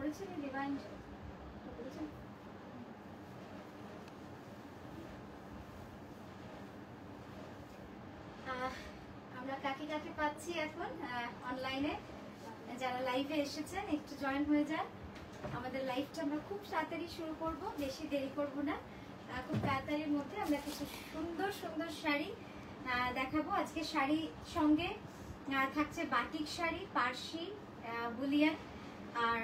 করেছেন এই ডিভাইন করেছেন। আমরা কাকে কাকে পাচ্ছি এখন অনলাইনে, যারা লাইভে এসেছেন একটু জয়েন হয়ে যান। আমাদের লাইভটা আমরা খুব তাড়াতাড়ি শুরু করব, বেশি দেরি করব না। খুব তাড়াতাড়ির মধ্যে আমরা কিছু সুন্দর সুন্দর শাড়ি দেখাবো। আজকে শাড়ির সঙ্গে থাকছে বাটিক শাড়ি, পার্সি, বুলিয়ান আর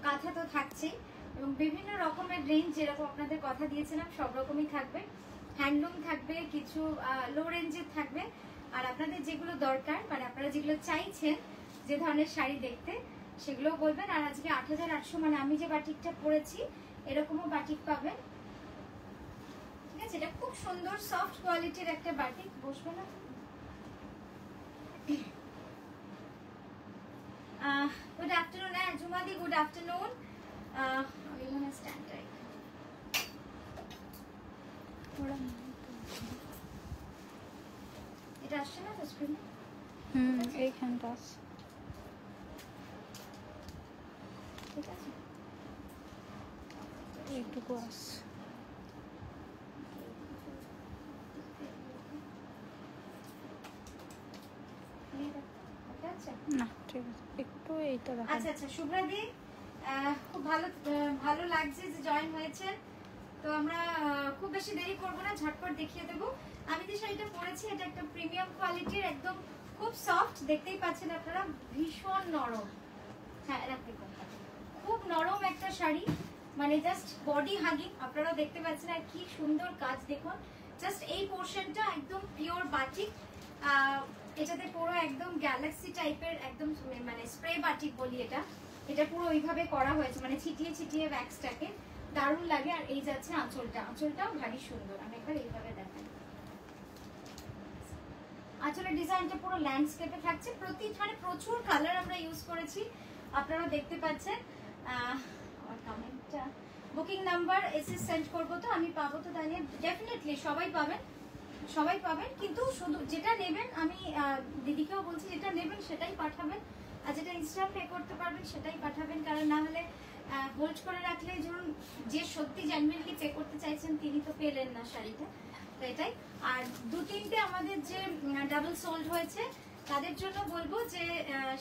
কাঁথা তো থাকছেই, এবং বিভিন্ন রকমের রেঞ্জ যেরকম আপনাদের কথা দিয়েছিলাম সব রকমই থাকবে। হ্যান্ডলুম থাকবে, কিছু লো রেঞ্জের থাকবে। আর আপনাদের যেগুলো দরকার, মানে আপনারা যেগুলো চাইছেন যে ধরনের শাড়ি দেখতে, সেগুলোও বলবেন। আর আজকে 8800, মানে আমি যে বাটিকটা পরেছি এরকমও বাটিক পাবেন, ঠিক আছে? এটা খুব সুন্দর সফট কোয়ালিটির একটা বাটিক। বসবে না? গুড আফটারনুন জুমাদি, গুড আফটারনুন। আমি মনে স্ট্যান্ড রাইট এটা আসছে না তো স্ক্রিনে? এইখানটা আছে, ঠিক আছে, এইটুকু আছে। না ঠিক আছে, একটু এইটা দেখা। আচ্ছা আচ্ছা, শুভ্রাদি খুব ভালো লাগছে যে জয়েন হয়েছে। তো আমরা খুব বেশি দেরি করব না, ঝটপট দেখিয়ে দেবো। আমি যে শাড়িটা পরেছি এটা একটা প্রিমিয়াম কোয়ালিটির, একদম খুব সফট, দেখতেই পাচ্ছেন আপনারা, ভীষণ নরম। হ্যাঁ রাখতে, খুব নরম একটা শাড়ি, মানে জাস্ট বডি হাগিং। আপনারা দেখতে পাচ্ছেন আর কি সুন্দর কাজ দেখুন। জাস্ট এই পোর্শনটা একদম পিওর বাটিক, এটাতে পুরো একদম গ্যালাক্সি টাইপের, একদম মানে স্প্রে বাটিক বলি এটা। এটা পুরো ওইভাবে করা হয়েছে, মানে ছিটিয়ে ছিটিয়ে ব্যাক্সটাকে, দারুণ লাগে। আর এই যাচ্ছে আঁচলটা, আঁচলটাও ভারী সুন্দর। আমি একবার এইভাবে দেখাই, আঁচলের ডিজাইনটা পুরো ল্যান্ডস্কেপে থাকছে। মানে প্রচুর কালার আমরা ইউজ করেছি, আপনারা দেখতে পাচ্ছেন। আমার কমেন্টটা, বুকিং নাম্বার এসএস সেন্ড করবো তো আমি, পাবো তো তাহলে ডেফিনেটলি সবাই পাবেন, সবাই পাবেন। কিন্তু শুধু যেটা নেবেন, আমি দিদিকেও বলছি, যেটা নেবেন সেটাই পাঠাবেন, আর যেটা ইনস্ট্যান্ট পে করতে পারবেন সেটাই পাঠাবেন। কারণ না হলে হোল্ড করে রাখলে, ধরুন যে সত্যি জেনুইনলি পে করতে চাইছেন তিনি তো পেলেন না শাড়িটা, তো এটাই। আর 2-3টে আমাদের যে ডাবল সোল্ড হয়েছে তাদের জন্য বলবো যে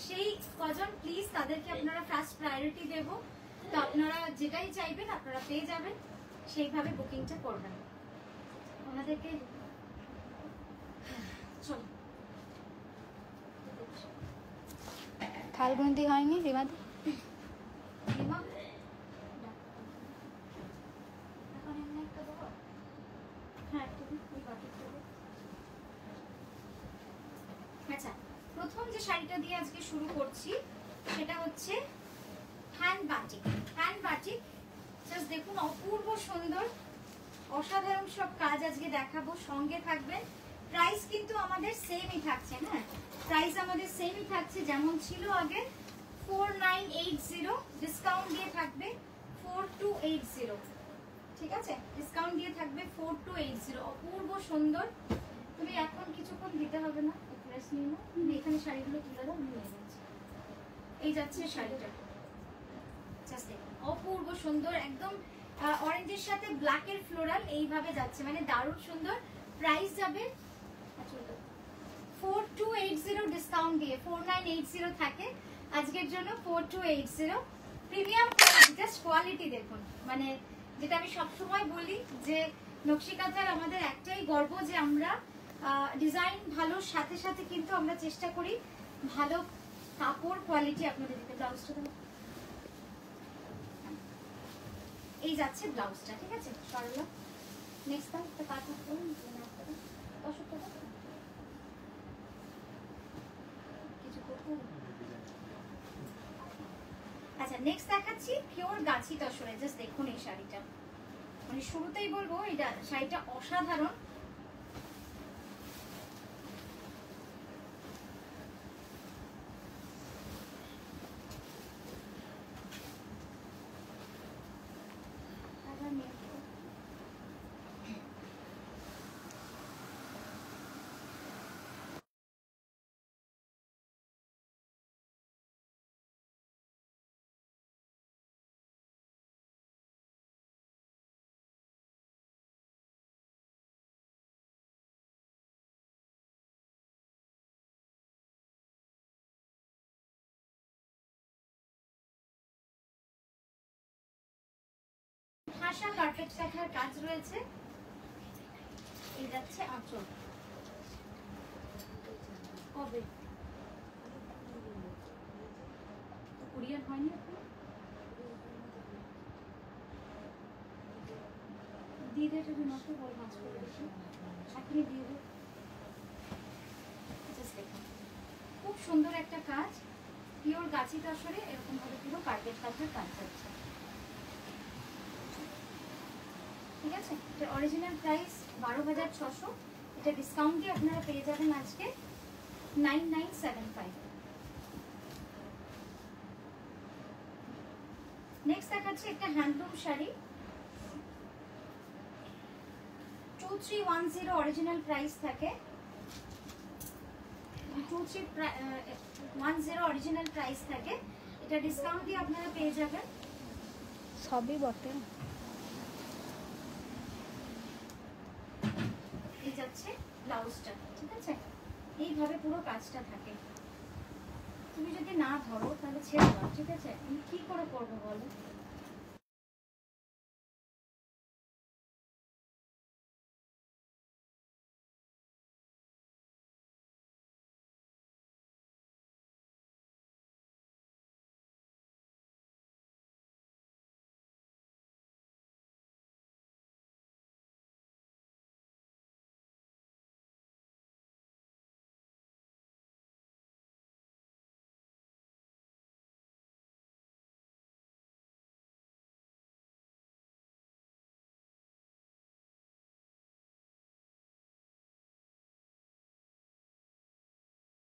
সেই কজন প্লিজ তাদেরকে আপনারা ফার্স্ট প্রায়োরিটি দেব। তো আপনারা যেটাই চাইবেন আপনারা পেয়ে যাবেন, সেইভাবে বুকিংটা করবেন। ওনাদেরকে চল, থালগুন্দি হয়নি রিমাদি? আচ্ছা, প্রথম যে শাড়িটা দিয়ে আজকে শুরু করছি সেটা হচ্ছে hand batik. Hand batik just দেখুন, অপূর্ব সুন্দর, অসাধারণ সব কাজ আজকে দেখাবো। সঙ্গে থাকবে, প্রাইস কিন্তু আমাদের সেমই থাকছে। হ্যাঁ, প্রাইস আমাদের সেমই থাকছে, যেমন ছিল আগে 4980, ডিসকাউন্ট দিয়ে থাকবে 4280, ঠিক আছে? ডিসকাউন্ট দিয়ে থাকবে 4280। অপূর্ব সুন্দর। তুমি এখন কিছুক্ষণ দিতে হবে না, ড্রেস নিয়ে নাও, তুমি এখানে শাড়িগুলো তুলে দাও, নিয়ে যাচ্ছি। এই যাচ্ছে শাড়িটা, জাস্ট দেখুন, অপূর্ব সুন্দর, একদম অরেঞ্জের সাথে ব্ল্যাকের ফ্লোরাল এইভাবে যাচ্ছে, মানে দারুণ সুন্দর। প্রাইস যাবে 4280, ডিসকাউন্ট দিয়ে 4980 থাকে আজকের জন্য। 4280 প্রিমিয়াম কোয়ালিটি, জাস্ট কোয়ালিটি দেখুন। মানে যেটা আমি সবসময় বলি যে নকশিকাঁথার আমাদের একটাই গর্ব, যে আমরা ডিজাইন ভালোর সাথে সাথে কিন্তু আমরা চেষ্টা করি ভালো কাপড় কোয়ালিটি আপনাদের দিতে। ব্লাউজটা দেবো, এই যাচ্ছে ব্লাউজটা, ঠিক আছে? সরলা নেক্সট টাইম একটা কাট করুন, কিছু করতে। আচ্ছা, নেক্সট দেখাচ্ছি পিওর গাছি তসরে। জাস্ট দেখুন এই শাড়িটা, মানে শুরুতেই বলবো এটা শাড়িটা অসাধারণ। নকশা কার্পেট কাঁথার কাজ রয়েছে। এই যাচ্ছে আঁচল। কবে কুরিয়ার হয়নি আপনি দিয়ে দে, যদি নষ্ট বল মাছ করে দেখি এখনই দিয়ে দে। খুব সুন্দর একটা কাজ, পিওর গাছি তসরে এরকম ভাবে পুরো কার্পেট কাঁথার কাজ যাচ্ছে। ঠিক আছে, এটা অরিজিনাল প্রাইস 12,600। এটা ডিসকাউন্ট দিয়ে আপনারা পেয়ে যাবেন আজকে 9975। নেক্সট দেখাচ্ছি একটা হ্যান্ডলুম শাড়ি, 2310 অরিজিনাল প্রাইস থাকে, 2310 অরিজিনাল প্রাইস থাকে। এটা ডিসকাউন্ট দিয়ে আপনারা পেয়ে যাবেন। সবই বটে। এই যাচ্ছে ব্লাউজটা। ঠিক আছে, এইভাবে পুরো কাজটা থাকে। তুমি যদি না ধরো তাহলে ছেড়ে দাও। ঠিক আছে, আমি কি করে করবো বলো?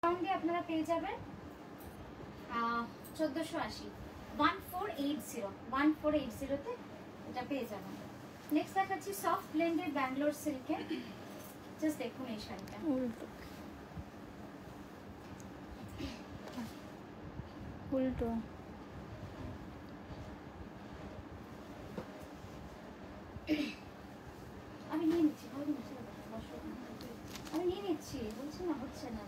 ডিসকাউন্ট দিয়ে আপনারা পেয়ে যাবেন 1480, 1480 তে এটা পেয়ে যাবেন। নেক্সট দেখাচ্ছি সফট ব্লেন্ডেড ব্যাঙ্গালোর সিল্কে। জাস্ট দেখুন এই শাড়িটা, উল্টো উল্টো আমি নিয়ে নিচ্ছি, আমি নিয়ে নিচ্ছি, বলছি না হচ্ছে না।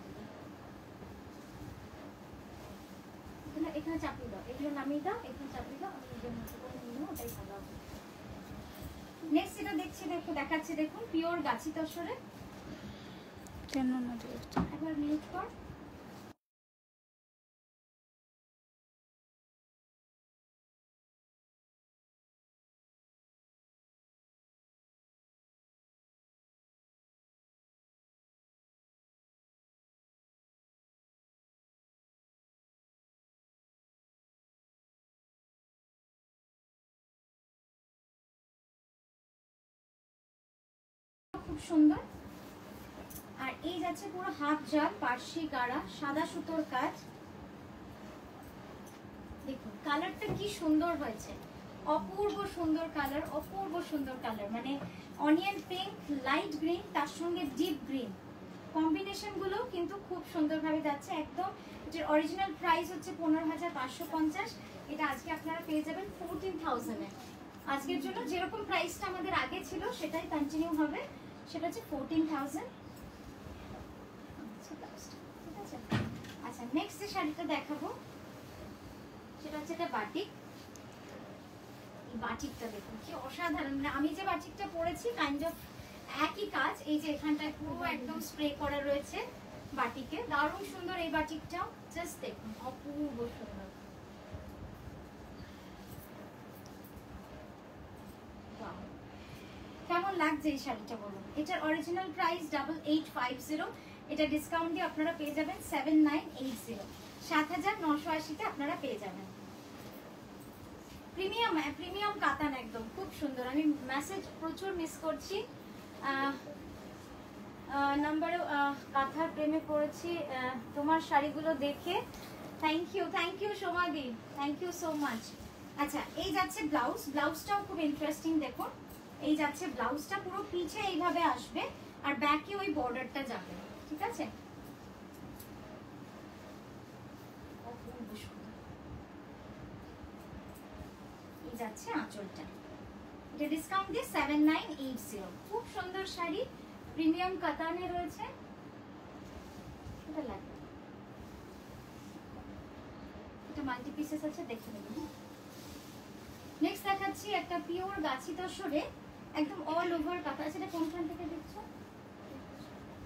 এখানে চাপিয়ে দাও, এগুলো নামিয়ে দাও, এখানে চাপিয়ে দাও, আমি নিজের মতো করে নিয়ে নেবো, ওটাই ভালো হবে। নেক্সট এটা দেখাচ্ছি, দেখুন পিওর গাছি তসরে। কেন না দেখছি একবার মিউট কর। খুব সুন্দর। আর এই যাচ্ছে পুরো হাফ জাল পার্সি গাড়া সাদা সুতোর কাজ। দেখুন কালারটা কি সুন্দর হয়েছে, অপূর্ব সুন্দর কালার, অপূর্ব সুন্দর কালার। মানে অনিয়ন পিঙ্ক, লাইট গ্রিন, তার সঙ্গে ডিপ গ্রিন, কম্বিনেশন গুলো কিন্তু খুব সুন্দরভাবে যাচ্ছে একদম। এটার অরিজিনাল প্রাইস হচ্ছে 15,550। এটা আজকে আপনারা পেয়ে যাবেন 14,000 এ। আজকের জন্য যেরকম প্রাইসটা আমাদের আগে ছিল সেটাই কন্টিনিউ হবে, সেটা হচ্ছে 14,000। ঠিক আছে, আচ্ছা নেক্সট যে শাড়িটা দেখাবো সেটা হচ্ছে একটা বাটিক। এই বাটিকটা দেখুন কি অসাধারণ। মানে আমি যে বাটিকটা পরেছি কাইন্ড অফ একই কাজ। এই যে এখানটায় পুরো একদম স্প্রে করা রয়েছে বাটিকে, দারুণ সুন্দর এই বাটিকটাও। জাস্ট দেখুন অপূর্ব সুন্দর। কেমন লাগছে এই শাড়িটা বলুন? এটার অরিজিনাল প্রাইস 8850। এটা ডিসকাউন্ট দিয়ে আপনারা পেয়ে যাবেন 7980, 7980 আপনারা পেয়ে যাবেন। প্রিমিয়াম কাতান একদম খুব সুন্দর। আমি মেসেজ প্রচুর মিস করছি। নাম্বারে কাঁথার প্রেমে পড়েছি তোমার শাড়িগুলো দেখে। থ্যাংক ইউ সোমাদি, থ্যাংক ইউ সো মাচ। আচ্ছা এই যাচ্ছে ব্লাউজ, ব্লাউজটাও খুব ইন্টারেস্টিং। দেখুন এই যাচ্ছে ব্লাউজটা, পুরো পিছে এইভাবে আসবে আর ব্যাকে ওই বর্ডারটা যাবে। ঠিক আছে, এই যাচ্ছে আঁচলটা। এটা ডিসকাউন্ট দিয়ে 7980। খুব সুন্দর শাড়ি, প্রিমিয়াম কাতানে রয়েছে। এটা লাগবে, এটা মাল্টি পিসেস আছে, দেখে নেবেন। নেক্সট দেখাচ্ছি একটা পিওর গাছি তসরে একদম অল ওভার কাঁথা। সেটা কোনখান থেকে দেখছো?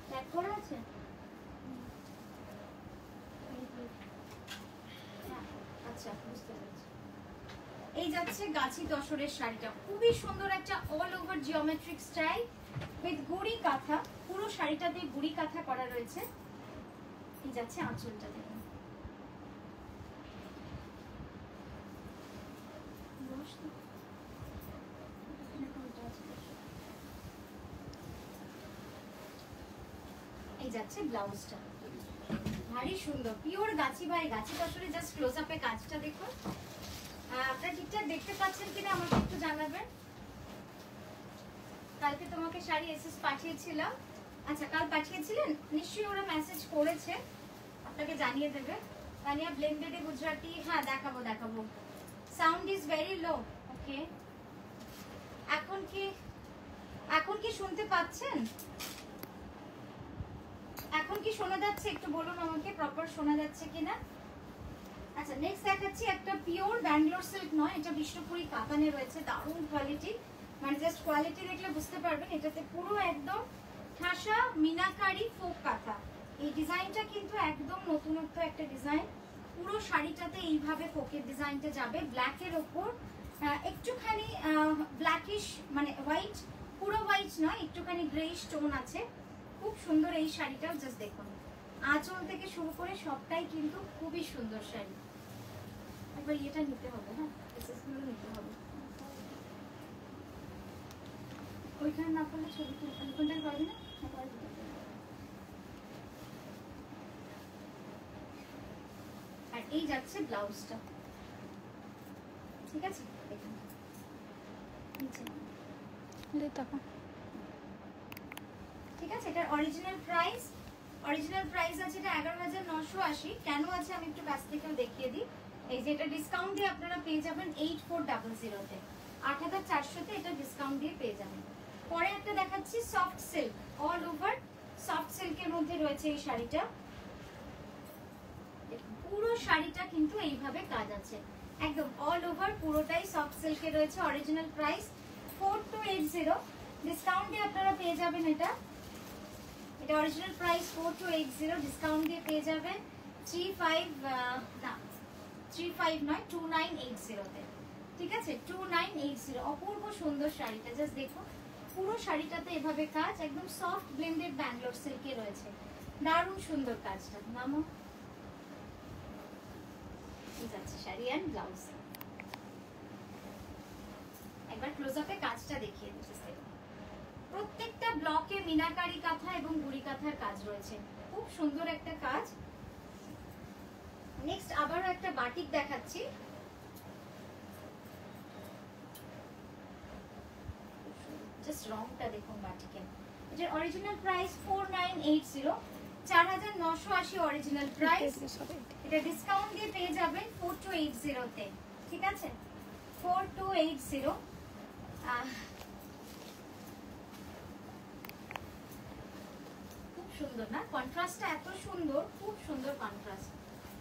প্যাক করা আছে? আচ্ছা, বুঝতে পারছি। এই যাচ্ছে গাছি তসরের শাড়িটা, খুবই সুন্দর একটা all over geometric style with গুড়ি কাঁথা। পুরো শাড়িটাতে গুড়ি কাঁথা করা রয়েছে। এই যাচ্ছে আঁচলটা, দেখুন এই যাচ্ছে ব্লাউজটা, ভারী সুন্দর pure Gachhi by Gachhi তসরে। Just close আপে কাজটা দেখুন। আপনারা ঠিকঠাক দেখতে পাচ্ছেন কিনা আমাকে একটু জানাবেন। কালকে তোমাকে শাড়ি এসএস পাঠিয়েছিলাম। আচ্ছা, কাল পাঠিয়েছিলেন, নিশ্চয়ই ওরা মেসেজ করেছে, আপনাকে জানিয়ে দেবে। তানিয়া ব্লেন্ডেড গুজরাটি, হ্যাঁ দেখাবো দেখাবো। Sound is very low. Okay, এখন কি শুনতে পাচ্ছেন? এখন কি শোনা যাচ্ছে? একটু বলুন আমাকে প্রপার শোনা যাচ্ছে কিনা। আচ্ছা, নেক্সট দেখাচ্ছি একটা পিওর ব্যাঙ্গালোর সিল্ক নয়, এটা বিষ্ণুপুরি কাতানে রয়েছে, দারুণ কোয়ালিটি। মানে জাস্ট কোয়ালিটি দেখলে বুঝতে পারবেন। এটাতে পুরো একদম ঠাসা মিনাকারি ফোক কাঁথা। এই ডিজাইনটা কিন্তু একদম নতুনত্ব একটা ডিজাইন। পুরো শাড়িটাতে এইভাবে ফোকের ডিজাইনটা যাবে, ব্ল্যাকের ওপর একটুখানি ব্ল্যাকিশ, মানে হোয়াইট, পুরো হোয়াইট নয়, একটুখানি গ্রেইশ টোন আছে। খুব সুন্দর এই শাড়িটাও, জাস্ট দেখুন আঁচল থেকে শুরু করে সবটাই কিন্তু খুবই সুন্দর শাড়ি। একবার এটা নিতে হবে, হ্যাঁ এসএসগুলো নিতে হবে। ওইখানে না করলে ছবি তুলতে পারবি না। আর এই যাচ্ছে ব্লাউজটা, ঠিক আছে দেখুন নিচে, ঠিক আছে। এটার অরিজিনাল প্রাইস আছে এটা 11,980। কেন আছে আমি একটু কাছ থেকেও দেখিয়ে দিই। এই যে এটা ডিসকাউন্ট দিয়ে আপনারা পেয়ে যাবেন 8400-তে, 8,400-তে এটা ডিসকাউন্ট দিয়ে পেয়ে যাবেন। পরে একটা দেখাচ্ছি soft silk, all over soft সিল্কের মধ্যে রয়েছে এই শাড়িটা। পুরো শাড়িটা কিন্তু এইভাবে কাজ আছে, একদম অল ওভার পুরোটাই সফট সিল্কে রয়েছে। অরিজিনাল প্রাইস 4280, ডিসকাউন্ট দিয়ে আপনারা পেয়ে যাবেন এটা অরিজিনাল প্রাইস 4280, ডিসকাউন্ট দিয়ে পেয়ে যাবেন 2980-তে, ঠিক আছে 2980। অপূর্ব সুন্দর শাড়িটা, জাস্ট দেখুন পুরো শাড়িটাতে এভাবে কাজ, একদম সফট ব্লেন্ডেড ব্যাঙ্গালোর সিল্কে রয়েছে, দারুণ সুন্দর কাজটা। নামো যাচ্ছে শাড়ি অ্যান্ড ব্লাউজ। একবার ক্লোজ আপে কাজটা দেখিয়ে দিচ্ছি। প্রত্যেকটা ব্লকে মিনাকারি কাঁথা এবং গুড়ি কাঁথার কাজ রয়েছে, খুব সুন্দর একটা কাজ। নেক্সট আবারও একটা বাটিক দেখাচ্ছি, জাস্ট রংটা দেখুন বাটিকের। এটার অরিজিনাল প্রাইস 4980, 4980 অরিজিনাল প্রাইস। এটা ডিসকাউন্ট দিয়ে পেয়ে যাবেন 4280-তে, ঠিক আছে 4280। খুব সুন্দর না কন্ট্রাস্টটা, এত সুন্দর, খুব সুন্দর কন্ট্রাস্ট,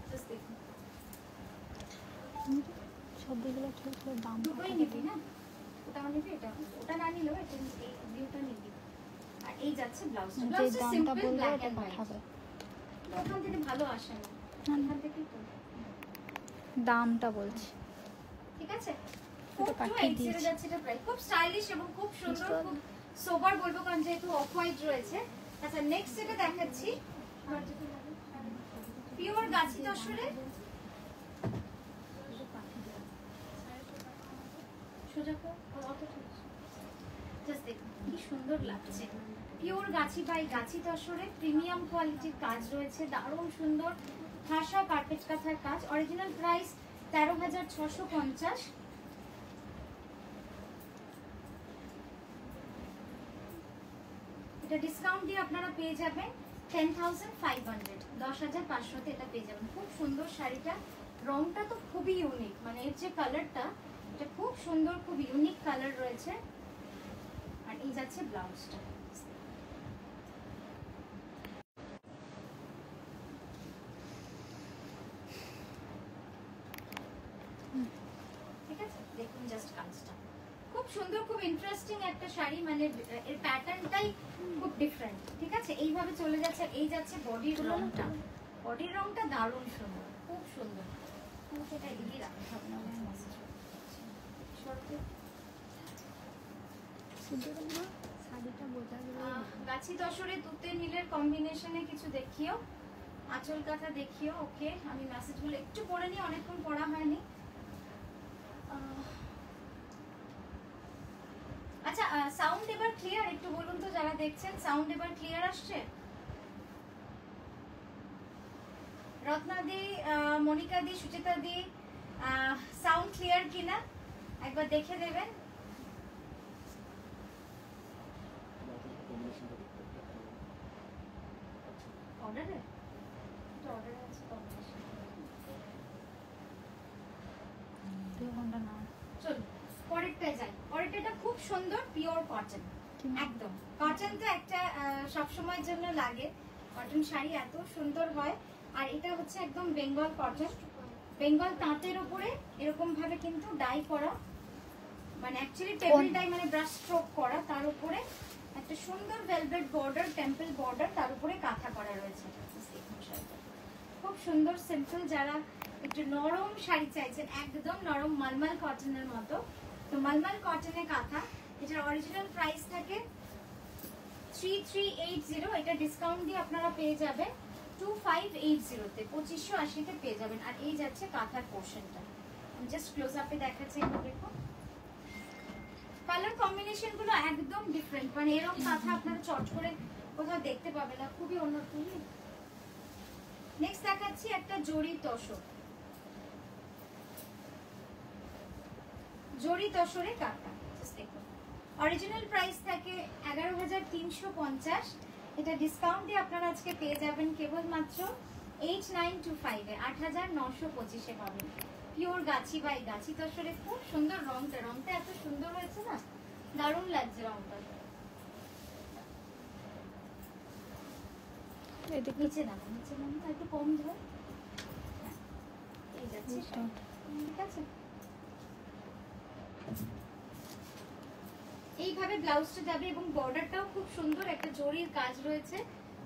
জাস্ট দেখুন। সবগুলো ঠিক দাম দুটোই নিবি না, ওটাও নিবি, ওটা না নিলেও এটা এই ভিউটা নিবি। আর এই যাচ্ছে ব্লাউজটা, ব্লাউজটা সিম্পল ব্ল্যাক এন্ড হোয়াইট, ওখান থেকে ভালো আসে না, এখান থেকেই তো দামটা বলছি, ঠিক আছে 4280 যাচ্ছে এটা প্রাইস। খুব স্টাইলিশ এবং খুব সুন্দর, খুব সোবার বলবো কারণ যেহেতু অফ হোয়াইট রয়েছে। আচ্ছা নেক্সট যেটা দেখাচ্ছি পিওর গাছি তসরে, জাস্ট দেখুন কি সুন্দর লাগছে। Pure Gachhi by Gachhi তসরে premium কোয়ালিটির কাজ রয়েছে, দারুণ সুন্দর ঠাসা কার্পেট কাঁথার কাজ। Original price 13,650। এটা ডিসকাউন্ট দিয়ে আপনারা পেয়ে যাবেন 10,500, 10,500-তে এটা পেয়ে যাবেন। খুব সুন্দর শাড়িটা, রংটা তো খুবই ইউনিক, মানে এর যে কালারটা এটা খুব সুন্দর, খুব ইউনিক কালার রয়েছে। আর এই যাচ্ছে ব্লাউজটা, ঠিক আছে দেখুন জাস্ট কাজটা খুব সুন্দর, খুব ইন্টারেস্টিং একটা শাড়ি, মানে এর প্যাটার্নটাই খুব ডিফারেন্ট। ঠিক আছে, এইভাবে চলে যাচ্ছে। এই যাচ্ছে বডির রংটা, বডির রংটা দারুণ সুন্দর, খুব সুন্দর। এটা এগিয়ে রাখতে হবে না, আমার মেসেজ করতে। শাড়িটা বোঝা গেল। গাছি দশরে তুতে নীলের কম্বিনেশনে কিছু দেখিও, আঁচল কাঁথা দেখিও। ওকে, আমি মেসেজগুলো একটু পড়ে নিই, অনেকক্ষণ পড়া হয়নি। আচ্ছা, সাউন্ড এবার ক্লিয়ার? একটু বলুন তো যারা দেখছেন, সাউন্ড এবার ক্লিয়ার আসছে? রত্নাদি, মনিকাদি, সুচিতাদি, সাউন্ড ক্লিয়ার কিনা একবার দেখে দেবেন। অর্ডারে অর্ডারে আছে কম্বিনেশন। চলুন পরেরটায় যাই। পরেরটা খুব সুন্দর, পিওর কটন, একদম কটন তো একটা সবসময়ের জন্য লাগে। কটন শাড়ি এত সুন্দর হয়। আর এটা হচ্ছে একদম বেঙ্গল কটন, বেঙ্গল তাঁতের উপরে এরকম ভাবে কিন্তু ডাই করা, মানে অ্যাকচুয়ালি টেবিল ডাই, মানে ব্রাশ স্ট্রোক করা, তার উপরে একটা সুন্দর ভেলভেট বর্ডার, টেম্পল বর্ডার, তার উপরে কাঁথা করা রয়েছে। খুব সুন্দর সিম্পল। যারা একটু নরম শাড়ি চাইছেন, একদম নরম মালমাল কটনের মতো, তো মালমাল কটনে কাঁথা। এটার অরিজিনাল প্রাইস থাকে 3380, এটা ডিসকাউন্ট দিয়ে আপনারা পেয়ে যাবেন 2580-তে, 2580-তে পেয়ে যাবেন। আর এই যাচ্ছে কাঁথার পোর্শনটা, আমি জাস্ট ক্লোজ আপে দেখাচ্ছি, একটু দেখুন। কালার কম্বিনেশন গুলো একদম ডিফারেন্ট, মানে এরকম কাঁথা আপনারা চট করে কোথাও দেখতে পাবেন না, খুবই অন্যরকম। নেক্সট দেখাচ্ছি একটা জরি তসর, জরি তসরে কাঁথা। দেখুন অরিজিনাল প্রাইস থাকে 11350, এটা ডিসকাউন্ট দিয়ে আপনারা আজকে পেয়ে যাবেন কেবলমাত্র 8925-এ, 8925-এ পাবেন। পিওর গাছি বাই গাছি তসরে, খুব সুন্দর রংটা, রংটা এত সুন্দর হয়েছে না, দারুণ লাগছে রংটা। নিচে নামো, নিচে নামো, একটু কম ধর। এই যাচ্ছে, ঠিক আছে। এইভাবে ব্লাউজটা যাবে এবং বর্ডারটাও খুব সুন্দর, একটা জরির কাজ রয়েছে,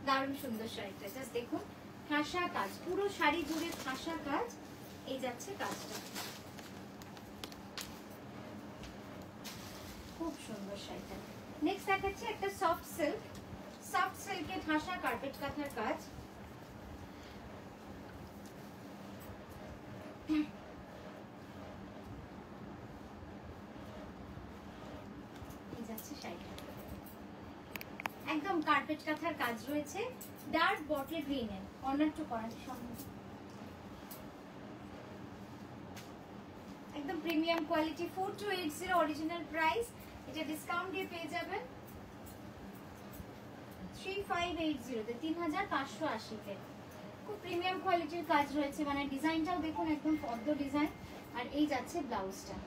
দারুণ সুন্দর শাড়িটা। জাস্ট দেখুন, ঠাসা কাজ, পুরো শাড়ি জুড়ে ঠাসা কাজ। এই যাচ্ছে কাজটা, খুব সুন্দর শাড়িটা। নেক্সট দেখাচ্ছি একটা সফট সিল্ক, সফট সিল্কে ঠাসা কার্পেট কাঁথার কাজ। একদম কার্পেট কাঁথার কাজ রয়েছে, ডার্ক বটল গ্রিনে, কর্নার টু কর্নার সামনে, একদম প্রিমিয়াম কোয়ালিটি। 4280 অরিজিনাল প্রাইস, এটা ডিসকাউন্ট দিয়ে পেয়ে যাবেন 3580-তে, 3580-তে। খুব প্রিমিয়াম কোয়ালিটির কাজ রয়েছে, মানে ডিজাইনটাও দেখুন একদম পদ্ম ডিজাইন। আর এই যাচ্ছে ব্লাউজটা,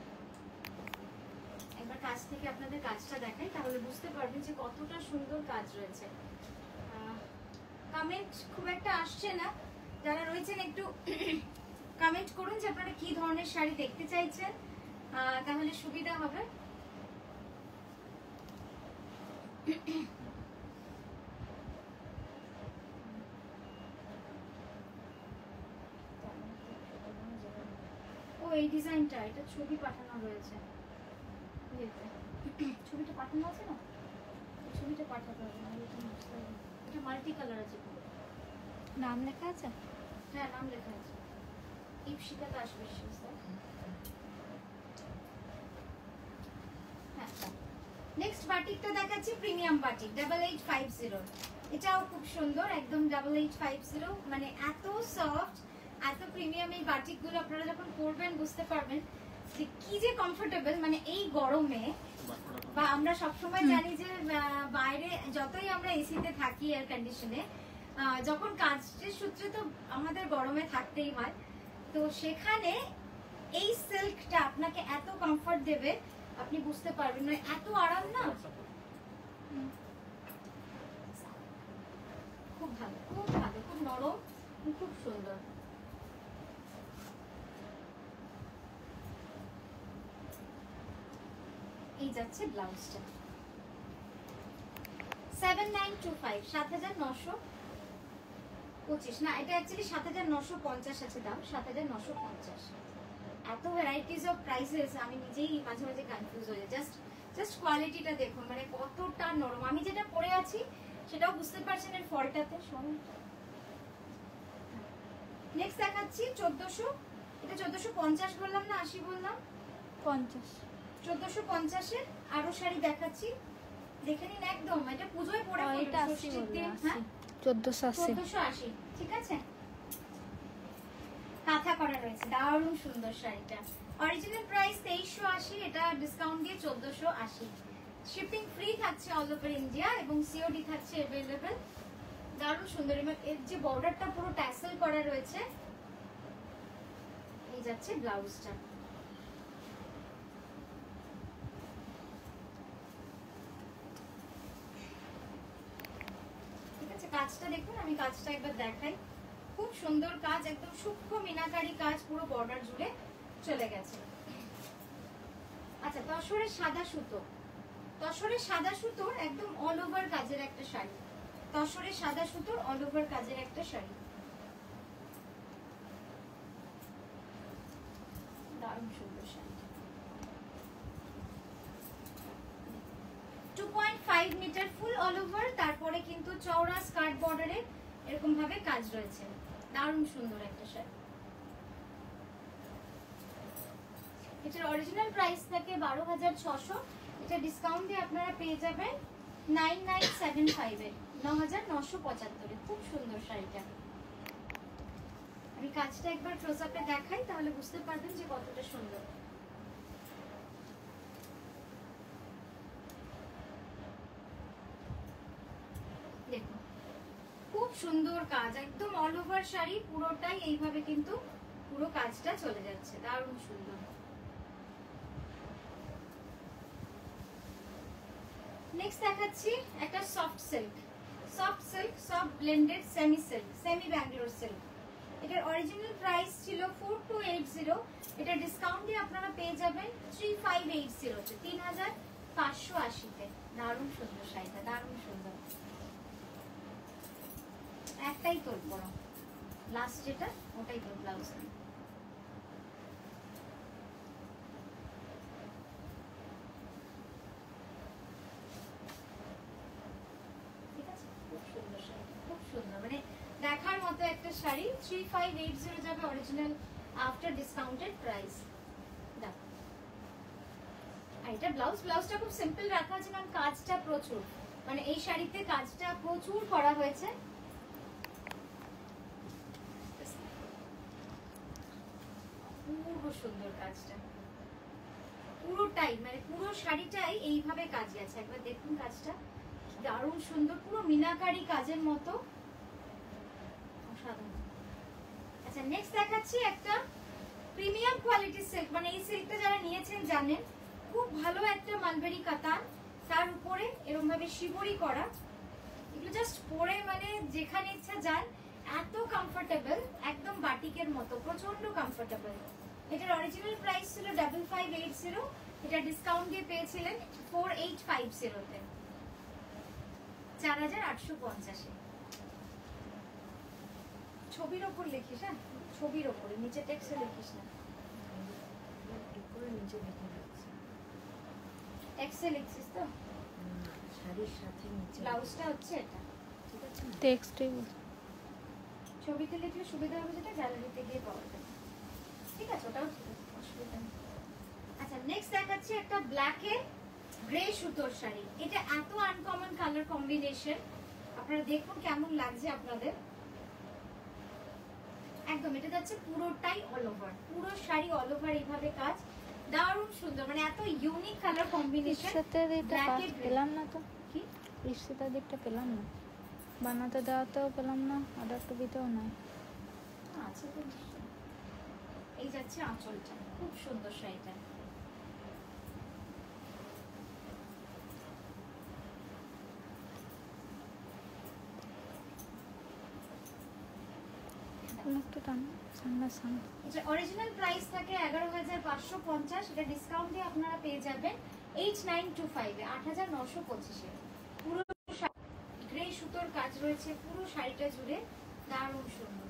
একবার কাজ থেকে আপনাদের কাজটা দেখাই, তাহলে বুঝতে পারবেন যে কতটা সুন্দর কাজ রয়েছে। কমেন্ট খুব একটা আসছে না, যারা রয়েছেন একটু কমেন্ট করুন যে আপনারা কি ধরনের শাড়ি দেখতে চাইছেন, তাহলে সুবিধা হবে। ও এই ডিজাইনটা, এটা ছবি পাঠানো রয়েছে, ছবিটা পাঠানো আছে না, ছবিটা পাঠাতে হবে না, এটা মাল্টি কালার আছে, নাম লেখা আছে। হ্যাঁ নাম লেখা আছে, ইপসিতা দাস বিশ্বাস। হ্যাঁ, নেক্সট বাটিকটা দেখাচ্ছি, প্রিমিয়াম বাটিক 8850, এটাও খুব সুন্দর, একদম 8850, মানে এত সফট, এত প্রিমিয়াম। এই বাটিকগুলো আপনারা যখন পরবেন বুঝতে পারবেন যে কি যে কমফোর্টেবল, মানে এই গরমে, বা আমরা সবসময় জানি যে বাইরে যতই আমরা এসিতে থাকি, এয়ার কন্ডিশনে, যখন কাজের সূত্রে তো আমাদের গরমে থাকতেই হয়, তো সেখানে এই সিল্কটা আপনাকে এত কমফোর্ট দেবে, আপনি বুঝতে পারবেন না, এত আরাম না, খুব ভালো, খুব ভালো, খুব নরম, খুব সুন্দর। যাচ্ছে ব্লাউজটা 7925 7925 না, এটা অ্যাকচুয়ালি 7950 আছে দাম, 7950। এত ভ্যারাইটিস অফ প্রাইসেস, আমি নিজেই মাঝে মাঝে কনফিউজ হয়ে যাই। জাস্ট কোয়ালিটিটা দেখুন, মানে কতটা নরম। আমি যেটা পরে আছি সেটাও বুঝতে পারছেন এর ফলটাতে। নেক্সট দেখাচ্ছি 1400, এটা 1450 বললাম না 80 বললাম? 50। 1450 এর আরো শাড়ি দেখাচ্ছি, দেখে নিন। একদম এটা পুজোয় পরে এটা 80 বললাম। হ্যাঁ 1480। 1480, ঠিক আছে। কাঁথা করা রয়েছে, দারুণ সুন্দর শাড়িটা। অরিজিনাল প্রাইস 2380, এটা ডিসকাউন্ট দিয়ে 1480। শিপিং ফ্রি থাকছে অল ওভার ইন্ডিয়া এবং সিওডি থাকছে अवेलेबल। দারুণ সুন্দর, এবং এর যে বর্ডারটা পুরো ট্যাসেল করা রয়েছে। এই যাচ্ছে ব্লাউজটা। ঠিক আছে, কাজটা দেখুন, আমি কাজটা একবার দেখাই। খুব সুন্দর কাজ, একদম সূক্ষ্ম মিনাকারি কাজ পুরো বর্ডার জুড়ে চলে গেছে। আচ্ছা, তসরের সাদা সুতো, তসরের সাদা সুতোর একদম অল ওভার কাজের একটা শাড়ি। তসরের সাদা সুতোর অল ওভার কাজের একটা শাড়ি, দারুণ সুন্দর sari. 2.5 metre full all over, তারপরে কিন্তু চওড়া স্কার্ট বর্ডারে এরকম ভাবে কাজ রয়েছে। দারুণ সুন্দর একটা শাড়ি। এটার অরিজিনাল প্রাইস থাকে 12,600, এটা ডিসকাউন্ট দিয়ে আপনারা পেয়ে যাবেন 9975 এ, 9975 এ। খুব সুন্দর শাড়িটা। আমি কাজটা একবার ক্লোজ আপে দেখাই, তাহলে বুঝতে পারবেন যে কতটা সুন্দর। দেখুন খুব সুন্দর কাজ, একদম অল ওভার শাড়ি পুরোটাই এইভাবে কিন্তু পুরো কাজটা চলে যাচ্ছে, দারুণ সুন্দর। নেক্সট দেখাচ্ছি একটা soft silk, soft blended semi silk, semi Bangalore silk. এটার অরিজিনাল প্রাইস ছিল 4280, এটা ডিসকাউন্ট দিয়ে আপনারা পেয়ে যাবেন 3580 তে, 3580 তে। দারুণ সুন্দর শাড়িটা, দারুণ সুন্দর। একটাই তোর বড় লাস্ট, যেটা ওটাই তোর ব্লাউজ। ঠিক আছে, খুব সুন্দর শাড়ি, খুব সুন্দর, মানে দেখার মতো একটা শাড়ি। 3580 যাবে অরিজিনাল আফটার ডিসকাউন্টেড প্রাইস। দেখো, আর এটা ব্লাউজটা খুব সিম্পল রাখা আছে, কারণ কাজটা প্রচুর, মানে এই শাড়িতে কাজটা প্রচুর করা হয়েছে। পুরো সুন্দর কাজটা, পুরোটাই মানে পুরো শাড়িটাই এইভাবে কাজ আছে। একবার দেখুন কাজটা, দারুণ সুন্দর, পুরো মিনাকারি কাজের মতো, অসাধারণ। আচ্ছা, নেক্সট দেখাচ্ছি একটা প্রিমিয়াম কোয়ালিটির সিল্ক, মানে এই সিল্কটা যারা নিয়েছেন জানেন, খুব ভালো একটা মালবেরি কাতান, তার উপরে এরকম ভাবে শিবরি করা। এগুলো জাস্ট পরে মানে যেখানে ইচ্ছা যান, এত কমফোর্টেবল, একদম বাটিকের মতো, প্রচন্ড কমফোর্টেবল। এটার অরিজিনাল প্রাইস ছিল 5580, এটা ডিসকাউন্ট দিয়ে পেয়েছিলেন 4850 তে, 4850 এ। ছবির ওপর লিখিস, হ্যাঁ ছবির ওপরে, নিচে টেক্সটে লিখিস না, টেক্সটে লিখছিস তো। শাড়ির সাথে নিচে ব্লাউজটা হচ্ছে এটা, ঠিক আছে। টেক্সটে ছবিতে লিখলে সুবিধা হবে, যেটা গ্যালারিতে গিয়ে পাওয়া যাবে। ঠিক আছে, ওটাও ঠিক আছে, অসুবিধা নেই। আচ্ছা, নেক্সট দেখাচ্ছি একটা ব্ল্যাকে গ্রে সুতোর শাড়ি। এটা এত আনকমন কালার কম্বিনেশন, আপনারা দেখুন কেমন লাগছে আপনাদের। একদম এটা যাচ্ছে পুরোটাই অল ওভার, পুরো শাড়ি অল ওভার এইভাবে কাজ, দারুণ সুন্দর, মানে এত ইউনিক কালার কম্বিনেশন। পেলাম না তো, কি ইস্তেতার দিকটা পেলাম না, বানাতে দেওয়াতেও পেলাম না, অর্ডার টুবিতেও নাই। আচ্ছা, তো এই যাচ্ছে আঁচলটা, খুব সুন্দর শাড়িটা। একটু টান সামনে সামনে। এটা অরিজিনাল প্রাইস থাকে 11,550, এটা ডিসকাউন্ট দিয়ে আপনারা পেয়ে যাবেন H925 8,925 পুরো গ্রে সুতোর কাজ রয়েছে পুরো শাড়িটা জুড়ে, দারুণ সুন্দর।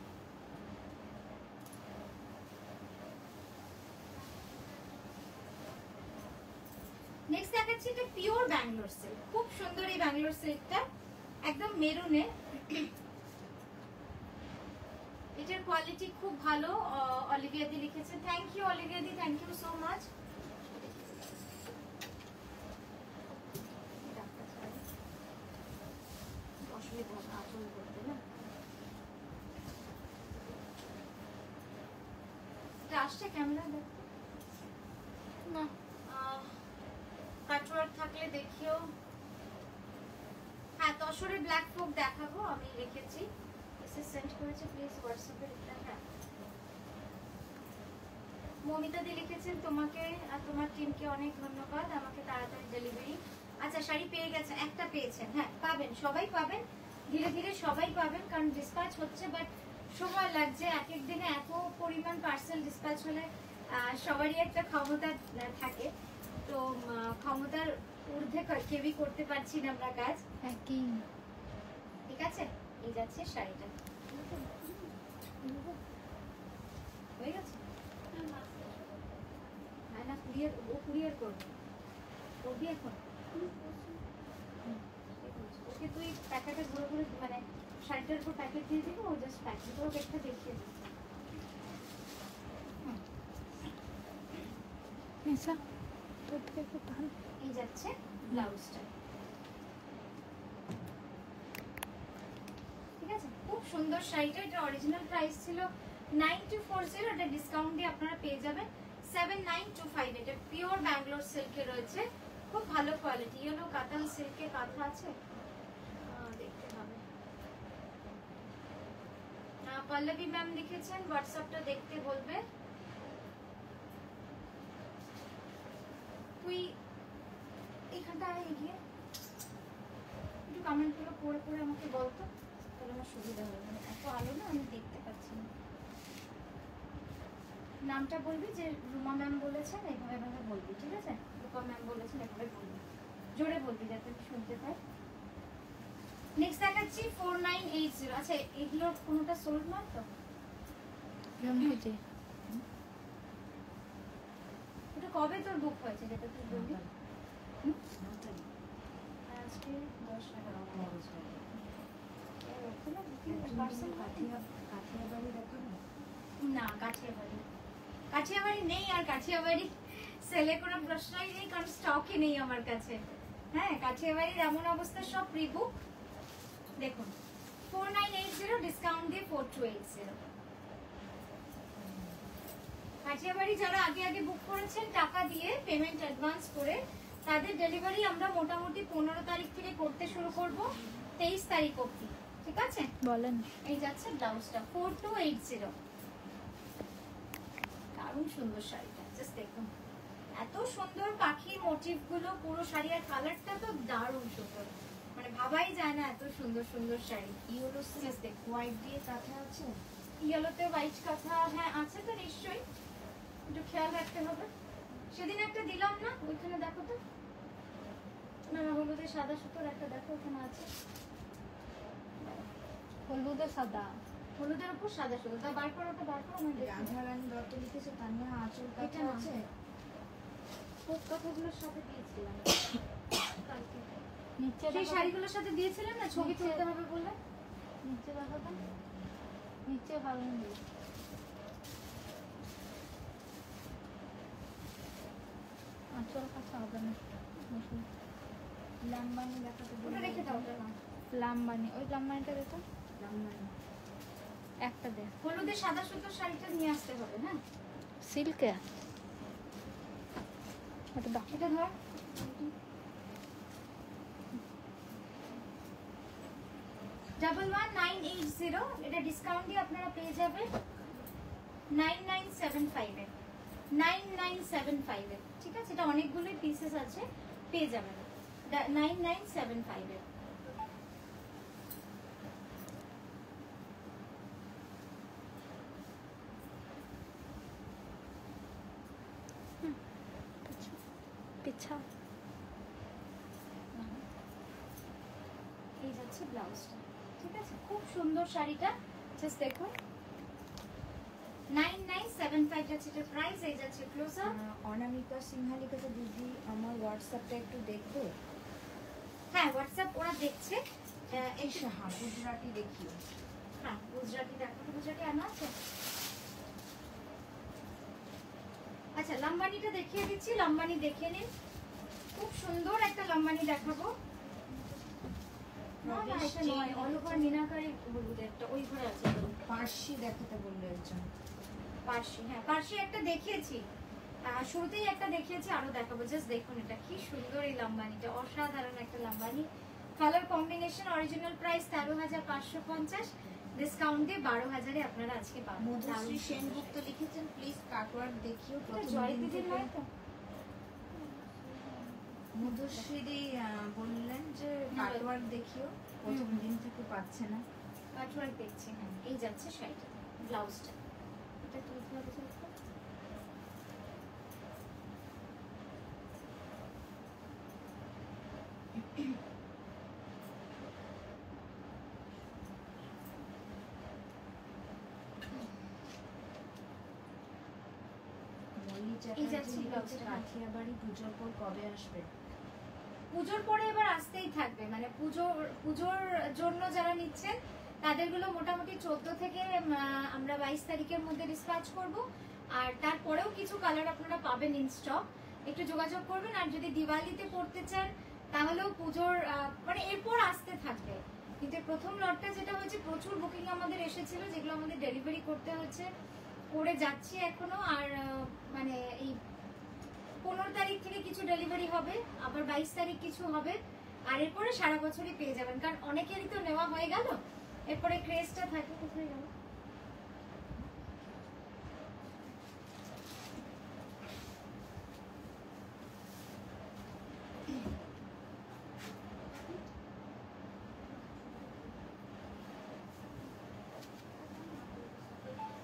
নেক্সট দেখাচ্ছি এটা পিওর ব্যাঙ্গালোর সিল্ক, খুব সুন্দর এই ব্যাঙ্গালোর সিল্কটা, একদম মেরুনে। এটার কোয়ালিটি খুব ভালো, অলিভিয়া দি লিখেছে, থ্যাংক ইউ অলিভিয়া দি, থ্যাংক ইউ সো মাচ। অসুবিধা হবে আচরণ করতে না, এটা আসছে ক্যামেরা দেখতে না, কাটওয়ার্ক থাকলে দেখিও। হ্যাঁ তসরে ব্ল্যাক ফোক দেখাবো, আমি রেখেছি, এসে সেন্ড করেছে, প্লিজ হোয়াটসঅ্যাপে হ্যাঁ। মমিতা দি লিখেছেন তোমাকে আর তোমার টিমকে অনেক ধন্যবাদ, আমাকে তাড়াতাড়ি ডেলিভারি। আচ্ছা শাড়ি পেয়ে গেছেন, একটা পেয়েছেন, হ্যাঁ পাবেন, সবাই পাবেন, ধীরে ধীরে সবাই পাবেন, কারণ ডিসপ্যাচ হচ্ছে বাট সময় লাগছে, এক এক দিনে এত পরিমাণ পার্সেল ডিসপ্যাচ হলে সবারই একটা ক্ষমতা থাকে, তো ক্ষমতার ঊর্ধ্বে কেউই করতে পারছি না আমরা কাজ, একই। ঠিক আছে। এই যাচ্ছে শাড়িটা, হয়ে গেছে না, কুরিয়ার ও কুরিয়ার করবে, করবি এখন ওকে তুই প্যাকেটে ঘুরে ঘুরে মানে শাড়িটার উপর প্যাকেট দিয়ে দিবি, ও জাস্ট প্যাকেট ওকে একটা দেখিয়ে দিবি। ऐसा तो देखो पहन। এই যাচ্ছে ব্লাউজটা, ঠিক আছে, খুব সুন্দর শাড়িটা। এটা অরিজিনাল প্রাইস ছিল 9240, এটা ডিসকাউন্ট দিয়ে আপনারা পেয়ে যাবেন 7925। এটা পিওর ব্যাঙ্গালোর সিল্কে রয়েছে, খুব ভালো কোয়ালিটি, ইয়েলো কাতান সিল্কে কাঁথা আছে, দেখতে হবে। পল্লবী ম্যাম লিখেছেন হোয়াটসঅ্যাপটা দেখতে বলবে, তুই এইখানটা এগিয়ে একটু কমেন্টগুলো পড়ে পড়ে আমাকে বলতো, তাহলে আমার সুবিধা হবে, এত আলো না আমি দেখতে পাচ্ছি না। নামটা বলবি যে রুমা ম্যাম বলেছেন, এইভাবে এভাবে বলবি, ঠিক আছে, রূপা ম্যাম বলেছেন এভাবে বলবি, জোরে বলবি যাতে আমি শুনতে পাই। নেক্সট দেখাচ্ছি 4980। আচ্ছা এগুলোর কোনোটা সোল্ড নয় তো? রমহুজি ওটা কবে তোর বুক হয়েছে যেটা তুই বলবি? আজকে 10 না, কাঠিয়াবাড়ি নেই, আর কাঠিয়াবাড়ি সেলে কোনো প্রশ্নই নেই, কারণ স্টকই নেই আমার কাছে। হ্যাঁ কাঠিয়াবাড়ির এমন অবস্থা, সব প্রি বুক। দেখুন 4980 ডিসকাউন্ট দিয়ে 4280। কাঠিয়াবাড়ি যারা আগে আগে বুক করেছেন টাকা দিয়ে পেমেন্ট অ্যাডভান্স করে, তাদের ডেলিভারি আমরা মোটামুটি 15 তারিখ থেকে করতে শুরু করব 23 তারিখ অবধি, ঠিক আছে। বলেন। এই যাচ্ছে ব্লাউজটা 4280, দারুণ সুন্দর শাড়িটা, জাস্ট দেখুন এত সুন্দর পাখির মোটিভ গুলো পুরো শাড়ি, আর কালারটা তো দারুণ সুন্দর, মানে ভাবাই যায় না এত সুন্দর সুন্দর শাড়ি। ইয়েলো সিল্ক দেখো, হোয়াইট দিয়ে কাঁথা আছে, ইয়েলোতে হোয়াইট কাঁথা, হ্যাঁ আছে তো নিশ্চয়ই, একটু খেয়াল রাখতে হবে। সেদিন একটা দিলাম না, ওইখানে দেখো তো, না না হলুদে সাদা সুতোর একটা দেখো ওখানে আছে, হলুদে সাদা, হলুদের উপর সাদা সুতো, তা বার করো, ওটা বার করো, আমার দেখি। রাধা রানী দত্ত লিখেছে, তানিয়া আঁচল এটা কাঁথা না। আছে, কোট কথাগুলোর সাথে দিয়েছিলাম কালকে, নিচে সেই দেখো, শাড়িগুলোর সাথে দিয়েছিলাম না, ছবি নিচে। তুলতে হবে বলে। নিচে দেখো তো, নিচে ভালো নেই। আঁচল কাছে হবে না, লাম্বানি দেখাতে ওটা রেখে দাও, ওটা না। লাম্বানি, ওই লাম্বানিটা দে তো, লাম্বানি একটা দে। হলুদের সাদা সুতোর শাড়িটা নিয়ে আসতে হবে, হ্যাঁ সিল্কে ওটা দাও। এটা ধর, ডাবল 1980, এটা ডিসকাউন্ট দিয়ে আপনারা পেয়ে যাবেন 9975 এ, 9975 এ, ঠিক আছে। এটা অনেকগুলোই পিসেস আছে, পেয়ে যাবেন 9975 এ। পিছা হচ্ছে ব্লাউজটা। ঠিক আছে, খুব সুন্দর শাড়িটা, জাস্ট দেখুন। 9975 যাচ্ছে এটার প্রাইস। এই যাচ্ছে ক্লোজার। অনামিকা সিনহা লিখেছে দিদি আমার হোয়াটসঅ্যাপটা একটু দেখবে। হ্যাঁ, হোয়াটসঅ্যাপ ওরা দেখছে। একটু হ্যাঁ, গুজরাটি দেখিও। হ্যাঁ, গুজরাটি দেখো, গুজরাটি আনা আছে। আচ্ছা, লাম্বানিটা দেখিয়ে দিচ্ছি, লাম্বানি দেখে নিন। খুব সুন্দর একটা লাম্বানি দেখাবো। না না, এটা নয়, অল ওভার মিনাকারি হলুদ একটা, ওই ঘরে আছে। পার্সি দেখাতে বললো একজন। পার্সি, হ্যাঁ পার্সি একটা দেখিয়েছি, শুরুতেই একটা দেখিয়েছি, আরো দেখাবো। জাস্ট দেখুন এটা কি সুন্দর, এই লাম্বানিটা অসাধারণ একটা Lambani. Colour combination, original price 13,550, discount দিয়ে 12,000-এ আপনারা আজকে পাবেন। মধুশ্রী সেনগুপ্ত লিখেছেন প্লিজ কাটওয়ার্ক দেখিও। জয় দিদির নয় তো? মধুশ্রী বললেন যে কাটওয়ার্ক দেখিও, প্রথম দিন থেকে পাচ্ছে না। কাটওয়ার্ক দেখছি। হ্যাঁ, এই যাচ্ছে শাড়িটা, ব্লাউজটা। এটা তুলতে হবে তো। মল্লি এই যাচ্ছে চ্যাটার্জি লিখেছে ব্লাউজটা। কাঠিয়াবাড়ি পুজোর পর কবে আসবে? পুজোর পরে এবার আসতেই থাকবে, মানে পুজোর জন্য যারা নিচ্ছেন তাদেরগুলো মোটামুটি 14 থেকে আমরা 22 তারিখের মধ্যে ডিসপ্যাচ করব। আর তারপরেও কিছু কালার আপনারা পাবেন ইন স্টক, একটু যোগাযোগ করবেন। আর যদি দিওয়ালিতে পড়তে চান তাহলেও পুজোর মানে এরপর আসতে থাকবে। কিন্তু প্রথম লটটা যেটা হয়েছে, প্রচুর বুকিং আমাদের এসেছিল, যেগুলো আমাদের ডেলিভারি করতে হচ্ছে, করে যাচ্ছি এখনো। আর মানে এই 15 তারিখ থেকে কিছু ডেলিভারি হবে, আবার 22 তারিখ কিছু হবে। আর এরপরে সারা বছরই পেয়ে যাবেন, কারণ অনেকেরই তো নেওয়া হয়ে গেল, এরপরে ক্রেজটা থাকে। কোথায় গেল?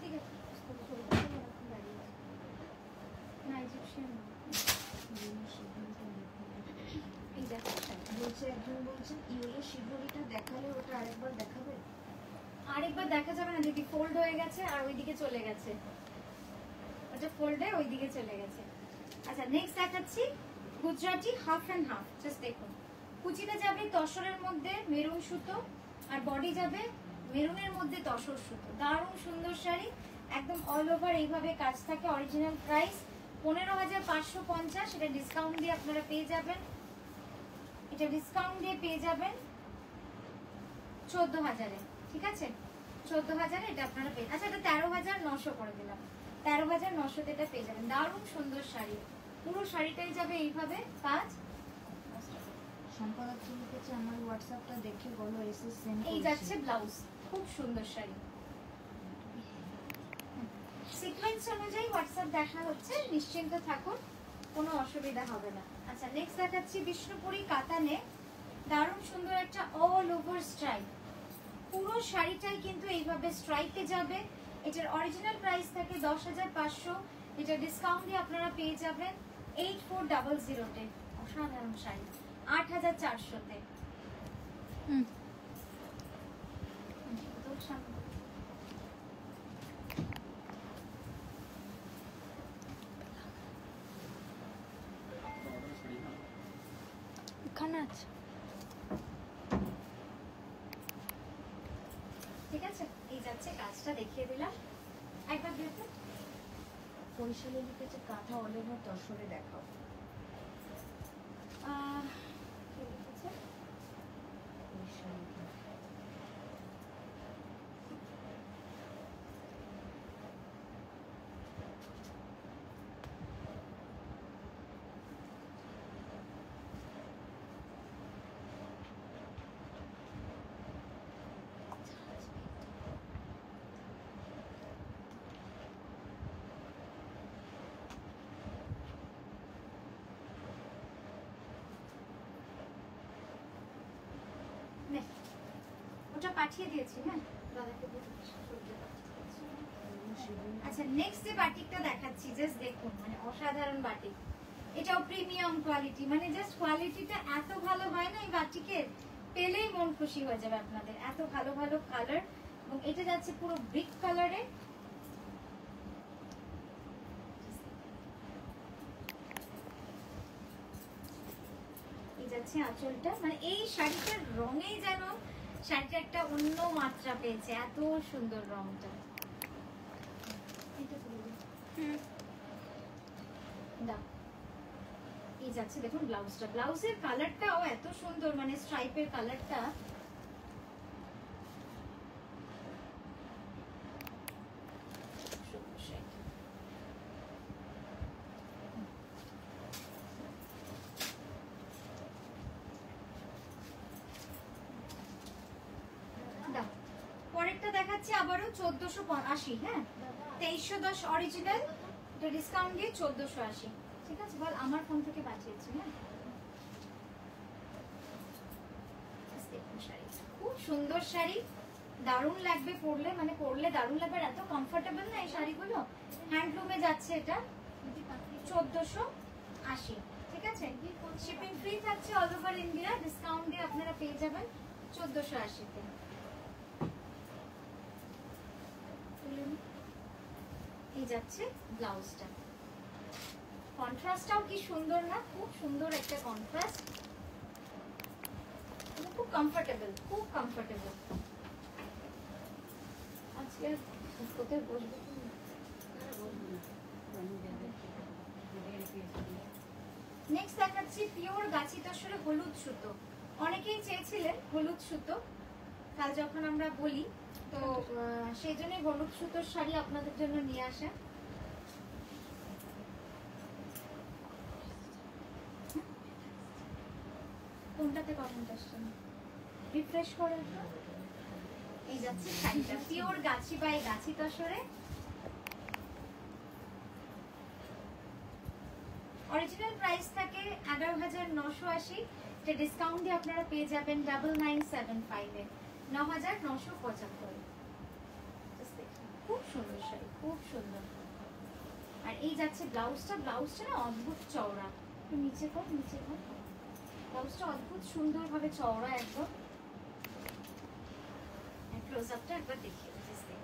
ঠিক আছে, না ইজিপশিয়ান এই দেখো। বলছে একজন বলছেন ইয়েলো শিবরিটা দেখালে ওটা আরেকবার দেখাবে। আরেকবার দেখা যাবে না দিদি, ফোল্ড হয়ে গেছে আর ওইদিকে চলে গেছে, ওটা ফোল্ড হয়ে ওইদিকে চলে গেছে। আচ্ছা, নেক্সট দেখাচ্ছি Gujarati half and half. Just দেখুন, কুচিটা যাবে তসরের মধ্যে মেরুন সুতো, আর বডি যাবে মেরুনের মধ্যে তসর সুতো। দারুণ সুন্দর শাড়ি, একদম অল ওভার এইভাবে কাজ থাকে। অরিজিনাল প্রাইস 15,550, এটা ডিসকাউন্ট দিয়ে আপনারা পেয়ে যাবেন, এটা ডিসকাউন্ট দিয়ে পেয়ে যাবেন 14,000-এ। ঠিক আছে, 14,000-এ এটা আপনারা পেয়ে। আচ্ছা, এটা 13,900 করে দিলাম, 13,900-তে এটা পেয়ে যাবেন। দারুণ সুন্দর শাড়ি, পুরো শাড়িটাই যাবে এইভাবে কাজ। সম্পাদক লিখেছে আমার হোয়াটসঅ্যাপটা দেখে বলো এসএস সেন্ড। এই যাচ্ছে ব্লাউজ, খুব সুন্দর শাড়ি। সিকোয়েন্স অনুযায়ী হোয়াটসঅ্যাপ দেখা হচ্ছে, নিশ্চিন্ত থাকুন, কোনো অসুবিধা হবে না। আচ্ছা, নেক্সট দেখাচ্ছি বিষ্ণুপুরি কাতানে, দারুণ সুন্দর একটা অল ওভার স্ট্রাইপ। পুরো শাড়িটাই কিন্তু এইভাবে স্ট্রাইপে যাবে। এটার অরিজিনাল প্রাইস থাকে 10,500, এটা ডিসকাউন্ট দিয়ে আপনারা পেয়ে যাবেন 8400-তে। অসাধারণ শাড়ি, 8,400-তে। এখানে আছে। ঠিক আছে, এই যাচ্ছে কাজটা দেখিয়ে দিলাম একবার দেখুন। পরিশালে লিখেছে কাঁথা অল ওভার তসরে দেখাও। কি লিখেছে? পরিশালে নে, ওটা পাঠিয়ে দিয়েছি। হ্যাঁ, দাদাকে দিয়ে দিচ্ছি। আচ্ছা, নেক্সট যে বাটিকটা দেখাচ্ছি, জাস্ট দেখুন, মানে অসাধারণ বাটিক। এটাও প্রিমিয়াম কোয়ালিটি, মানে জাস্ট কোয়ালিটিটা এত ভালো হয় না এই বাটিকের, পেলেই মন খুশি হয়ে যাবে আপনাদের, এত ভালো ভালো কালার। এবং এটা যাচ্ছে পুরো ব্রিক কালারে। এই যাচ্ছে আঁচলটা, মানে এই শাড়িটার রঙেই যেন শাড়িটা একটা অন্য মাত্রা পেয়েছে, এত সুন্দর রংটা। এটা তুলে দিই। দাও। এই যাচ্ছে দেখুন ব্লাউজটা, ব্লাউজের কালারটাও এত সুন্দর, মানে স্ট্রাইপের কালারটা। পরেরটা দেখাচ্ছি আবারও 1480। হ্যাঁ, 2310 অরিজিনাল, এটা ডিসকাউন্ট দিয়ে 1480। ঠিক আছে, বল আমার ফোন থেকে পাঠিয়েছি। হ্যাঁ, খুব সুন্দর শাড়ি, দারুণ লাগবে পরলে, মানে পরলে দারুণ লাগবে, এত কমফোর্টেবল না এই শাড়িগুলো। হ্যান্ডলুমে যাচ্ছে এটা 1480। ঠিক আছে, শিপিং ফ্রি থাকছে অল ওভার ইন্ডিয়া, ডিসকাউন্ট দিয়ে আপনারা পেয়ে যাবেন 1480-তে। এই যাচ্ছে ব্লাউজটা, কন্ট্রাস্টটাও কি সুন্দর না, খুব সুন্দর একটা কন্ট্রাস্ট, খুব কমফোর্টেবল, খুব কমফোর্টেবল। আজকে কোথায় বসবো? নেক্সট দেখাচ্ছি পিওর গাছি তসরে হলুদ সুতো। অনেকেই চেয়েছিলেন হলুদ সুতো, কাল যখন আমরা বলি, তো সেই জন্যই হলুদ সুতোর শাড়ি আপনাদের জন্য নিয়ে আসা। কোনটাতে কমেন্ট আসছে না, রিফ্রেশ করে। এই যাচ্ছে শাড়িটা pure Gachhi by Gachhi তসরে। Original price থাকে 11,980, এটা ডিসকাউন্ট দিয়ে আপনারা পেয়ে যাবেন 9975-এ 9,975। খুব সুন্দর শাড়ি, খুব সুন্দর। আর এই যাচ্ছে ব্লাউজটা, ব্লাউজটা না অদ্ভুত চওড়া, একটু নিচে কর, নিচে কর। ব্লাউজটা অদ্ভুত সুন্দর ভাবে চওড়া একদম। ক্লোজ আপটা একবার দেখিয়ে দিচ্ছি,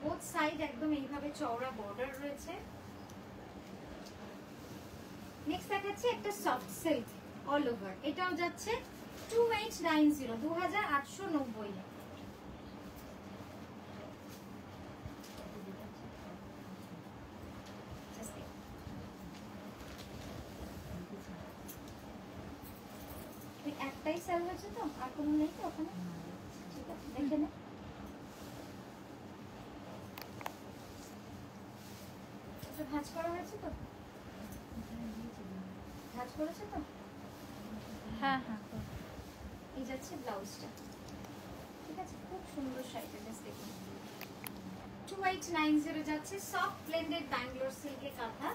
বোথ সাইড একদম এইভাবে চওড়া বর্ডার রয়েছে। নেক্সট দেখাচ্ছি একটা সফট সিল্ক অল ওভার, এটাও যাচ্ছে 2890, 2890। একটাই সেল হয়েছে তো, আর কোনো নেই তো ওখানে? ঠিক আছে, দেখে নে। ভাঁজ করা হয়েছে তো, ভাঁজ করেছে তো। হ্যাঁ হ্যাঁ, এই যাচ্ছে ব্লাউজটা। ঠিক আছে, খুব সুন্দর শাড়িটা, জাস্ট দেখুন 2890 যাচ্ছে, সফট ব্লেন্ডেড ব্যাঙ্গালোর সিল্কে কাঁথা।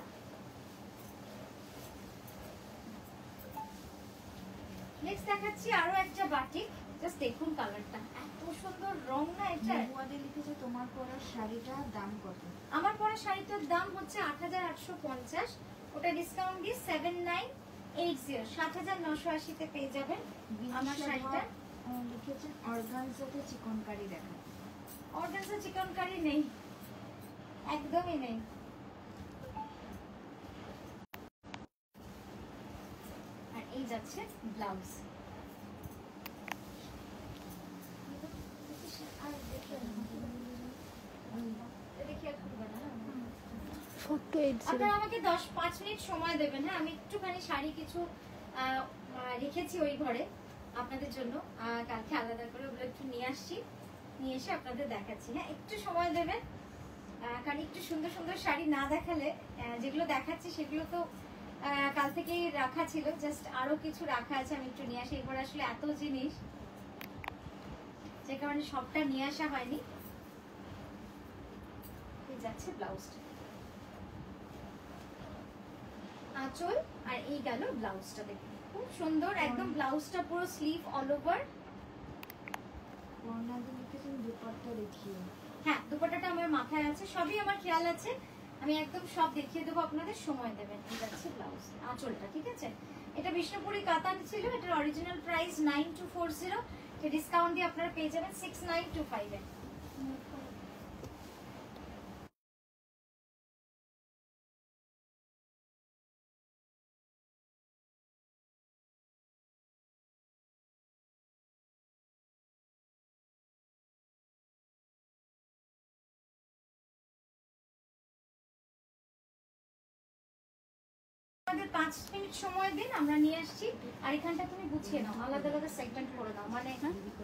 নেক্সট দেখাচ্ছি আরো একটা বাটিক, জাস্ট দেখুন কালারটা, এত সুন্দর রং না এটা। মহুয়াদি লিখেছে তোমার পরার শাড়িটার দাম কত? আমার পরা শাড়িটার দাম হচ্ছে 8850, ওটা ডিসকাউন্ট দিয়ে 7980, 7980-তে পেয়ে যাবেন আমার শাড়িটা। লিখেছেন অর্গানজাতে চিকনকারি দেখা। অর্গানজা চিকনকারি নেই, একদমই নেই। আর এই যাচ্ছে ব্লাউজ। আপনারা আমাকে 10-5 মিনিট সময় দেবেন। হ্যাঁ, আমি একটুখানি শাড়ি কিছু রেখেছি ওই ঘরে আপনাদের জন্য, কালকে আলাদা করে ওগুলো একটু নিয়ে আসছি, নিয়ে এসে আপনাদের দেখাচ্ছি। হ্যাঁ, একটু সময় দেবেন, কারণ একটু সুন্দর সুন্দর শাড়ি না দেখালে, যেগুলো দেখাচ্ছি সেগুলো তো কাল থেকেই রাখা ছিল, জাস্ট আরো কিছু রাখা আছে, আমি একটু নিয়ে আসি। এবার আসলে এত জিনিস, যে কারণে সবটা নিয়ে আসা হয়নি। এই যাচ্ছে ব্লাউজটা, আঁচল, আর এই গেল ব্লাউজটা। দেখুন খুব সুন্দর একদম, ব্লাউজটা পুরো স্লিভ অল ওভার। ওনাদের লিখেছেন দুপাট্টা দেখিও। হ্যাঁ, দুপাট্টাটা আমার মাথায় আছে, সবই আমার খেয়াল আছে। আমি একদম সব দেখিয়ে দেবো, আপনাদের সময় দেবেন। এই যাচ্ছে ব্লাউজ আঁচলটা, ঠিক আছে? এটা বিষ্ণুপুরি কাতান ছিল, এটার অরিজিনাল প্রাইস 9240, ডিসকাউন্ট দিয়ে আপনারা পেয়ে যাবেন 6925 এ। আমাদের 5 মিনিট সময় দিন, আমরা নিয়ে আসছি। আর এখানটা তুমি গুছিয়ে নাও, আলাদা আলাদা সেগমেন্ট করে নাও, মানে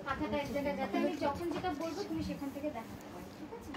কাঁথাটা এক জায়গায়, যাতে আমি যখন যেটা বলবো তুমি সেখান থেকে দেখাতে পারো, ঠিক আছে?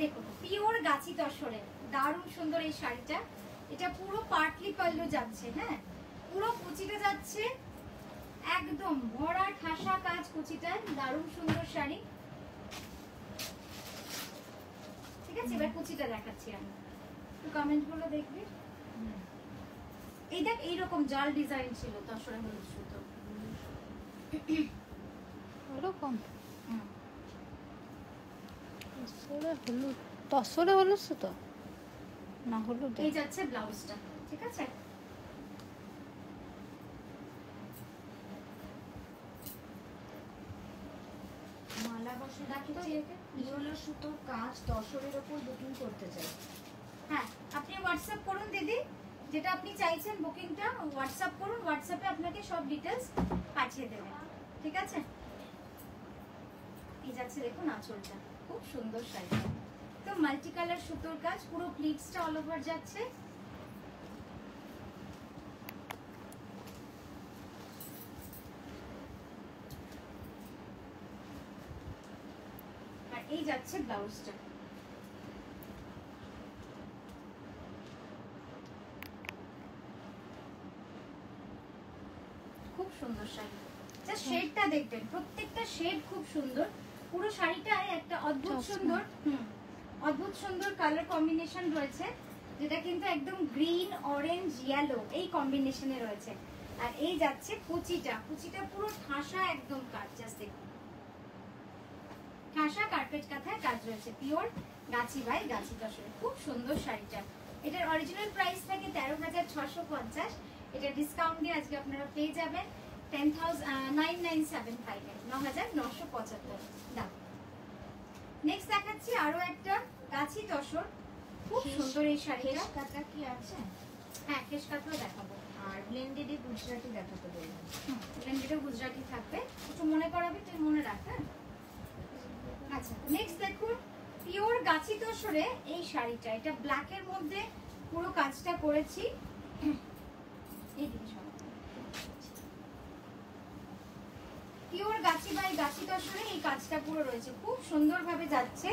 দেখুন পিওর গাছি তসরে দারুণ সুন্দর এই শাড়িটা। এটা পুরো পাটলি পাল্লু যাচ্ছে, হ্যাঁ পুরো কুচিটা যাচ্ছে একদম ভরা ঠাসা কাজ কুচিটায়, দারুণ সুন্দর শাড়ি। ঠিক আছে, এবার কুচিটা দেখাচ্ছি আমি, একটু কমেন্ট গুলো দেখবি। এই দেখ এইরকম জাল ডিজাইন ছিল তসরে হলুদ সুতো। ওরকম হুম। তসরে হলুদ সুতো না হলুদ। এই যাচ্ছে ব্লাউজটা, ঠিক আছে। মালা বসে দেখাচ্ছি একে। হলো সুতোর কাজ তসরের ওপর বুকিং করতে চাই। হ্যাঁ আপনি হোয়াটসঅ্যাপ করুন দিদি, যেটা আপনি চাইছেন বুকিংটা হোয়াটসঅ্যাপ করুন, হোয়াটসঅ্যাপে আপনাকে সব ডিটেলস পাঠিয়ে দেবে, ঠিক আছে। এই যাচ্ছে দেখুন আঁচলটা, খুব সুন্দর শাড়ি, তো মাল্টি কালার সুতোর কাজ, পুরো প্লিটসটা অল ওভার যাচ্ছে। আর এই যাচ্ছে ব্লাউজটা, খুব সুন্দর শাড়ি। জাস্ট শেডটা দেখবেন, প্রত্যেকটা শেড খুব সুন্দর, পুরো শাড়িটায় একটা অদ্ভুত সুন্দর অদ্ভুত সুন্দর কালার কম্বিনেশন রয়েছে, যেটা কিন্তু একদম গ্রিন অরেঞ্জ ইয়েলো এই কম্বিনেশনে রয়েছে। আর এই যাচ্ছে কুচিটা, কুচিটা পুরো ঠাসা একদম কাজ, জাস্ট দেখুন ঠাসা কার্পেট কাঁথায় কাজ রয়েছে, পিওর গাছি বাই গাছি তসরে, খুব সুন্দর শাড়িটা। এটার অরিজিনাল প্রাইস থাকে 13,650, এটা ডিসকাউন্ট দিয়ে আজকে আপনারা পেয়ে যাবেন 10,997 9,975 দাম। নেক্সট দেখাচ্ছি আরো একটা গাছি তসর, খুব সুন্দর এই শাড়িটা। কাটা কি আছে? হ্যাঁ কেশ কাটাও দেখাবো, আর ব্লেন্ডেডে গুজরাটি দেখাতে বলবেন। ব্লেন্ডেডও গুজরাটি থাকবে, একটু মনে করাবি, তুই মনে রাখ। হ্যাঁ আচ্ছা নেক্সট দেখুন পিওর গাছি তসরে এই শাড়িটা, এটা ব্ল্যাকের মধ্যে পুরো কাজটা করেছি। এই দিকে পিওর গাছি বাই গাছি তসরে এই কাজটা পুরো রয়েছে, খুব সুন্দরভাবে যাচ্ছে।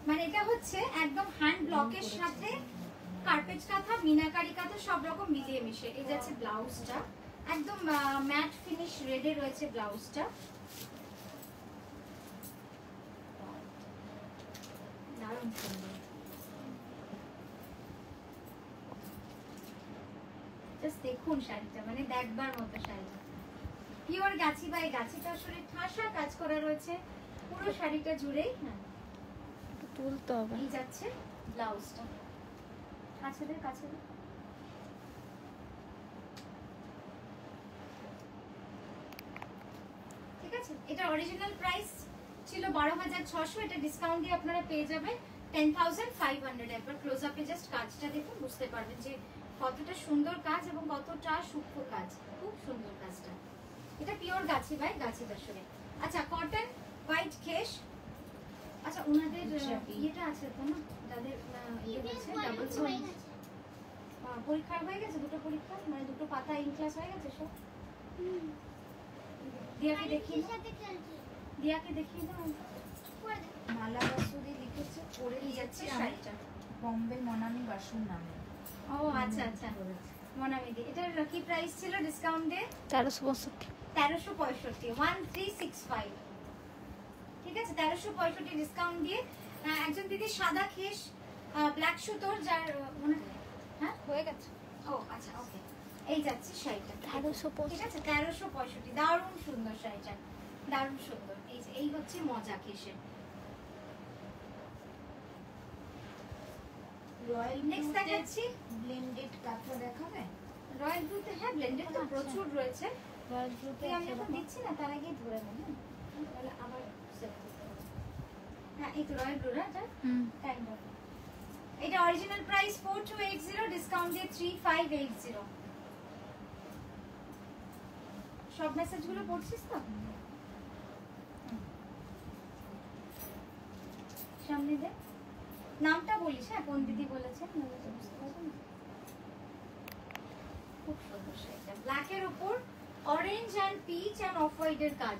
মানে এটা হচ্ছে একদম হ্যান্ড ব্লকের সাথে কার্পেট কাঁথা, মিনাকারি কাঁথা সব রকম মিলিয়ে মিশে। এই যাচ্ছে ব্লাউজটা, একদম ম্যাট ফিনিশ রেডে রয়েছে ব্লাউজটা, দারুণ সুন্দর। জাস্ট দেখুন শাড়িটা, মানে দেখবার মতো শাড়িটা, পিওর গাছি বাই গাছি তসরে ঠাসা কাজ করা রয়েছে পুরো শাড়িটা জুড়েই। হ্যাঁ তুলতে হবে। এই যাচ্ছে ব্লাউজটা, কাছে দে কাছে দে। ঠিক আছে, এটা অরিজিনাল প্রাইস ছিল 12,600, এটা ডিসকাউন্ট দিয়ে আপনারা পেয়ে যাবেন 10,500। একবার ক্লোজ আপে জাস্ট কাজটা দেখুন, বুঝতে পারবেন যে কতটা সুন্দর কাজ এবং কতটা সূক্ষ্ম কাজ, খুব সুন্দর কাজটা। এটা পিওর গাছি বাই গাছি তসরে। আচ্ছা কটন হোয়াইট খেস, আচ্ছা ওনাদের ইয়েটা আছে তো না, যাদের ইয়ে আছে ডাবল সোল পরীক্ষা হয়ে গেছে, দুটো পরীক্ষা মানে দুটো পাতা ইন ক্লাস হয়ে গেছে সব। দিয়াকে দেখিয়ে দাও, দিয়াকে দেখিয়ে দাও। মালা বাসুরি লিখেছে, পরে এই যাচ্ছে দিয়েছি আমি শাড়িটা, বম্বে মনামি বাসুর নামে। ও আচ্ছা আচ্ছা মনামিদি। এটার কি প্রাইস ছিল ডিসকাউন্ট ডে? 1362। 1365, 1365। ঠিক আছে 1365 ডিসকাউন্ট দিয়ে। একজন দিদি সাদা খেস ব্ল্যাক সুতোর, যার মনে হ্যাঁ হয়ে গেছে। ও আচ্ছা ওকে, এই যাচ্ছে শাড়িটা 1365। ঠিক আছে 1365, দারুণ সুন্দর শাড়িটা, দারুণ সুন্দর। এই যে এই হচ্ছে মজা খেসের। রয়্যাল নেক্সট দেখাচ্ছি ব্লেন্ডেড কাঁথা দেখাবে। রয়্যাল ব্লুতে, হ্যাঁ ব্লেন্ডেড তো আচ্ছা। প্রচুর রয়েছে, রয়্যাল ব্লুতে আমি এখন দিচ্ছি না, তার আগেই ধরে নেন, তাহলে আবার সেট করতে হবে। হ্যাঁ এই তো রয়্যাল ব্লু, এটা টাইম হবে। এটা অরিজিনাল প্রাইস 4280, ডিসকাউন্ট দিয়ে 3580। সব মেসেজগুলো পড়ছিস তো? সামনে দে, নামটা বলিস, হ্যাঁ কোন দিদি বলেছেন, বুঝতে পারবেন। খুব সুন্দর শাড়িটা, ব্ল্যাকের উপর orange and peach and off হোয়াইটের কাজ,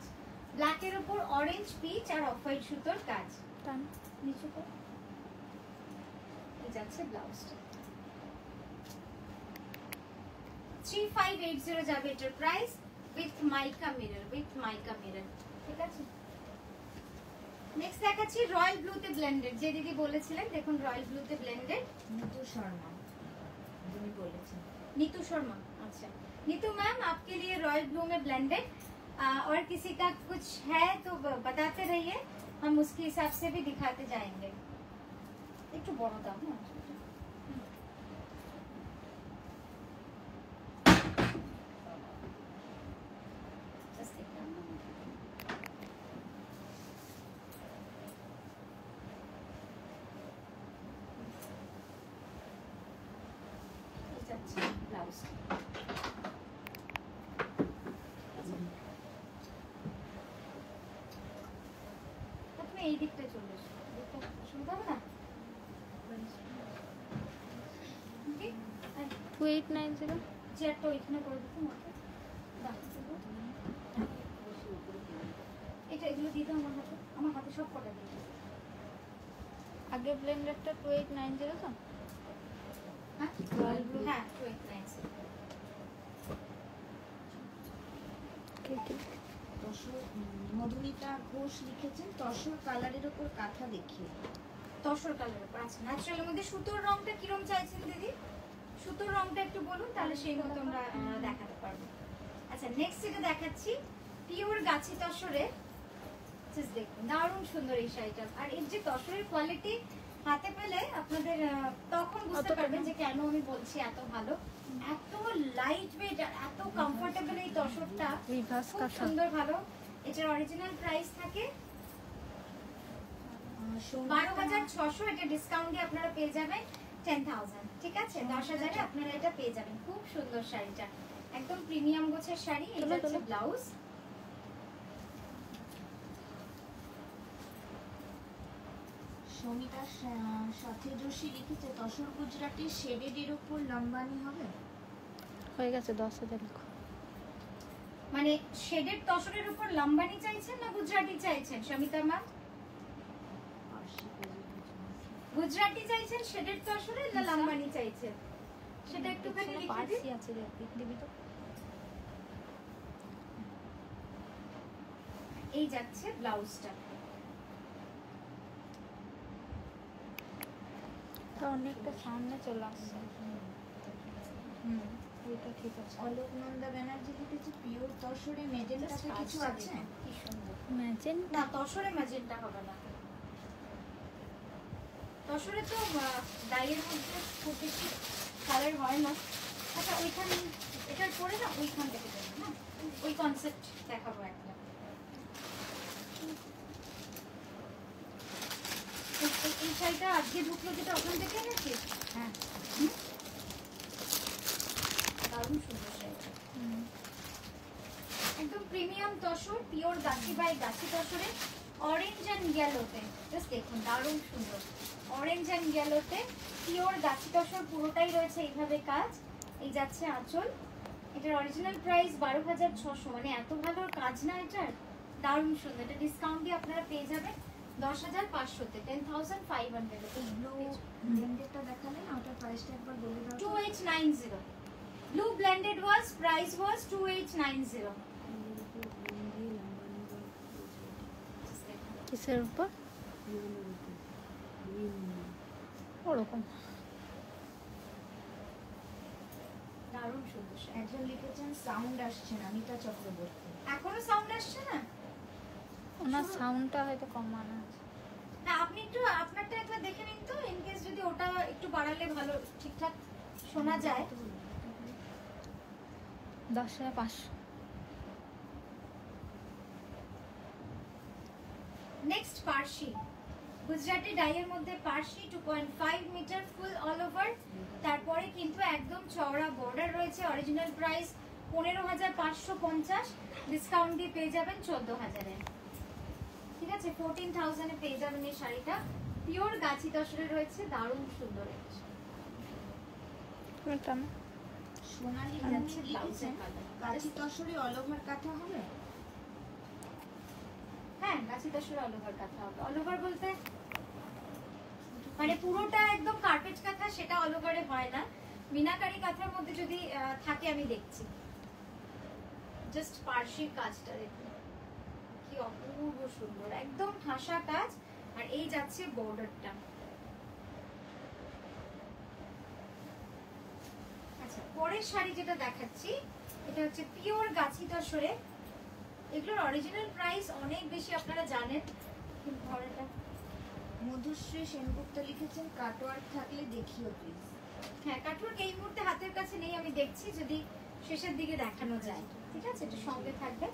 ব্ল্যাকের উপর অরেঞ্জ পিচ আর অফ হোয়াইট সুতোর কাজ। নিচু করে এই যাচ্ছে ব্লাউজটা 3580 যাবে এটার প্রাইস উইথ মাইকা মিরর ঠিক আছে। নেক্সট দেখাচ্ছি রয়্যাল ব্লুতে ব্লেন্ডেড, যে দিদি বলেছিলেন দেখুন রয়্যাল ব্লুতে ব্লেন্ডেড। नीतू शर्मा যিনি বলেছেন। नीतू शर्मा, अच्छा नीतू मैम आपके लिए रॉयल ब्लू में ब्लेंडेड। और किसी का कुछ है तो बताते रहिए, हम उसके हिसाब से भी दिखाते जाएंगे। একটু বড় দাও না Just एक minute। এই যাচ্ছে ব্লাউজ। তুমি এই দিকটা চলে এসো, দেখতে সুবিধা হবে না? Okay? আর 2890 চেয়ারটা ওইখানে করে দিতে আমাকে দাও। এটা এগুলো দিয়ে দাও আমার হাতে সব কটা দিয়ে দাও। আগে ব্লেন্ডারটা 2890 তো হ্যাঁ রয়্যাল ব্লু, হ্যাঁ 2890। তসর মধুমিতা ঘোষ লিখেছেন তসর কালারের উপর কাঁথা দেখিয়ে। তসর কালারের উপর, আচ্ছা ন্যাচারালের মধ্যে সুতোর রংটা কিরকম চাইছেন দিদি? সুতোর রংটা একটু বলুন, তাহলে সেই মতো আমরা দেখাতে পারবো। আচ্ছা নেক্সট যেটা দেখাচ্ছি পিওর গাছি তসরে, জাস্ট দেখুন দারুণ সুন্দর এই শাড়িটা। আর এর যে তসরের কোয়ালিটি হাতে পেলে আপনাদের তখন বুঝতে পারবেন যে কেন আমি বলছি এত ভালো। এত লাইট ওয়েট আর এত কমফোর্টেবল এই তসরটা, রিভার্স খুব কাঁথা। সুন্দর ভালো। এটার অরিজিনাল প্রাইস থাকে 12,600, এটা ডিসকাউন্ট দিয়ে আপনারা পেয়ে যাবেন 10,000, ঠিক আছে 10,000-এ আপনারা এটা পেয়ে যাবেন। খুব সুন্দর শাড়িটা, একদম প্রিমিয়াম গোছের শাড়ি। এটা হচ্ছে ব্লাউজ। সমিতা সাথী যোশী লিখেছে তসর গুজরাটি শেডেডের উপর লম্বানি হবে। হয়ে গেছে 10,000 লিখো। মানে শেডেড তসরের উপর লম্বানি চাইছেন না গুজরাটি চাইছেন সমিতা ম্যাম? গুজরাটি চাইছেন শেডেড তসরে না লম্বানি চাইছেন সেটা একটুখানি লিখে দিন। পার্সি আছে রে, দিবি তো। এই যাচ্ছে ব্লাউজটা। তো অনেকটা সামনে চলে আসছে। ওইটা ঠিক আছে। অলোক নন্দা ব্যানার্জি লিখেছে পিওর তসরে মেজেন্টাতে কিছু আছে। কি সুন্দর। ম্যাজেন না তসরে ম্যাজেন্টা হবে না, তসরে তো ডাইয়ের মধ্যে খুব বেশি কালার হয় না। আচ্ছা ওইখান এটার পরে না ওইখান থেকে দেবো না, ওই কনসেপ্ট দেখাবো একটা। এই শাড়িটা আজকে ঢুকলো যেটা ওখান থেকে নাকি? হ্যাঁ দারুণ সুন্দর শাড়িটা, একদম premium tussar pure Gachhi by Gachhi তসরে orange and ইয়েলোতে। Just দেখুন দারুণ সুন্দর অরেঞ্জ অ্যান্ড ইয়েলোতে পিওর গাছি তসর পুরোটাই রয়েছে এইভাবে কাজ। এই যাচ্ছে আঁচল। এটার অরিজিনাল প্রাইস 12,600, মানে এত ভালো কাজ না এটার, দারুণ সুন্দর। এটা ডিসকাউন্ট দিয়ে আপনারা পেয়ে যাবেন 10,500-তে 10,500। এই ব্লু ব্লেন্ডেডটা দেখালেন না, ওটার প্রাইসটা একবার বলে দাও। 2890 blue blended was price was 2890। কিসের উপর? ওরকম দারুণ সুন্দর শাড়ি। একজন লিখেছেন সাউন্ড আসছে না, মিতা চক্রবর্তী। এখনো সাউন্ড আসছে না? ওনার সাউন্ডটা হয়তো কমানো আছে। না আপনি একটু আপনারটা একবার দেখে নিন তো, ইন কেস যদি ওটা একটু বাড়ালে ভালো ঠিকঠাক শোনা যায়। 10,500। নেক্সট পার্সি, গুজরাটি ডাইয়ের মধ্যে Parsi 2.5 metre full all over. তারপরে কিন্তু একদম চওড়া বর্ডার রয়েছে। অরিজিনাল প্রাইস 15,550, ডিসকাউন্ট দিয়ে পেয়ে যাবেন 14,000-এ, ঠিক আছে 14,000-এ পেয়ে যাবেন এই শাড়িটা। পিওর গাছি তসরে রয়েছে, দারুণ সুন্দর। একটা না সোনালি যাচ্ছে লিখেছেন ব্লাউজের কালার। কাঁচি তসরে অল ওভার কাঁথা হবে। হ্যাঁ গাছি তসরে অল ওভার কাঁথা হবে। অল ওভার বলতে মানে পুরোটা একদম কার্পেট কাঁথা সেটা অল ওভারে হয় না, মিনাকারি কাঁথার মধ্যে যদি থাকে আমি দেখছি। জাস্ট পার্শির কাজটা দেখুন কি অপূর্ব সুন্দর, একদম ঠাসা কাজ। আর এই যাচ্ছে বর্ডারটা। আচ্ছা পরের শাড়ি যেটা দেখাচ্ছি এটা হচ্ছে পিওর গাছি তসরে। এগুলোর অরিজিনাল প্রাইস অনেক বেশি আপনারা জানেন। মধুশ্রী সেনগুপ্ত লিখেছেন কাটওয়ার্ক থাকলে দেখিও প্লিজ। হ্যাঁ কাটওয়ার্ক এই মুহূর্তে হাতের কাছে নেই, আমি দেখছি যদি শেষের দিকে দেখানো যায়। ঠিক আছে, এটা সঙ্গে থাকবে।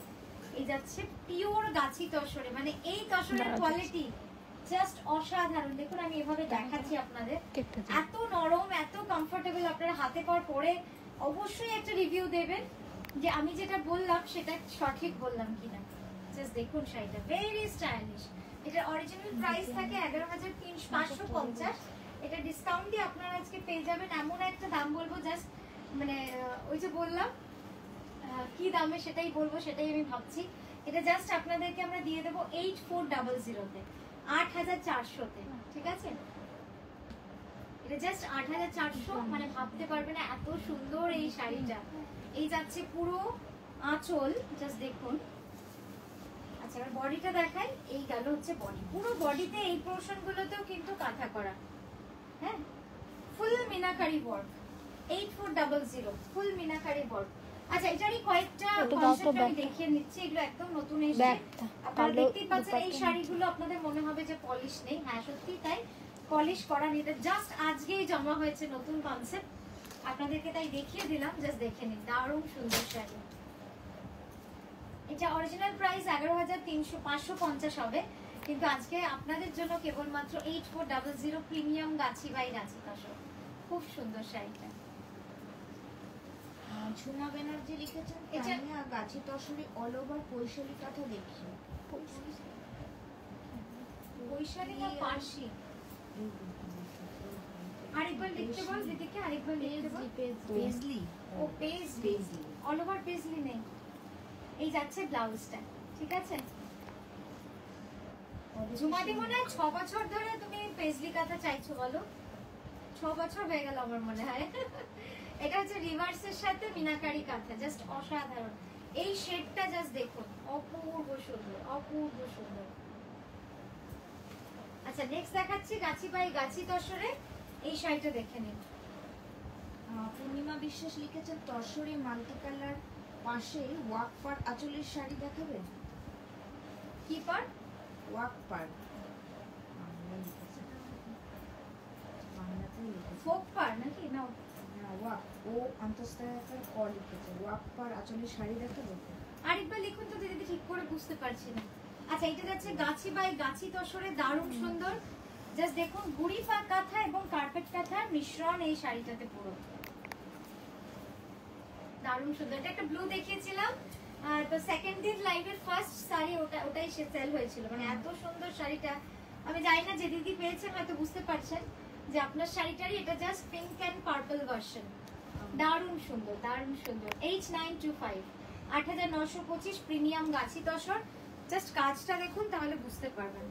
এই যাচ্ছে পিওর গাছি তসরে, মানে এই তসরের কোয়ালিটি জাস্ট অসাধারণ। দেখুন আমি এভাবে দেখাচ্ছি আপনাদের, এত নরম এত কমফোর্টেবল। আপনারা হাতে পাওয়ার পরে অবশ্যই একটা রিভিউ দেবেন যে আমি যেটা বললাম সেটা সঠিক বললাম কিনা। জাস্ট দেখুন শাড়িটা ভেরি স্টাইলিশ। এটার অরিজিনাল প্রাইস থাকে 11,550। এটা ডিসকাউন্ট দিয়ে আপনারা আজকে পেয়ে যাবেন এমন একটা দাম বলবো, জাস্ট মানে ওই যে বললাম কি দামে সেটাই বলবো, সেটাই আমি ভাবছি। এটা জাস্ট আপনাদেরকে আমরা দিয়ে দেবো 8400-তে, 8400-তে। ঠিক আছে, এটা জাস্ট 8400, মানে ভাবতে পারবে না এত সুন্দর এই শাড়িটা। এই যাচ্ছে পুরো আঁচল, জাস্ট দেখুন। আচ্ছা এবার বডিটা দেখাই। এই গেল হচ্ছে বডি, পুরো বডিতে এই পোরশন গুলোতেও কিন্তু কাঁথা করা। হ্যাঁ ফুল মিনাকারি ওয়ার্ক, 8400 ফুল মিনাকারি ওয়ার্ক। আচ্ছা এটারই কয়েকটা কনসেপ্ট আমি দেখিয়ে নিচ্ছি, এগুলো একদম নতুন এসেছে। আপনারা দেখতেই পাচ্ছেন এই শাড়িগুলো আপনাদের মনে হবে যে পলিশ নেই, হ্যাঁ সত্যি তাই, পলিশ করা নেই। এটা জাস্ট আজকেই জমা হয়েছে নতুন কনসেপ্ট, আপনাদেরকে তাই দেখিয়ে দিলাম। জাস্ট দেখে নিন, দারুণ সুন্দর শাড়ি। এটা অরিজিনাল প্রাইস 11,550 হবে, কিন্তু আজকে আপনাদের জন্য কেবলমাত্র 8400 প্রিমিয়াম গাছি বাই গাছি তসর। খুব সুন্দর শাড়িটা। ঝুমা ব্যানার্জি লিখেছেন এটা- তানিয়া গাছি তসরে অল ওভার কৈশলী কাঁথা দেখিও। বৈশালী না পার্সি? আরেকবার লিখতে বল দিদিকে, আরেকবার লিখতে বল। পেজলি, ও পেজলি, অল ওভার পেজলি নেই। এই যাচ্ছে ব্লাউজটা। ঠিক আছে, ঝুমাদি মনে হয় 6 বছর ধরে তুমি পেজলি কাঁথা চাইছো, বলো? 6 বছর হয়ে গেল আমার মনে হয়। এটা হচ্ছে রিভার্সের সাথে মিনাকারি কাঁথা, জাস্ট অসাধারণ। এই শেডটা জাস্ট দেখুন, অপূর্ব সুন্দর, অপূর্ব সুন্দর। আচ্ছা নেক্সট দেখাচ্ছি গাছি বাই গাছি তসরে। এই শাড়িটা দেখে নিন। পূর্ণিমা বিশ্বাস লিখেছেন তসরে মাল্টি কালার পাশে ওয়াক পার আঁচলের শাড়ি দেখাবে। কি পার? ওয়াক পার বাংলাতেই লিখেছে। ফোক পার নাকি? না ওয়াক, ও অন্তঃস্থতার ক লিখেছে। ওয়াক পার আঁচলের শাড়ি দেখাবে। আরেকবার লিখুন তো দিদি, ঠিক করে বুঝতে পারছি না। আচ্ছা এটা যাচ্ছে গাছি বাই গাছি তসরে, দারুণ সুন্দর। জাস্ট দেখুন গুড়ি পাক কাঁথা এবং কার্পেট কাঁথার মিশ্রণ এই শাড়িটাতে পুরো দারুণ সুন্দর। এটা একটা ব্লু দেখিয়েছিলাম, আর তো সেকেন্ড দিন লাইভের ফার্স্ট শাড়ি ওটাই সেল হয়েছিল। মানে এত সুন্দর শাড়িটা, আমি জানি না যে দিদি পেয়েছেন হয়তো বুঝতে পারছেন যে আপনার শাড়িটারই এটা just pink and purple version. দারুণ সুন্দর, দারুণ সুন্দর। H925, 8925 প্রিমিয়াম গাছি তসর। জাস্ট কাজটা দেখুন তাহলে বুঝতে পারবেন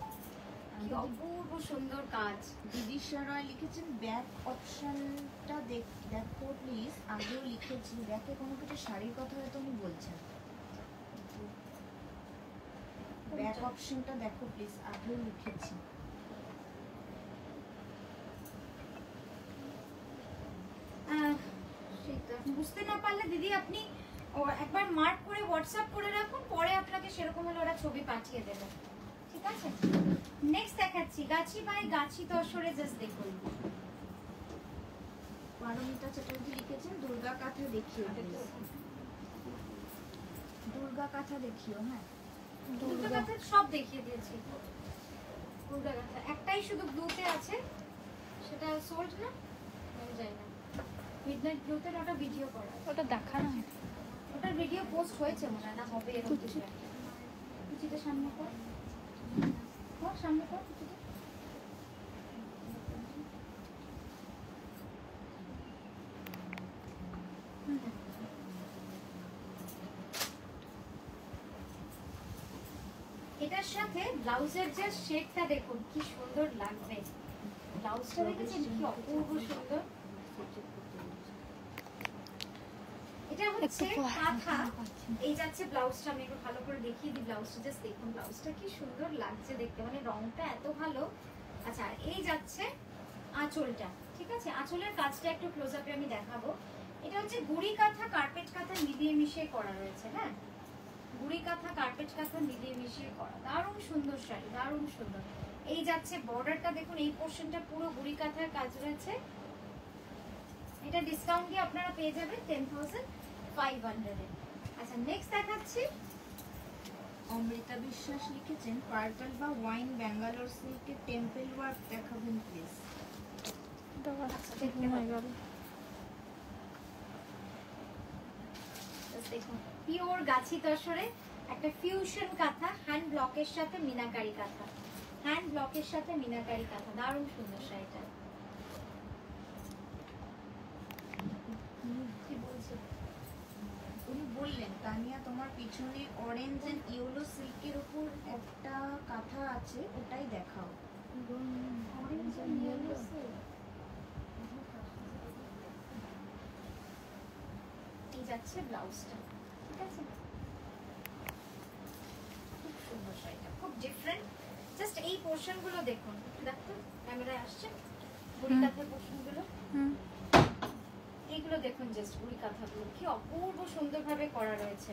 কি অপূর্ব সুন্দর কাজ। দিদিশা রয় লিখেছেন ব্যাক অপশনটা দেখো প্লিজ। আগেও লিখেছি, ব্যাকে কোনো কিছু শাড়ির কথা হয়তো উনি বলছেন। ব্যাক অপশনটা দেখো প্লিজ, আগেও লিখেছি। বুঝতে না পারলে দিদি আপনি একবার মার্ক করে হোয়াটসঅ্যাপ করে রাখুন, পরে আপনাকে সেরকম হলে ওরা ছবি পাঠিয়ে দেবে। ঠিক আছে, নেক্সট দেখাচ্ছি গাছি বাই গাছি তসরে। জাস্ট দেখুন পারমিতা চ্যাটার্জি লিখেছেন দুর্গা কাঁথা দেখিও। দুর্গা কাঁথা দেখিও। হ্যাঁ দুর্গা কাঁথা সব দেখিয়ে দিয়েছি। দুর্গা কাঁথা একটাই শুধু ব্লুতে আছে, সেটা সোল্ড না, আমি জানি না। মিডনাইট ব্লুতে ওটা ভিডিও করা, ওটা দেখানো, ওটার ভিডিও পোস্ট হয়েছে মনে হয়, না হবে এরকম কিছু একটা। কুচিটা সামনে কর, সামনে কর কুচিটা। এটার সাথে ব্লাউজের যে শেডটা দেখুন কি সুন্দর লাগবে। ব্লাউজটা দেখেছেন কি অপূর্ব সুন্দর। এটা হচ্ছে কাঁথা, এই যাচ্ছে ব্লাউজটা, আমি একটু ভালো করে দেখিয়ে দিই ব্লাউজটা, জাস্ট দেখুন ব্লাউজটা কি সুন্দর লাগছে দেখতে, মানে রংটা এত ভালো। আচ্ছা আর এই যাচ্ছে আঁচলটা, ঠিক আছে, আঁচলের কাজটা একটু ক্লোজ আপে আমি দেখাবো। এটা হচ্ছে গুড়ি কাঁথা কার্পেট কাঁথা মিলিয়ে মিশিয়ে করা রয়েছে, হ্যাঁ গুড়ি কাঁথা কার্পেট কাঁথা মিলিয়ে মিশিয়ে করা, দারুণ সুন্দর শাড়ি, দারুণ সুন্দর। এই যাচ্ছে বর্ডারটা দেখুন, এই পোর্শনটা পুরো গুড়ি কাঁথার কাজ রয়েছে। এটা ডিসকাউন্ট দিয়ে আপনারা পেয়ে যাবেন 10,500 এ। আচ্ছা নেক্সট দেখাচ্ছি, অমৃতা বিশ্বাস লিখেছেন পার্পল বা ওয়াইন ব্যাঙ্গালোর সিল্কের টেম্পল ওয়ার্ক দেখাবেন প্লিজ। আচ্ছা দেখতে হয়ে গেল। দেখুন পিওর গাছি তসরে একটা ফিউশন কাঁথা, হ্যান্ড ব্লকের সাথে মিনাকারি কাঁথা, হ্যান্ড ব্লকের সাথে মিনাকারি কাঁথা, দারুণ সুন্দর শাড়িটা। কি বলছো? উনি বললেন তানিয়া তোমার পিছনে অরেঞ্জ এন্ড ইয়েলো সিল্কের উপর একটা কাঁথা আছে, ওটাই দেখাও। এই যাচ্ছে ব্লাউজটা, ঠিক আছে, খুব সুন্দর শাড়িটা, খুব ডিফারেন্ট। জাস্ট এই পোর্শন গুলো দেখুন, দেখুন ক্যামেরায় আসছে বুড়ি কাঁথার পোর্শন গুলো, এইগুলো দেখুন, জাস্ট বুড়ি কাঁথাগুলো কি অপূর্ব সুন্দরভাবে করা রয়েছে,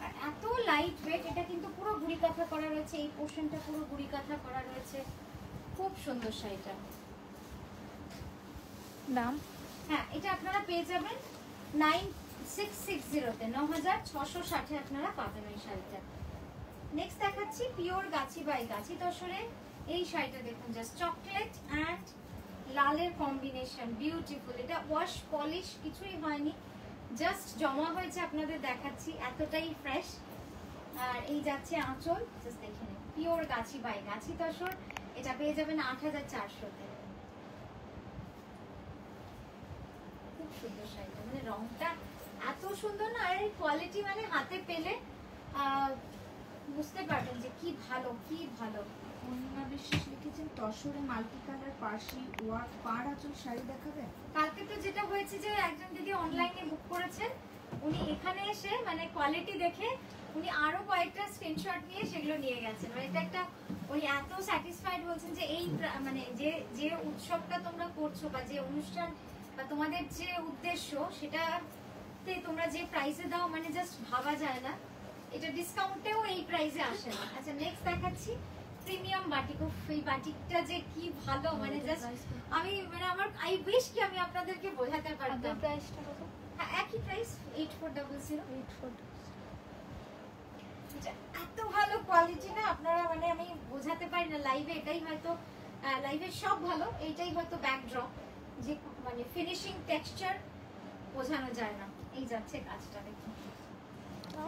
আর এত লাইট ওয়েট। এটা কিন্তু পুরো বুড়ি কাঁথা করা রয়েছে, এই পোর্শনটা পুরো বুড়ি কাঁথা করা রয়েছে, খুব সুন্দর শাড়িটা। দাম? হ্যাঁ এটা আপনারা পেয়ে যাবেন 9660-তে, 9660 আপনারা পাবেন ওই শাড়িটা। নেক্সট দেখাচ্ছি পিওর গাছি বাই গাছি তসরে এই শাড়িটা দেখুন, জাস্ট চকলেট অ্যান্ড লালের কম্বিনেশন, বিউটিফুল। এটা ওয়াশ পলিশ কিছুই হয়নি, জাস্ট জমা হয়েছে, আপনাদের দেখাচ্ছি, এতটাই ফ্রেশ। আর এই যাচ্ছে আঁচল, জাস্ট দেখে নিন, পিওর গাছি বাই গাছি তসর, এটা পেয়ে যাবেন 8400-তে। খুব সুন্দর শাড়িটা, মানে রংটা এত সুন্দর না, আর কোয়ালিটি মানে হাতে পেলে বুঝতে পারবেন যে কি ভালো, কি ভালো। অনিমা বিশ্বাস লিখেছেন তসরে মাল্টি কালার পার্সি ওয়ার্ক পাড় আঁচল শাড়ি দেখাবেন। কালকে তো যেটা হয়েছে যে একজন দিদি অনলাইনে বুক করেছেন, উনি এখানে এসে মানে কোয়ালিটি দেখে উনি আরো কয়েকটা স্ক্রিনশট নিয়ে সেগুলো নিয়ে গেছেন, মানে এটা একটা, উনি এত স্যাটিসফাইড বলছেন যে এই মানে যে যে উৎসবটা তোমরা করছো বা যে অনুষ্ঠান বা তোমাদের যে উদ্দেশ্য সেটাতে তোমরা যে প্রাইসে দাও, মানে জাস্ট ভাবা যায় না, এটা ডিসকাউন্টেও এই প্রাইসে আসে না। আচ্ছা নেক্সট দেখাচ্ছি প্রিমিয়াম বাটিক, এই বাটিকটা যে কি ভালো, মানে জাস্ট আমি মানে আমার আই উইশ কি আমি আপনাদেরকে বোঝাতে পারতাম। প্রাইসটা কত? হ্যাঁ একই প্রাইস 8400। এত ভালো কোয়ালিটি না, আপনারা মানে আমি বোঝাতে পারি না লাইভে, এটাই হয়তো লাইভের সব ভালো, এইটাই হয়তো ব্যাকড্রপ, যে মানে ফিনিশিং টেক্সচার বোঝানো যায় না। এই যাচ্ছে কাজটা দেখুন,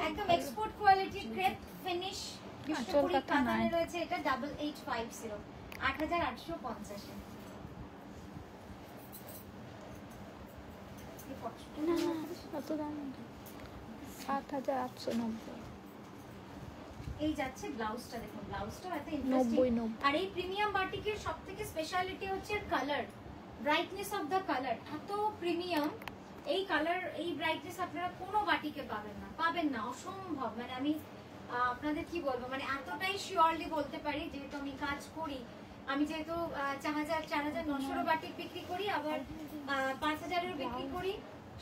একদম export quality crepe finish, Bishnupuri কাতানে রয়েছে, এটা 8850, 8850। না না কত দাম? 7890। এই যাচ্ছে ব্লাউজটা দেখুন, ব্লাউজটা এত ইন্টারেস্টিং। 90। আর এই প্রিমিয়াম বাটিকের সবথেকে স্পেশালিটি হচ্ছে colour, brightness of the colour, এত প্রিমিয়াম এই কালার, এই ব্রাইটনেস আপনারা কোনো বাটিকে পাবেন না, অসম্ভব। মানে আমি আপনাদের কি বলবো, মানে এতটাই শিওরলি বলতে পারি, যেহেতু আমি কাজ করি, আমি যেহেতু 4900 বাটিক বিক্রি করি, আবার 5000-এরও বিক্রি করি,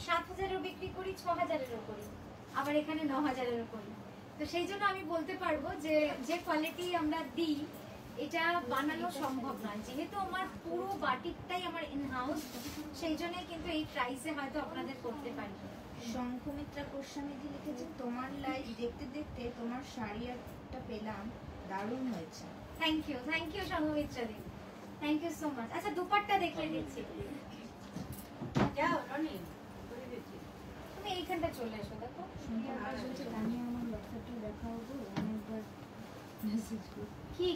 7000-এরও বিক্রি করি, 6000-এরও করি, আবার এখানে 9000-এরও করি। তো সেই জন্য আমি বলতে পারবো যে যে কোয়ালিটি আমরা দিই এটা বানানো সম্ভব নয়, যেহেতু আমার পুরো বাটিকটাই আমার ইন হাউস, সেই জন্যই কিন্তু এই প্রাইসে হয়তো আপনাদের করতে পারি। শঙ্খমিত্রা গোস্বামীজি লিখেছেন তোমার লাইভ দেখতে দেখতে তোমার শাড়ি একটা পেলাম, দারুণ হয়েছে। থ্যাংক ইউ সংঘমিত্রা দি, থ্যাংক ইউ সো মাচ। আচ্ছা দুপাট্টা দেখিয়ে দিচ্ছি, তুমি এইখানটা চলে এসো, দেখো তানিয়া আমার হোয়াটসঅ্যাপটা দেখাও গো, অনেকবার মেসেজ করি। কি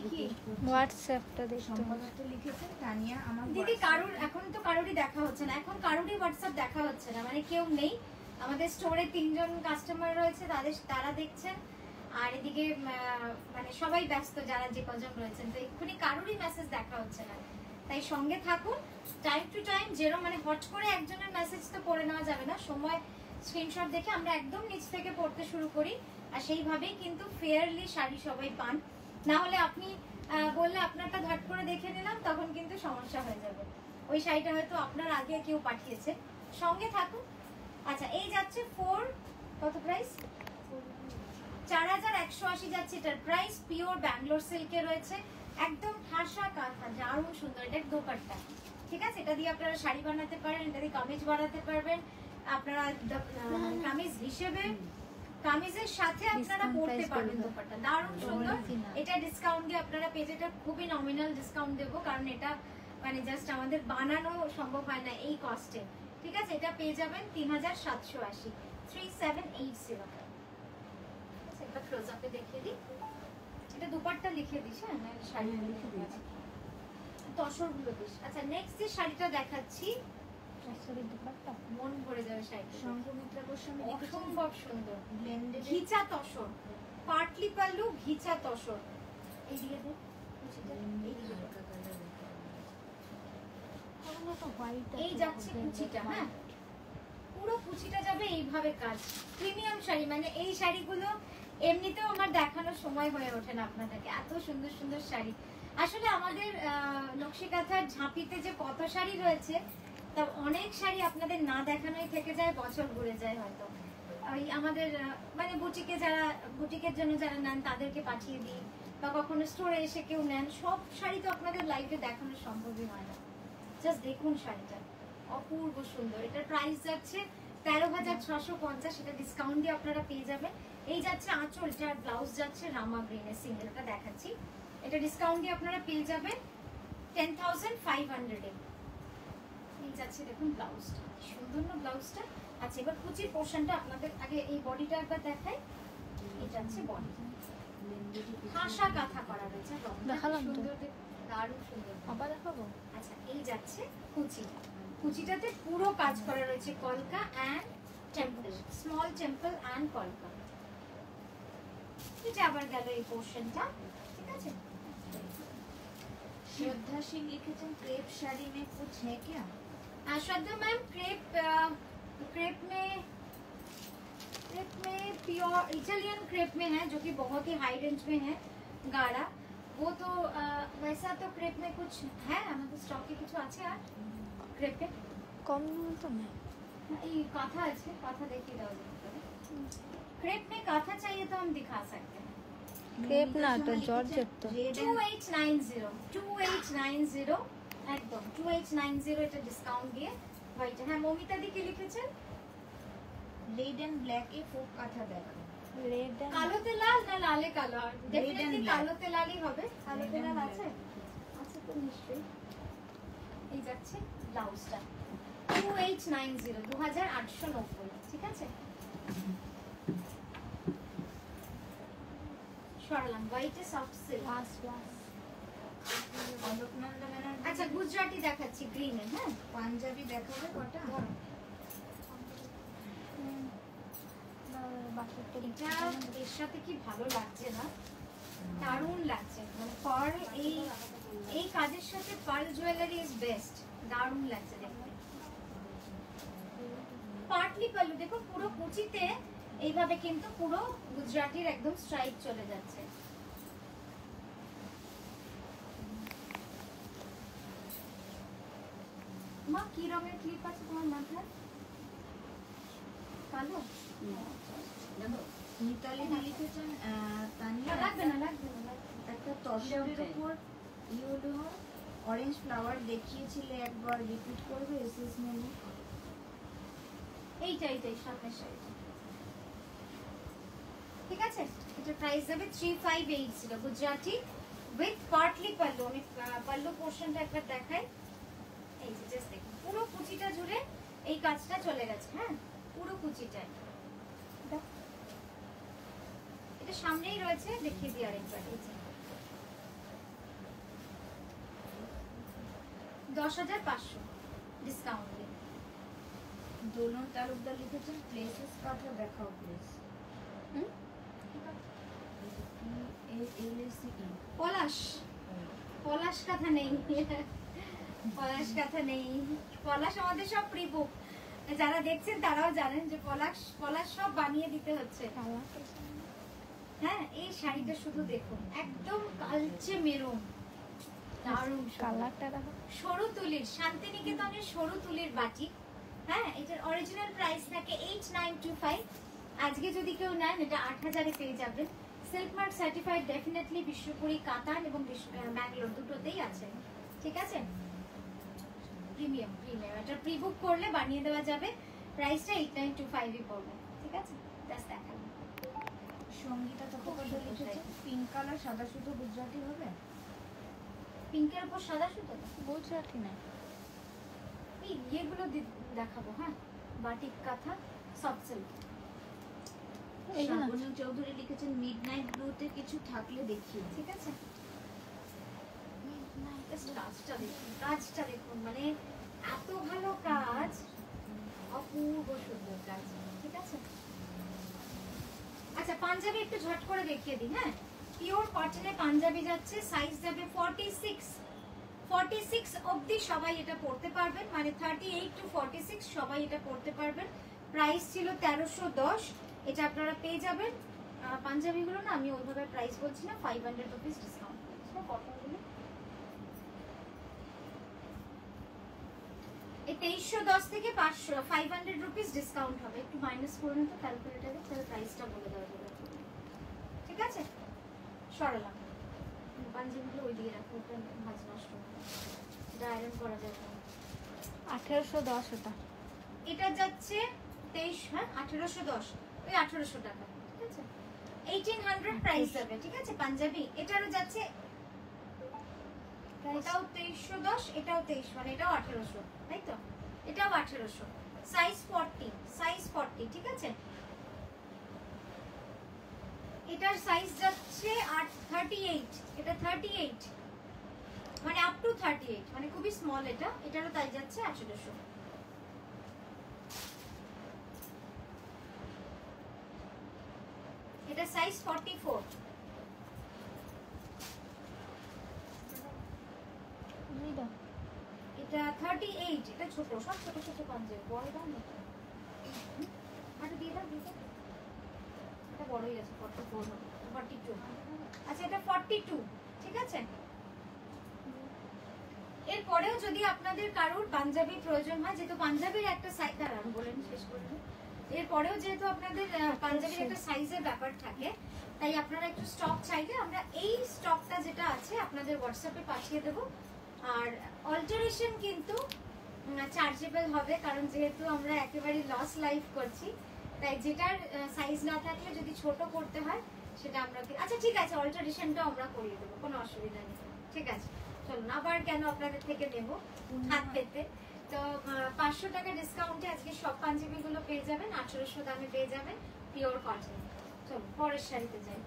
হোয়াটসঅ্যাপটা দেখতে হবে। সম্পাদক লিখেছেন তানিয়া আমার দিদি কারুর এখন তো কারোরই দেখা হচ্ছে না, এখন কারোরই হোয়াটসঅ্যাপ দেখা হচ্ছে না, মানে কেউ নেই। আমাদের স্টোরে 3 জন কাস্টমার রয়েছে, তারা দেখছেন, আর এদিকে মানে সবাই ব্যস্ত যারা যে কজন রয়েছেন, তো এক্ষুনি কারোরই মেসেজ দেখা হচ্ছে না। তাই সঙ্গে থাকুন। টাইম টু টাইম যেরকম মানে হট করে একজনের মেসেজ তো পড়ে নেওয়া যাবে না, সময় স্ক্রিনশট দেখে আমরা একদম নিচ থেকে পড়তে শুরু করি, আর সেইভাবেই কিন্তু ফেয়ারলি শাড়ি সবাই পান। না হলে আপনি বললে আপনারটা ঘাট করে দেখে নিলাম, তখন কিন্তু সমস্যা হয়ে যাবে। ওই শাড়িটা হয়তো আপনার আগে কেউ পাঠিয়েছে। সঙ্গে থাকুন। আচ্ছা, এই যাচ্ছে কত প্রাইস? 4180 যাচ্ছে এটার প্রাইস। পিওর ব্যাঙ্গালোর সিল্কে রয়েছে, একদম ঠাসা কাঁথা, দারুণ সুন্দর। এটা দোপাট্টা, ঠিক আছে? এটা দিয়ে আপনারা শাড়ি বানাতে পারেন, এটা দিয়ে কামিজ বানাতে পারবেন আপনারা, কামিজ হিসেবে কামিজের সাথে আপনারা পরতে পারবেন দোপাট্টা, দারুণ সুন্দর। এটা ডিসকাউন্ট দিয়ে আপনারা পেজে, এটা খুবই নমিনাল ডিসকাউন্ট দেবো, কারণ এটা মানে জাস্ট আমাদের বানানো সম্ভব হয় না এই কস্টে, ঠিক আছে? এটা পেয়ে যাবেন 3780, 3780। একটা ক্লোজ আপে দেখিয়ে দিই, এটা দুপাট্টা লিখে দিস। হ্যাঁ, শাড়ি লিখে দিয়েছি, তসরগুলো দিস। আচ্ছা, নেক্সট যে শাড়িটা দেখাচ্ছি, দুপাট্টা মন ভরে যাবে শাড়িটা, শঙ্খমিত্রা গোস্বামী অসম্ভব সুন্দর। ব্লেন্ডেড ঘিচা তসর, পাটলি পাল্লু, ঘিচা তসর। এইদিকে দে, কুচিটা এইদিকে দে। এই যাচ্ছে কুচিটা, হ্যাঁ পুরো কুচিটা যাবে এইভাবে কাজ। প্রিমিয়াম শাড়ি, মানে এই শাড়িগুলো এমনিতেও আমার দেখানোর সময় হয়ে ওঠে না আপনাদেরকে, এত সুন্দর সুন্দর শাড়ি। আসলে আমাদের নকশিকাঁথার ঝাঁপিতে যে কত শাড়ি রয়েছে, তা অনেক শাড়ি আপনাদের না দেখানোই থেকে যায়, বছর ঘুরে যায় হয়তো। ওই আমাদের মানে বুটিকের জন্য যারা নেন তাদেরকে পাঠিয়ে দিই, বা কখনো স্টোরে এসে কেউ নেন, সব শাড়ি তো আপনাদের লাইভে দেখানো সম্ভবই হয় না। জাস্ট দেখুন শাড়িটা, অপূর্ব সুন্দর। এটার প্রাইস যাচ্ছে 13,650, সেটা ডিসকাউন্ট দিয়ে আপনারা পেয়ে যাবেন। এই যাচ্ছে আঁচলটা, ব্লাউজ যাচ্ছে রামা গ্রিনের, সিঙ্গেলটা দেখাচ্ছি, এটা ডিসকাউন্ট দিয়ে আপনারা পেয়ে যাবেন 10,500 এ। এই যাচ্ছে দেখুন ব্লাউজটা, সুন্দর না ব্লাউজটা? আচ্ছা, এবার কুচির পোর্শনটা আপনাদের আগে এই বডিটা একবার দেখাই। এটা হচ্ছে বডি, ঠাসা কাঁথা করা রয়েছে, দেখালাম তো, দারুণ সুন্দর। আবার দেখাবো? আচ্ছা, এই যাচ্ছে কুচি, কুচিটাতে পুরো কাজ করা রয়েছে, কলকা and temple, small temple and কলকা। এটা আবার গেল এই পোর্শনটা, ঠিক আছে? श्रद्धा सिंह लिखेছেন क्रेप साड़ी में कुछ है क्या? श्रद्धा मैम, क्रेप में प्योर इटालियन क्रेप में है, जो कि बहुत ही हाई रेंज में है, गाढ़ा। वो तो वैसा तो क्रेप में कुछ है, हमारे स्टॉक के कुछ আছে আর ক্রেপে কম তো না, এই কাঁথা আছে, কাঁথা দেখিয়ে দাও। क्रेप में काथा चाहिए तो हम दिखा सकते हैं। ক্রেপ না তো জর্জেট তো। 2890 একদম 2890, এটা ডিসকাউন্ট দিয়ে হোয়াইট। হ্যাঁ, মমিতা দি কি লিখেছেন? Red and black a folk kantha দেখো। রেড কালোতে লাল না লালে কালো? Definitely black। কালোতে লালই হবে। কালোতে Red and লাল black। আছে, আছে তো নিশ্চয়ই। এই যাচ্ছে ব্লাউজটা 2890, 2890, ঠিক আছে? সরালাম, হোয়াইটে সফট সিল্ক। অলোকনন্দা ব্যানার্জি আচ্ছা, গুজরাটি দেখাচ্ছি গ্রিনে। হ্যাঁ, পাঞ্জাবি দেখাবে কটা? এটা এর সাথে কি ভালো লাগছে না? দারুণ লাগছে, মানে পার্ল, এই কাজের সাথে পার্ল জুয়েলারি ইজ বেস্ট, দারুণ লাগছে দেখতে। পার্টলি পাল্লু দেখো, পুরো কুচিতে এইভাবে কিন্তু পুরো গুজরাটির একদম স্ট্রাইপ চলে যাচ্ছে। মা, কি রঙের ক্লিপ আছে তোমার মাথায়? কালো? মিতালি লিখেছেন তানিয়া লাগবে না, লাগবে না। একটা তসরের উপর ইয়েলো অরেঞ্জ ফ্লাওয়ার দেখিয়েছিলে, একবার রিপিট করবে এসএস মেনু? এইটাই সামনের শাড়িটা, ঠিক আছে? এটা প্রাইস যাবে 3580, গুজরাটি উইথ পার্টলি পাল্লু। আমি পাল্লু পোর্শনটা একবার দেখাই। এই যে জাস্ট দেখুন, পুরো কুচিটা জুড়ে এই কাজটা চলে গেছে। হ্যাঁ, পুরো কুচিটা এটা সামনেই রয়েছে, দেখিয়ে দিই আরেকবার। এই যে 10,500 ডিসকাউন্ট দিয়ে। দোলন তালুকদার লিখেছেন প্লেসেস কাঁথা দেখাও প্লিজ। পলাশ কাঁথা নেই, পলাশ কাঁথা নেই, পলাশ আমাদের সব প্রি বুক। যারা দেখছেন তারাও জানেন যে পলাশ পলাশ সব বানিয়ে দিতে হচ্ছে। হ্যাঁ, এই শাড়িটা শুধু দেখুন, একদম কালচে মেরুন, দারুণ কালারটা দেখো। সরু তুলির, শান্তিনিকেতনের সরু তুলির বাটি। হ্যাঁ, এটার অরিজিনাল প্রাইস থাকে 8925। আজকে যদি কেউ নেন এটা 8000-এ পেয়ে যাবেন। সিল্ক মার্ক সার্টিফাইড, ডেফিনেটলি বিশ্বপুরি কাতান এবং ব্যাঙ্গালোর দুটোতেই আছে। ঠিক আছে, প্রিমিয়াম প্রিমিয়াম। এটা প্রি বুক করলে বানিয়ে দেওয়া যাবে। প্রাইসটা 8925-ই পড়বে। ঠিক আছে, জাস্ট দেখালাম। সঙ্গীতা চট্টোপাধ্যায় লিখেছে পিঙ্ক কালার সাদা সুতো গুজরাটি হবে। পিঙ্কের উপর সাদা সুতো, গুজরাটি না, এই ইয়েগুলো দেখাবো। হ্যাঁ, বাটিক কাঁথা, সফট সিল্ক। শ্রাবণী চৌধুরী লিখেছেন মিডনাইট ব্লুতে কিছু থাকলে দেখিও। ঠিক আছে, কাজটা দেখুন, কাজটা দেখুন, মানে এত ভালো কাজ, অপূর্ব সুন্দর কাজ। ঠিক আছে, আচ্ছা পাঞ্জাবি একটু ঝট করে দেখিয়ে দিই। হ্যাঁ, পিওর কটনে পাঞ্জাবি যাচ্ছে, সাইজ যাবে 46 অবধি সবাই এটা পড়তে পারবেন, মানে 38 to 46 সবাই এটা পড়তে পারবেন। প্রাইস ছিল 1310, এটা আপনারা পেয়ে যাবেন। পাঞ্জাবিগুলো না আমি ওইভাবে প্রাইস বলছি না, 500 রুপিস ডিসকাউন্ট করছি না কটনগুলো। এই 2310 থেকে 500 রুপিস ডিসকাউন্ট হবে। একটু মাইনাস করে নিতে ক্যালকুলেটারে, তাহলে প্রাইসটা বলে দেওয়া যাবে। ঠিক আছে, সরালাম পাঞ্জাবিগুলো ওই দিয়ে রাখো, ওটা ভাজ নষ্ট হবে, এটা আয়রন করা যাবে না। 1810 ওটা। এটা যাচ্ছে 23, হ্যাঁ 1810, ওই 1800 টাকা। ঠিক আছে, 1800 প্রাইস যাবে। ঠিক আছে, পাঞ্জাবি এটারও যাচ্ছে, এটাও 2310, এটাও 23, মানে এটাও 1800, তাই তো? এটাও 1800, সাইজ 40। ঠিক আছে, এটার সাইজ যাচ্ছে 38, এটা 38, মানে আপ টু 38, মানে খুবই স্মল। এটারও তাই যাচ্ছে 1800। এটা সাইজ 44। এটা 38, এটা ছোট, সব ছোট ছোট পাঞ্জাবি, বড় দাম না। আরে দিয়ে দাও, এটা বড়ই আছে, 44 হবে, 42। আচ্ছা, এটা 42। ঠিক আছে, এরপরেও যদি আপনাদের কারোর পাঞ্জাবি প্রয়োজন হয়, যেহেতু পাঞ্জাবির একটা সাইজ, দাঁড়ান বলেন শেষ করে দিন। এরপরেও যেহেতু আপনাদের পাঞ্জাবির একটা সাইজের ব্যাপার থাকে, তাই আপনারা একটু স্টক চাইলে আমরা এই স্টকটা যেটা আছে আপনাদের হোয়াটসঅ্যাপে পাঠিয়ে দেবো। আর অল্টারেশন কিন্তু চার্জেবল হবে, কারণ যেহেতু আমরা একেবারে লস লাইফ করছি, তাই যেটার সাইজ না থাকলে যদি ছোট করতে হয় সেটা আমরা, আচ্ছা ঠিক আছে, অল্টারেশনটা আমরা করিয়ে দেবো, কোনো অসুবিধা নেই। ঠিক আছে, চলুন, আবার কেন আপনাদের থেকে নেব হাত পেতে। তো 500 টাকা ডিসকাউন্টে আজকে সব পাঞ্জাবিগুলো পেয়ে যাবেন, 1800 দামে পেয়ে যাবেন, পিওর কটন। চলুন পরের শাড়িতে যাই।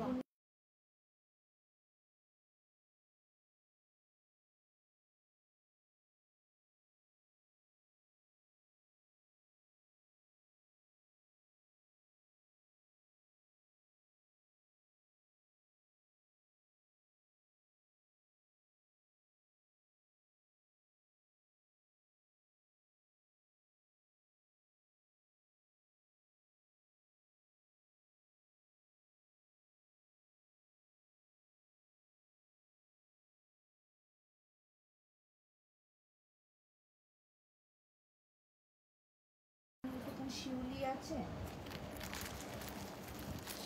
শিউলি আছে,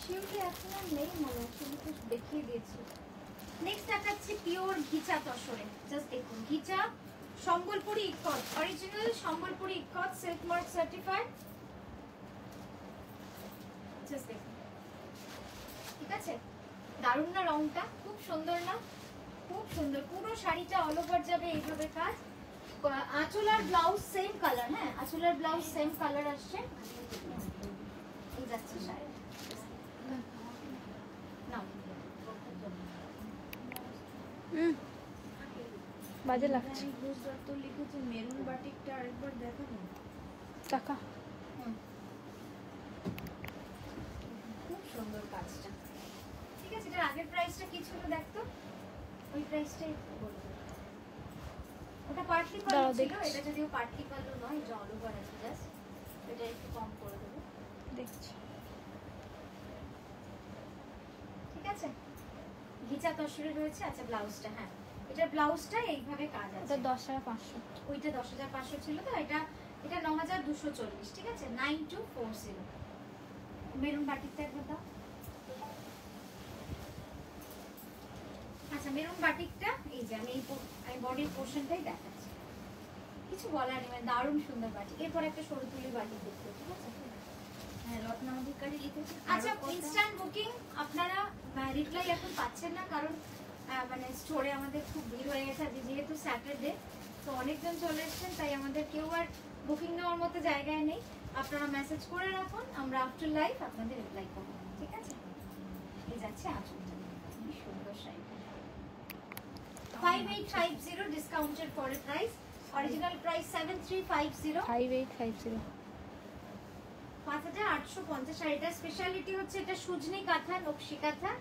শিউলি এখন আর নেই মনে হয়, শিউলি তো দেখিয়ে দিয়েছি। নেক্সট দেখাচ্ছি পিওর ঘিচা তসরে। জাস্ট দেখুন, ghicha Sambalpuri ikkat, original Sambalpuri ikkat, silk mark certified. Just দেখুন, ঠিক আছে, দারুণ না রংটা? খুব সুন্দর না? খুব সুন্দর। পুরো শাড়িটা অল ওভার যাবে এইভাবে কাজ। আঁচল আর ব্লাউজ সেম কালার। হ্যাঁ, আঁচল আর ব্লাউজ সেম কালার আসছে। এই যাচ্ছে শাড়ি, নাও। বাজে লাগছে। গুজরাট তো লিখেছে মেরুন বাটিকটা আরেকবার দেখাবো। টাকা খুব সুন্দর কাজটা। ঠিক আছে, এটার আগের প্রাইসটা কি ছিল দেখতো, ওই প্রাইসটাই বলবো। ওটা পার্টলি দাঁড়াও, পাল্লু ছিল, দেখছি। এটা যদিও পার্টলি পাল্লু নয়, এটা অল ওভার আছে জাস্ট, এটা একটু কম করে দেবো, দেখছি। ঠিক আছে। ঘিচা তসরে রয়েছে। আচ্ছা ব্লাউজটা, হ্যাঁ এটার ব্লাউজটা এইভাবে কাজ আছে, ওটা 10,500। ওইটা 10,500 ছিল তো, এটা 9,240, ঠিক আছে, 9240। মেরুন বাটিকটা একবার দাও। আচ্ছা মেরুন বাটিকটা এই যে আমি বডির পোর্শনটাই দেখাচ্ছি, কিছু বলার নেই, মানে দারুণ সুন্দর বাটিক। এরপর একটা সরু তুলি বাটিক দেখতে, ঠিক আছে। হ্যাঁ রত্না অধিকারী লিখেছেন। আচ্ছা ইনস্ট্যান্ট বুকিং আপনারা রিপ্লাই এখন পাচ্ছেন না, কারণ মানে স্টোরে আমাদের খুব ভিড় হয়ে গেছে আজকে, যেহেতু স্যাটারডে, তো অনেকজন চলে এসেছেন, তাই আমাদের কেউ আর বুকিং নেওয়ার মতো জায়গায় নেই। আপনারা মেসেজ করে রাখুন, আমরা আফটার লাইভ আপনাদের রিপ্লাই করবো, ঠিক আছে। এই যাচ্ছে আঁচলটা, কি সুন্দর শাড়ি। 5850 ডিসকাউন্টেড পরে প্রাইস, অরিজিনাল প্রাইস 7350। 5850। 5850। আর এটা স্পেশালিটি হচ্ছে এটা সুজনি কাঁথা, নকশি কাঁথা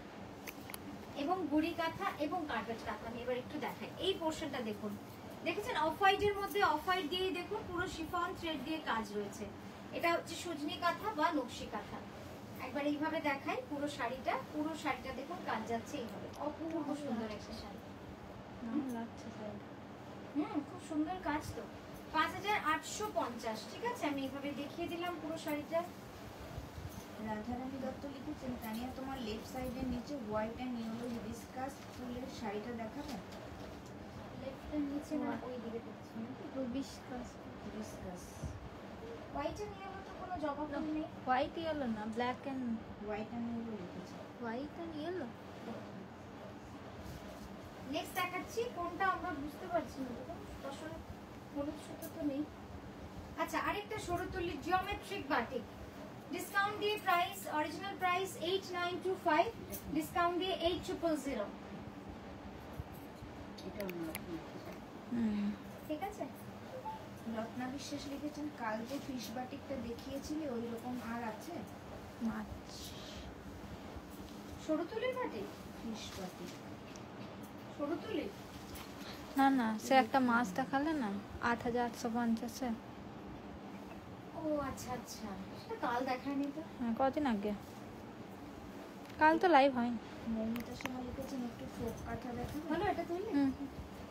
এবং গুড়ি কাঁথা এবং কার্পেট কাঁথা। আমি এবার একটু দেখাই এই পোর্শনটা, দেখুন দেখেছেন অফ হোয়াইটের মধ্যে অফ হোয়াইট দিয়েই দেখুন পুরো শিফন থ্রেড দিয়ে কাজ রয়েছে। এটা হচ্ছে সুজনি কাঁথা বা নকশি কাঁথা। একবার এইভাবে দেখাই পুরো শাড়িটা দেখুন কাজ যাচ্ছে এইভাবে, অপূর্ব সুন্দর একটা শাড়ি। লাগছে শাড়িটা। খুব সুন্দর কাজ তো। 5850, ঠিক আছে। আমি এইভাবে দেখিয়ে দিলাম পুরো শাড়িটা। রাধারানী দত্ত লিখেছেন, তানিয়া তোমার লেফট সাইডের নিচে হোয়াইট অ্যান্ড ইয়েলো হিবিস্কাস ফুলের শাড়িটা দেখাবেন। লেফটের নিচে না ওই দিকে দেখছি নাকি? হিবিস্কাস। হিবিস্কাস হোয়াইটে নিয়ে আমার তো কোনো জবাব নেই। হোয়াইট ইয়েলো না, black and white and yellow লিখেছে। White and yellow. নেক্সট দেখাচ্ছি, কোনটা আমরা বুঝতে পারছি না, আসলে হলুদ সুতো তো নেই। আচ্ছা আরেকটা সরুতুলি জিওমেট্রিক বাটিক, ডিসকাউন্ট দিয়ে প্রাইস, অরিজিনাল প্রাইস 8925, ডিসকাউন্ট দিয়ে 8000, ঠিক আছে। রত্না বিশ্বাস লিখেছেন, কাল যে ফিশ বাটিকটা দেখিয়েছিলে ওই রকম আর আছে? মাছ। সরুতুলি বাটিক, ফিশ বাটিক সরুতুলি না না, সে একটা মাছ দেখালে না 8850-এ। ও আচ্ছা আচ্ছা, সেটা কাল দেখায়নি তো। হ্যাঁ, কদিন আগে। কাল তো লাইভ হয়নি। মৌমিতা শর্মা লিখেছেন, একটু ফোক কাঁথা দেখাবেন। বলো এটা তুললে,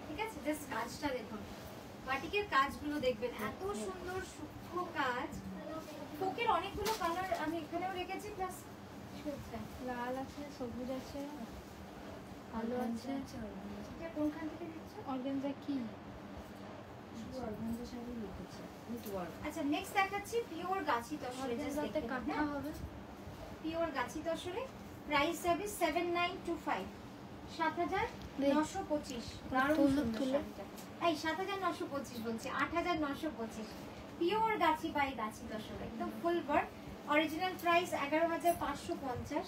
ঠিক আছে। জাস্ট কাজটা দেখুন, বাটিকের কাজগুলো দেখবেন, এত সুন্দর সূক্ষ্ম কাজ। ফোকের অনেকগুলো কালার আমি এখানেও রেখেছি, প্লাস লাল আছে, সবুজ আছে, কালো আছে। এটা কোনখান থেকে দিচ্ছ? অর্গানজা কি? শুধু অর্গানজা শাড়ি লিখেছে উইথ ওয়ার্ক। আচ্ছা নেক্সট দেখাচ্ছি পিওর গাছি তসরে, জাস্ট অর্গানজাতে দেখতে কাঁথা পাবেন, হবে। পিওর গাছি তসরে। প্রাইস যাবে 7925, 7925। দারুণ তুলো, সুন্দর তুলো। শাড়িটা। এই 7925 বলছি, 8925। পিওর গাছি বাই গাছি তসরে, একদম ফুল ওয়ার্ক। Original price 11,550।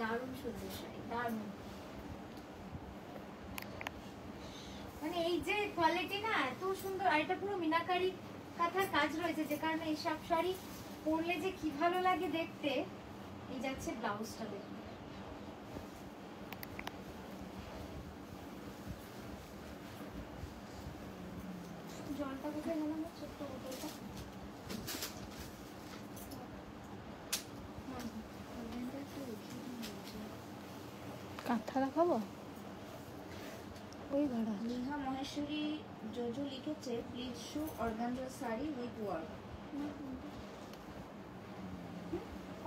দারুণ সুন্দর শাড়ি, দারুণ। মানে এই যে কোয়ালিটি না এত সুন্দর, আর এটা পুরো মিনাকারি কাঁথার কাজ রয়েছে, যে কারণে এইসব শাড়ি পরলে যে কি ভালো লাগে দেখতে। এই যাচ্ছে ব্লাউজটা দেখুন, জলটা কোথায় গেল আমার ছোট্ট বোতলটা? কাঁথা দেখাবো ওই ঘরে। নেহা মহেশ্বরী জোজো লিখেছে, please show organza sari with work.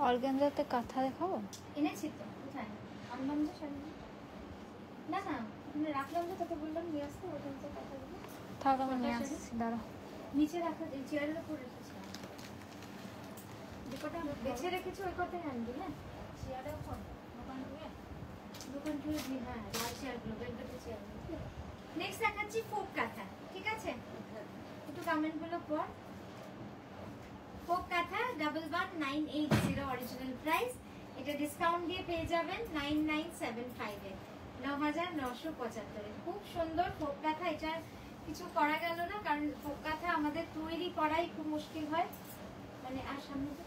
অর্গানজাতে কাঁথা দেখাবো। এনেছি তো, কোথায় আনলাম যে শাড়ি? না না ওখানে রাখলাম যে, তোকে বললাম নিয়ে আসতে, ওখান থেকে কথা বলে থাক, আমি নিয়ে আসছি, দাঁড়া। নিচে রাখা, এই চেয়ারের উপর রেখেছিলাম। যে কটা বেছে রেখেছি ওই কথাই আনবি, হ্যাঁ চেয়ারের উপর দোকান থেকে দিই, হ্যাঁ লাল চেয়ারগুলো, বেলভেটের চেয়ারগুলো। নেক্সট দেখাচ্ছি ফোক কাঁথা, ঠিক আছে। একটু কমেন্টগুলো পর। ফোক কাঁথা 11980 অরিজিনাল প্রাইস, এটা ডিসকাউন্ট দিয়ে পেয়ে যাবেন 9975 এ, 9975 এ। খুব সুন্দর ফোক কাঁথা, এটা কিছু করা গেল না, কারণ ফোক কাঁথা আমাদের তৈরি করাই খুব মুশকিল হয়। মানে আর সামনে তো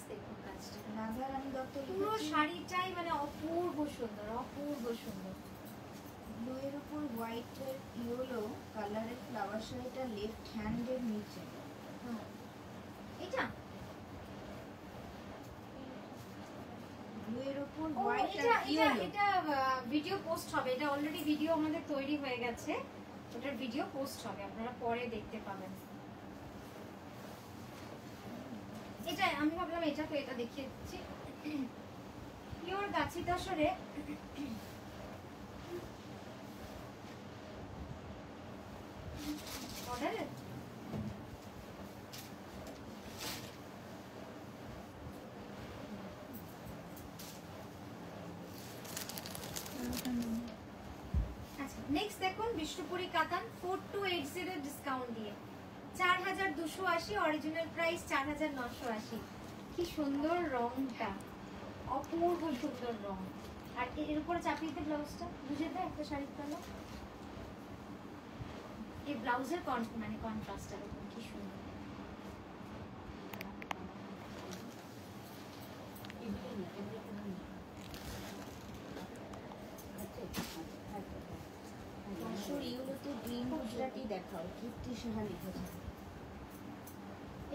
দেখুন কাজটা, রাধারানী দত্ত পুরো লিখেছেন, শাড়িটাই মানে অপূর্ব সুন্দর, অপূর্ব সুন্দর। ব্লু এর উপর হোয়াইট এর ইয়েলো কালারের ফ্লাওয়ার শাড়িটা লেফট হ্যান্ডের নিচে। এটা ব্লু এর উপর ও, হোয়াইট এটা আর এটা ইয়েলো। এটা ভিডিও পোস্ট হবে, এটা অলরেডি ভিডিও আমাদের তৈরি হয়ে গেছে, ওটার ভিডিও পোস্ট হবে, আপনারা পরে দেখতে পাবেন। এটা আমি ভাবলাম এটাকে এটা দেখিয়ে দিচ্ছি। পিওর গাছি তসরে অর্ডার আচ্ছা, নেক্সট দেখুন বিষ্ণুপুরি কাতান 4280 ডিসকাউন্ট দিয়ে 4280, অরিজিনাল প্রাইস 4980। কি সুন্দর রংটা, অপূর্ব সুন্দর রং। আর এর উপরে চাপিয়ে দিতে ব্লাউজটা বুঝে দেয় একটা শাড়ির কালার, এই ব্লাউজের মানে কন্ট্রাস্টটা দেখুন কি সুন্দর। পাঁচশোর ইয়েলোতে গ্রিন গুজরাটি দেখাও, কীর্তি সাহা লিখেছে।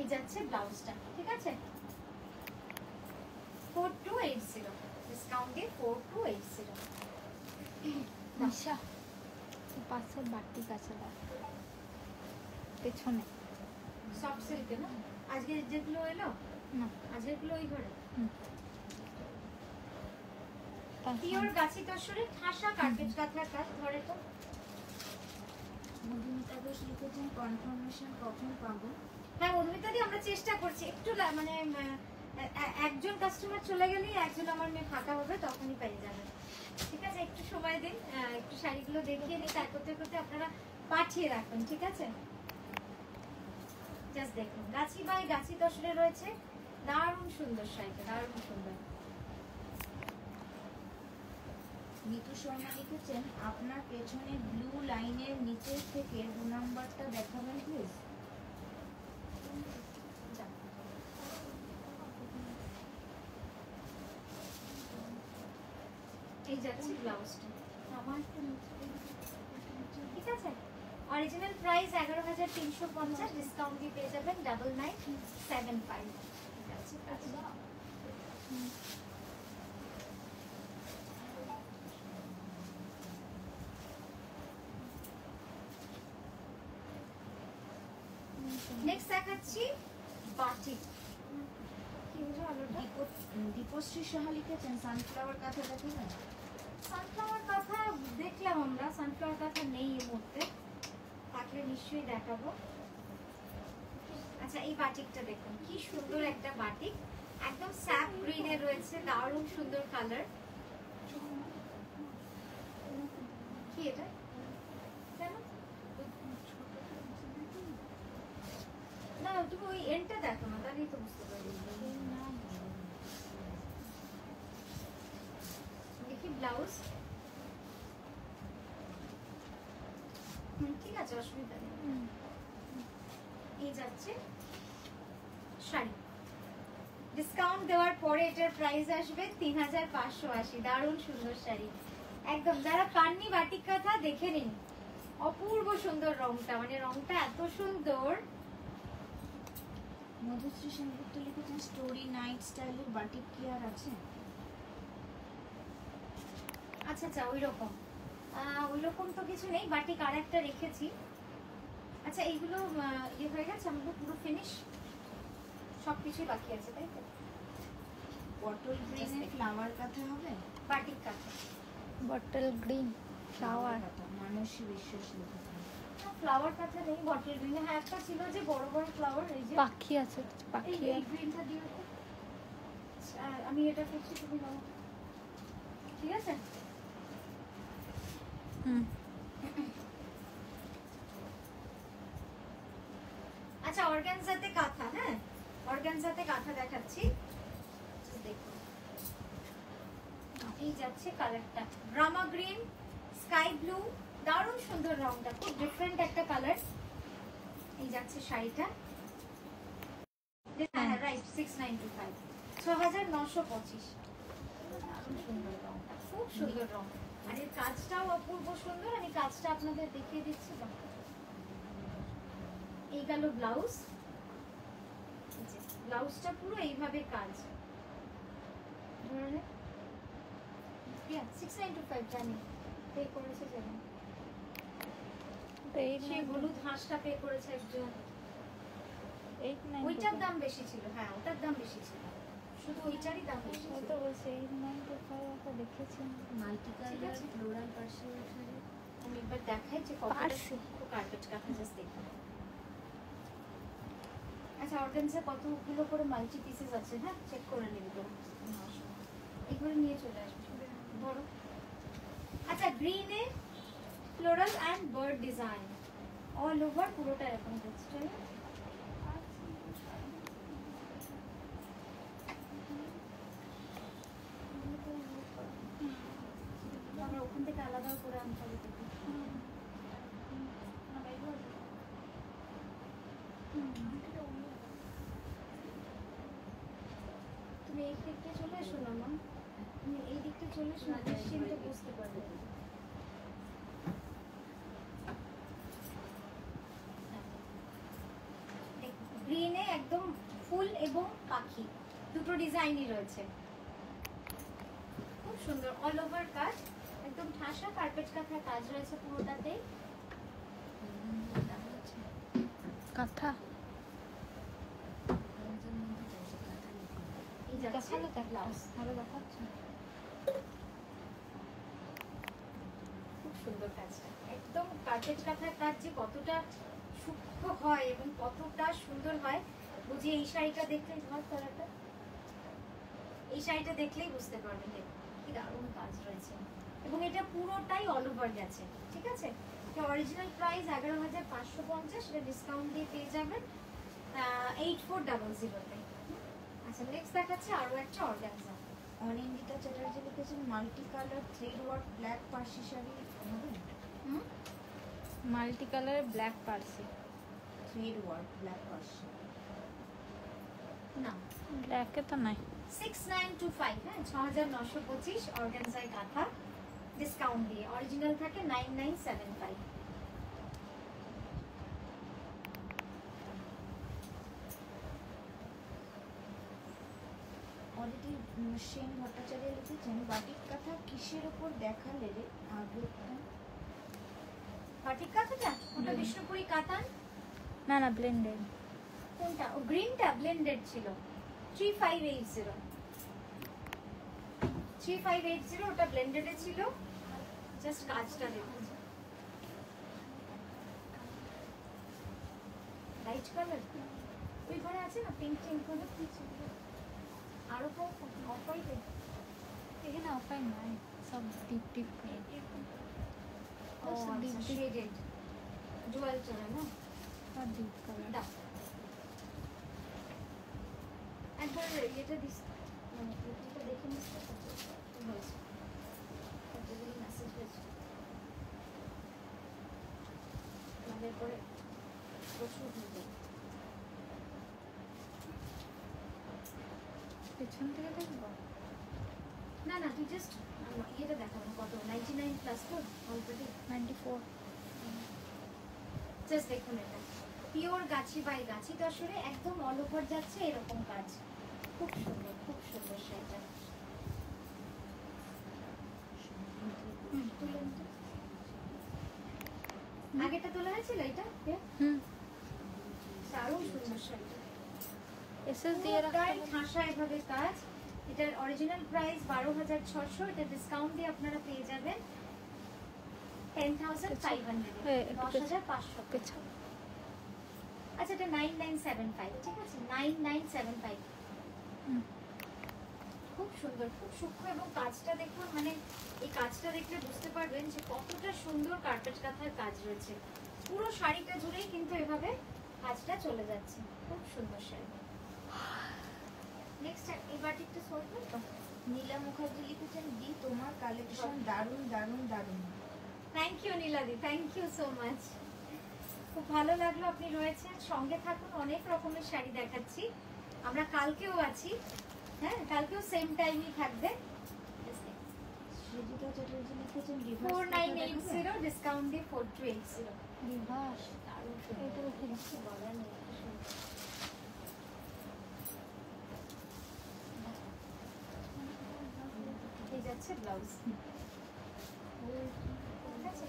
এই যাচ্ছে ব্লাউজটা, ঠিক আছে 4280 ডিসকাউন্ট দিয়ে 4280। আচ্ছা, পাশের বাটি কাছে দাও, পেছনে সফট সিল্কে না, আজকে যেগুলো এলো না, আজকেরগুলো ওই ঘরে তার পিওর গাছি তসরে ঠাসা কার্পেট কাঁথার কাজ। ধরে তো মধুমিতা ঘোষ লিখেছেন কনফার্মেশন কখন পাবো? হ্যাঁ মধুমিতা দি, আমরা চেষ্টা করছি একটু মানে একজন কাস্টমার চলে গেলেই একজন আমার মেয়ে ফাঁকা হবে, তখনই পেয়ে যাবে। ঠিক আছে, একটু সময় দিন, একটু শাড়িগুলো দেখিয়ে নিই, তার করতে করতে আপনারা পাঠিয়ে রাখবেন, ঠিক আছে? জাস্ট দেখুন গাছি বাই গাছি তসরে রয়েছে, দারুণ সুন্দর শাড়িটা, দারুণ সুন্দর। নিতু শর্মা লিখেছেন আপনার পেছনে ব্লু লাইনের নিচের থেকে 2 নাম্বারটা দেখাবেন প্লিজ। এই যাচ্ছে ব্লাউজটা, ঠিক আছে? অরিজিনাল প্রাইস 11350, ডিসকাউন্ট দিয়ে পেয়ে যাবেন 9975। ঠিক আছে, কাজটা নেক্সট দেখাচ্ছি বাটিক। কি হলো আলোটা? দীপশ্রী সাহা লিখেছেন সানফ্লাওয়ার কাঁথা দেখাবেন। সানফ্লাওয়ার কথা দেখলাম আমরা, সানফ্লাওয়ার কথা নেই এই মুহূর্তে, থাকলে নিশ্চয়ই দেখাবো। আচ্ছা, এই বাটিকটা দেখুন কি সুন্দর একটা বাটিক, একদম স্যাপ গ্রিনে রয়েছে, দারুণ সুন্দর কালার। কি এটা কেন না, তুমি ওই এন্ডটা দেখো না, তাহলেই তো বুঝতে পারবে। দেখি ব্লাউজ, ঠিক আছে, অসুবিধা নেই। এই যাচ্ছে শাড়ি, ডিসকাউন্ট দেওয়ার পরে এটার প্রাইস আসবে 3580। দারুণ সুন্দর শাড়ি, একদম যারা পাননি বাটিক কাঁথা দেখে নিন, অপূর্ব সুন্দর রংটা, মানে রংটা এত সুন্দর। মধুশ্রী সেনগুপ্ত লিখেছেন স্টোরি নাইট স্টাইলের বাটিক কি আর আছে? আচ্ছা আচ্ছা, ওই রকম তো কিছু নেই, বাটিক আর একটা রেখেছি। আচ্ছা, এইগুলো ইয়ে হয়ে গেছে আমাদের পুরো ফিনিশ, সবকিছুই বাকি আছে, তাই তো? বটল গ্রিনের ফ্লাওয়ার কাঁথা হবে? বাটিক কাঁথা, বটল গ্রিন ফ্লাওয়ার। কাঁথা মানসী বিশ্বাস লিখেছেন। ফ্লাওয়ার কাঁথা নেই, বটল গ্রিন। হ্যাঁ, একটা ছিল যে বড় বড় ফ্লাওয়ার, এই যে পাখি আছে, পাখি এই গ্রিনটা দিয়ে দাও। আচ্ছা, আমি এটা করছি, তুমি নাও, ঠিক আছে? আচ্ছা, অর্গানজাতে কাঁথা, হ্যাঁ অর্গানজাতে কাঁথা দেখাচ্ছি, দেখুন এই যাচ্ছে কালারটা, ড্রামা গ্রিন, স্কাই ব্লু, দারুণ সুন্দর রংটা, খুব ডিফারেন্ট একটা কালার। এই যাচ্ছে শাড়িটা, হ্যাঁ রাইট, 6925, 6925। দারুণ সুন্দর রংটা, খুব সুন্দর রং। আর এর কাজটাও অপূর্ব সুন্দর, আমি কাজটা আপনাদের দেখিয়ে দিচ্ছি। এই গেল ব্লাউজ, ব্লাউজটা পুরো এইভাবে কাজ। 6925 জানি পে করেছে, জানি সেই হলুদ হাঁসটা পে করেছে একজন, ওইটার দাম বেশি ছিল। হ্যাঁ ওটার দাম বেশি ছিল, শুধু ওইটারই দাম বেশি ছিল। তো বলছে 8925 দেখেছি। Multi colour floral Parsi sari. আমি একবার দেখাই যে কতটা সূক্ষ্ম কার্পেট কাঁথা, জাস্ট দেখুন। আচ্ছা অর্গানজা কতগুলো করে মাল্টি পিসেস আছে, হ্যাঁ চেক করে নিবি তো, এগুলো নিয়ে চলে আসবে ধরো। আচ্ছা গ্রিনে floral and bird design all over, পুরোটা এরকম টেক্সচার। আমরা ওখান থেকে আলাদা করে আনতে হবে তোকে। তুমি এই দিকটা চলে এসো না মা, তুমি এই দিকটা চলে এসো না, নিশ্চিন্তে বুঝতে পারবে। গ্রিনে একদম ফুল এবং পাখি দুটো ডিজাইনই রয়েছে, খুব সুন্দর অল ওভার কাজ, একদম ঠাসা কার্পেট কাঁথা কাজ রয়েছে পুরোটাতেই। কাঁথা এই যাচ্ছে দেখালো তো ব্লাউজ, ভালো দেখাচ্ছে। খুব সুন্দর কাজটা, একদম কার্পেট কাঁথার কাজ যে কতটা সূক্ষ্ম হয় এবং কতটা সুন্দর হয় বুঝি এই শাড়িটা দেখলেই, ধর কালারটা, এই শাড়িটা দেখলেই বুঝতে পারবেন যে কি দারুণ কাজ রয়েছে। এবং এটা পুরোটাই অল ওভার গেছে, ঠিক আছে। এটা অরিজিনাল প্রাইস 11,550, সেটা ডিসকাউন্ট দিয়ে পেয়ে যাবেন 8400-তে। আচ্ছা নেক্সট দেখাচ্ছে আরো একটা অর্গানজা। অনিন্দিতা চ্যাটার্জি লিখেছেন multi colour thread work black Parsi sari হবে? মাল্টি কালারের black Parsi, thread work black Parsi না ব্ল্যাকে তো নাই। 6925, হ্যাঁ 6925 অর্গানজায় কাঁথা, ডিসকাউন্ট দিয়ে অরিজিনাল থাকে 9975। অদিতি সেন ভট্টাচার্য লিখেছেন বাটিক কাঁথা কিসের উপর দেখালে রে আগে? বাটিক কাঁথাটা ওটা বিষ্ণুপুরি কাতান। না না ব্লেন্ডেড। কোনটা? ও গ্রিনটা ব্লেন্ডেড ছিল 3580, 3580 ওটা ব্লেন্ডেডে ছিল। জাস্ট কাজটা দেখুন, লাইট কালার ওই ঘরে আছে না, পিঙ্ক পিঙ্ক গুলো কি ছিল, আরো তো অফ হোয়াইট, এখানে অফার নাই, সব ডিপ ডিপ ও আচ্ছা শেডেড ডুয়াল টোন না, সব ডিপ কালার। দাও একবার এটা দিস, মানে এটা দেখে নিতে কত হয়েছে, কতগুলো মেসেজ হয়েছে আমাদের পরে প্রচুর হয়ে যায়। পেছন থেকে দেখবো? না না তুই জাস্ট ইয়েটা দেখাবো কত, 99 প্লাস তো অলরেডি 94। জাস্ট দেখুন এটা পিওর গাছি বাই গাছি দশরে একদম অল ওভার যাচ্ছে এরকম কাজ, খুব সুন্দর শাড়িটা। আগেটা তোলা হয়েছিল এটা, দারুণ সুন্দর শাড়িটা, এসএস দিয়ে রাখতে পুরোটাই ঠাসা এভাবে কাজ। এটার অরিজিনাল প্রাইস 12,600, এটা ডিসকাউন্ট দিয়ে আপনারা পেয়ে যাবেন 10,500, 10,500। পেছন। আচ্ছা এটা 9975, ঠিক আছে 9975। খুব সুন্দর, খুব সূক্ষ্ম এবং কাজটা দেখুন, মানে এই কাজটা দেখলে বুঝতে পারবেন যে কতটা সুন্দর কার্পেট কাঁথার কাজ রয়েছে। পুরো শাড়িটা জুড়েই কিন্তু এভাবে কাজটা চলে যাচ্ছে, খুব সুন্দর শাড়ি। নেক্সট এই বাটিকটা সরবে তো। নীলা মুখার্জি লিখেছেন দি তোমার কালেকশন দারুণ দারুণ দারুণ। থ্যাংক ইউ নীলাদি, থ্যাংক ইউ সো মাচ, খুব ভালো লাগলো আপনি রয়েছেন, সঙ্গে থাকুন, অনেক রকমের শাড়ি দেখাচ্ছি। আমরা কালকেও আছি, হ্যাঁ কালকেও সেম টাইমই থাকবে। সৃজিতা চ্যাটার্জি লিখেছেন four reverse nine eight zero discount দিয়ে 4280। রিভার্স দারুণ এটা সুন্দর, দেখে নাও। কিছু বলার নেই, এত সুন্দর। এই যাচ্ছে ব্লাউজ, ঠিক আছে।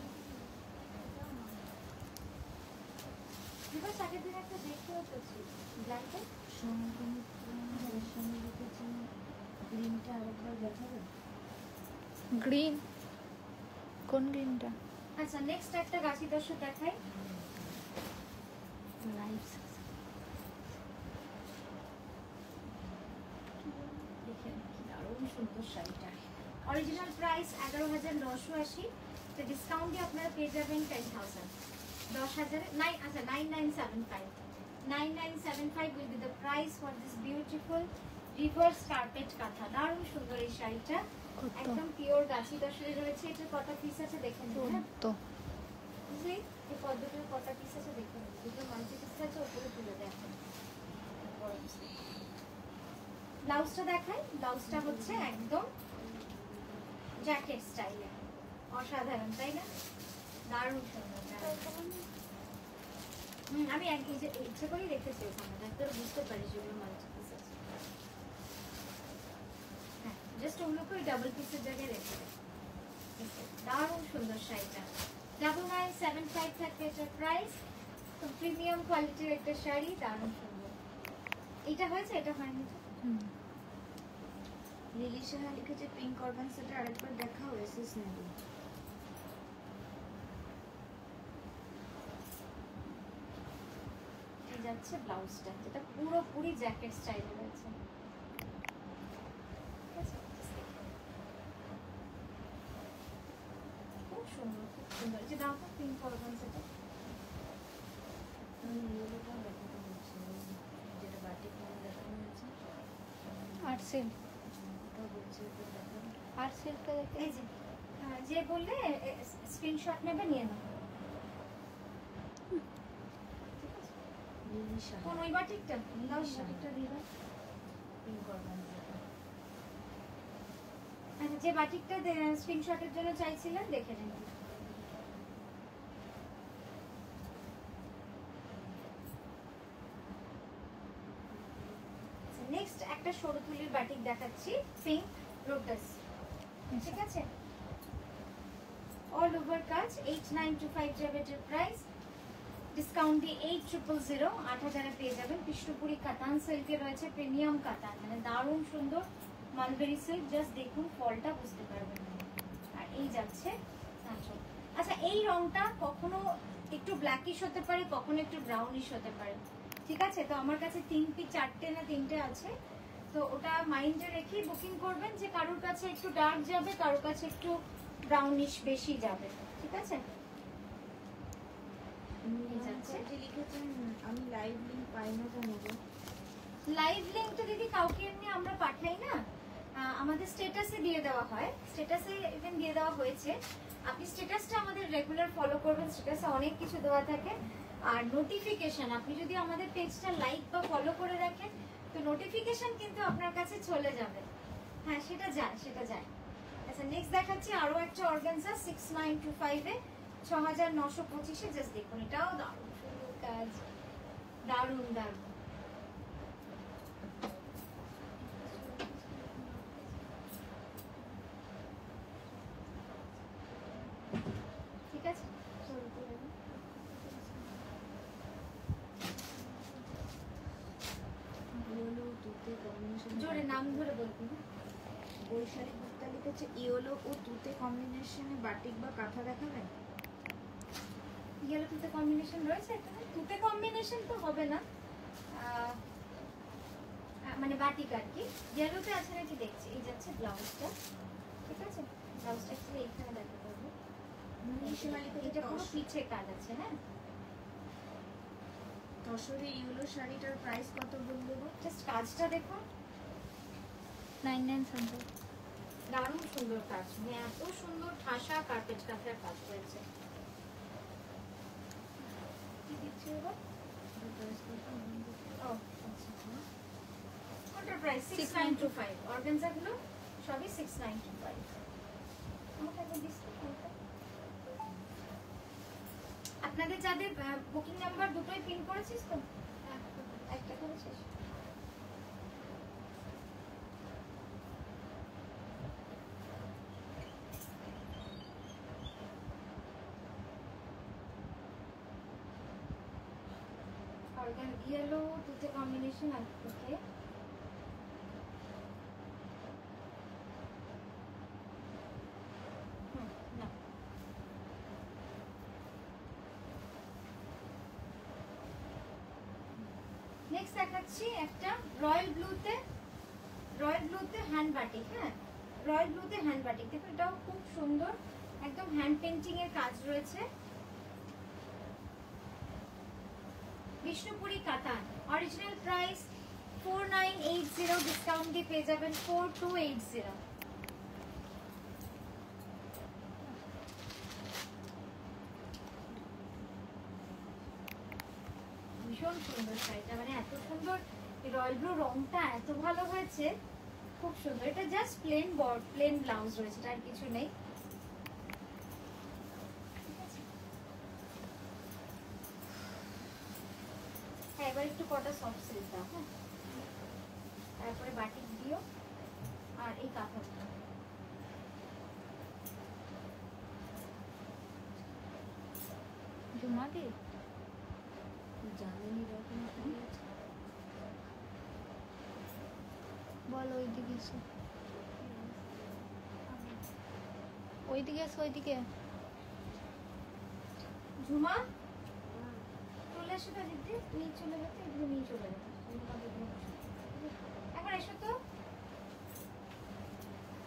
রিভার্স আগের দিন একটা দেখতে হচ্ছে ব্ল্যাঙ্কেট। সঙ্গে লিখেছেন গ্রিনটা আরেকবার দেখাবেন। গ্রিন, কোন গ্রিনটা? আচ্ছা নেক্সট একটা গাছি দর্শক দেখাই। লাইভ দেখেন কি দারুণ সুন্দর শাড়িটা। অরিজিনাল প্রাইস 11,980, তো ডিসকাউন্ট দিয়ে আপনারা পেয়ে যাবেন 10,000, 10,000 আচ্ছা 9975। 9975 will be the price for this beautiful reverse carpet কাঁথা। দারুণ সুন্দর এই শাড়িটা, কত? একদম পিওর গাছি দর্শনে রয়েছে। এটা কটা পিস আছে দেখে নিন, হ্যাঁ তো বুঝলি এই পদ্ধতির কটা পিস আছে দেখে নিন। দুটো মাল্টি পিস আছে, ওপরে তুলে দেখেন। ব্লাউজটা দেখাই, ব্লাউজটা হচ্ছে একদম জ্যাকেট স্টাইলে, অসাধারণ তাই না? দারুণ সুন্দর। আমি ইচ্ছে করেই রেখেছি ওখানে, যাতে বুঝতে পারি যেগুলো মাল্টি পিস আছে। হ্যাঁ জাস্ট ওগুলোকে ওই ডাবল পিসের জায়গায় রেখে দেয়। দারুণ সুন্দর শাড়িটা, 9975 থাকবে এটার প্রাইস। তো প্রিমিয়াম কোয়ালিটির একটা শাড়ি, দারুণ সুন্দর। এটা হয়েছে, এটা হয়নি তো? লিলি সাহা লিখেছে পিঙ্ক অর্গান সেটা আরেকবার দেখাও, এসএস নেবে। এই যাচ্ছে ব্লাউজটা, যেটা পুরোপুরি জ্যাকেট স্টাইলে রয়েছে। ঠিক আছে, just দেখে নিন। খুব সুন্দর, খুব সুন্দর। যে দাম পিঙ্ক অর্গান সেটা আমি ইয়েলোটা দেখাতে বলছি, যেটা বাটিক মানে দেখানো হয়েছে আর সিল্ক, ওটা বলছে ওটা দেখানো। আর সিল্কটা দেখে এই যে যে বললে স্ক্রিনশট নেবে, নিয়ে নাও। ঠিক আছে, লিলি সাহা কোন ওই বাটিকটা দাও, বাটিকটা দিয়ে দাও। পিঙ্ক অর্গান সেটা। আচ্ছা যে বাটিকটা স্ক্রিনশটের জন্য চাইছিলেন দেখে নিন। নেক্সট একটা সরু তুলির বাটিক দেখাচ্ছি, পিঙ্ক লোটাস। ঠিক আছে, অল ওভার কাজ, 8925 যাবে এটার প্রাইস। ডিসকাউন্ট দিয়ে 8000, 8000 পেয়ে যাবেন। কৃষ্ণপুরি কাতান সিল্কে রয়েছে, প্রিমিয়াম কাতান, মানে দারুণ সুন্দর মালবেরি সিল্ক। জাস্ট দেখুন ফলটা বুঝতে পারবেন। আর এই যাচ্ছে আঁচল। আচ্ছা এই রংটা কখনো একটু ব্ল্যাকিশ হতে পারে, কখনো একটু ব্রাউনিশ হতে পারে। ঠিক আছে, তো আমার কাছে 3টে আছে, তো ওটা মাইন্ডে রেখে বুকিং করবেন যে কারোর কাছে একটু ডার্ক যাবে, কারোর কাছে একটু ব্রাউনিশ বেশি যাবে। ঠিক আছে, যাচ্ছে। যে লিখেছেন আমি লাইভ লিংক পাই না, তো নেবো। লাইভ লিংকটা দিদি কাউকে এমনি আমরা পাঠাই না, আমাদের স্ট্যাটাসে দিয়ে দেওয়া হয়, স্ট্যাটাসে ইভেন দিয়ে দেওয়া হয়েছে। আপনি স্ট্যাটাসটা আমাদের রেগুলার ফলো করবেন, স্ট্যাটাসে অনেক কিছু দেওয়া থাকে। আর নোটিফিকেশন, আপনি যদি আমাদের পেজটা লাইক বা ফলো করে রাখেন, তো নোটিফিকেশন কিন্তু আপনার কাছে চলে যাবে। হ্যাঁ সেটা যায়। আচ্ছা নেক্সট দেখাচ্ছি আরো একটা অর্গানজা 6925 এ 6925 এ। জাস্ট দেখুন, এটাও দারুণ সুন্দর কাজ, দারুণ দারুণ। ঠিক আছে, ইয়েলো তুতে কম্বিনেশন। জোরে নাম ধরে বলবেন। বৈশালী গুপ্তা লিখেছে ইয়েলো ও তুতে কম্বিনেশনে বাটিক বা কাঁথা দেখাবেন। ইয়েলো তুতে কম্বিনেশন রয়েছে এখানে? তুতে কম্বিনেশন তো হবে না, মানে বাটিক আর কি। ইয়েলোতে আছে নাকি দেখছি। এই যাচ্ছে ব্লাউজটা। ঠিক আছে, ব্লাউজটা অ্যাকচুয়ালি এইখানে দেখা করবো। মনীষিমা লিখেছে এটা পুরো পিছে কাজ আছে। হ্যাঁ তসরে ইয়েলো শাড়িটার প্রাইস কত বলবো? জাস্ট কাজটা দেখুন, 9900। দারুণ সুন্দর কাজ, মানে এত সুন্দর ঠাসা কার্পেট কাঁথার কাজ করেছে। কি দিচ্ছি এবার? ও আচ্ছা, ওটার প্রাইস 6925। অর্গানজাগুলো সবই 6925। আমাকে একবার দিস তো ফোনটা। আপনাদের যাদের বুকিং নাম্বার দুটোই পিন করেছিস তো? একটা করেছিস? অর্গান ইয়েলো দুটো কম্বিনেশন আছে থেকে না নেক্সট দেখাচ্ছি একটা রয়্যাল ব্লুতে হ্যান্ড বাটিক। হ্যাঁ, রয়্যাল ব্লুতে হ্যান্ড বাটিক, দেখুন এটাও খুব সুন্দর, একদম হ্যান্ড পেন্টিং এর কাজ রয়েছে। বিষ্ণুপুরি কাতান, অরিজিনাল প্রাইস 4980, ডিসকাউন্ট দিয়ে পেয়ে যাবেন 4280। ভীষণ সুন্দর শাড়িটা, মানে এত সুন্দর, রয়্যাল ব্লু রংটা এত ভালো হয়েছে, খুব সুন্দর। এটা জাস্ট প্লেন ব্লাউজ রয়েছে, আর কিছু নেই। হ্যাঁ, এবার একটু কটা সফট সিল্ক দাও। হ্যাঁ, তারপরে বাটিক দিও আর এই কাপড়টা। জুমা দি জানেনি এরকম বল ওইদিকে এসো, ওইদিকে এসো, ওইদিকে। ঝুমা চলে এসো তো দিদি, নিয়ে চলে যেতে, এগুলো নিয়ে চলে যেতে। এখন এসো তো।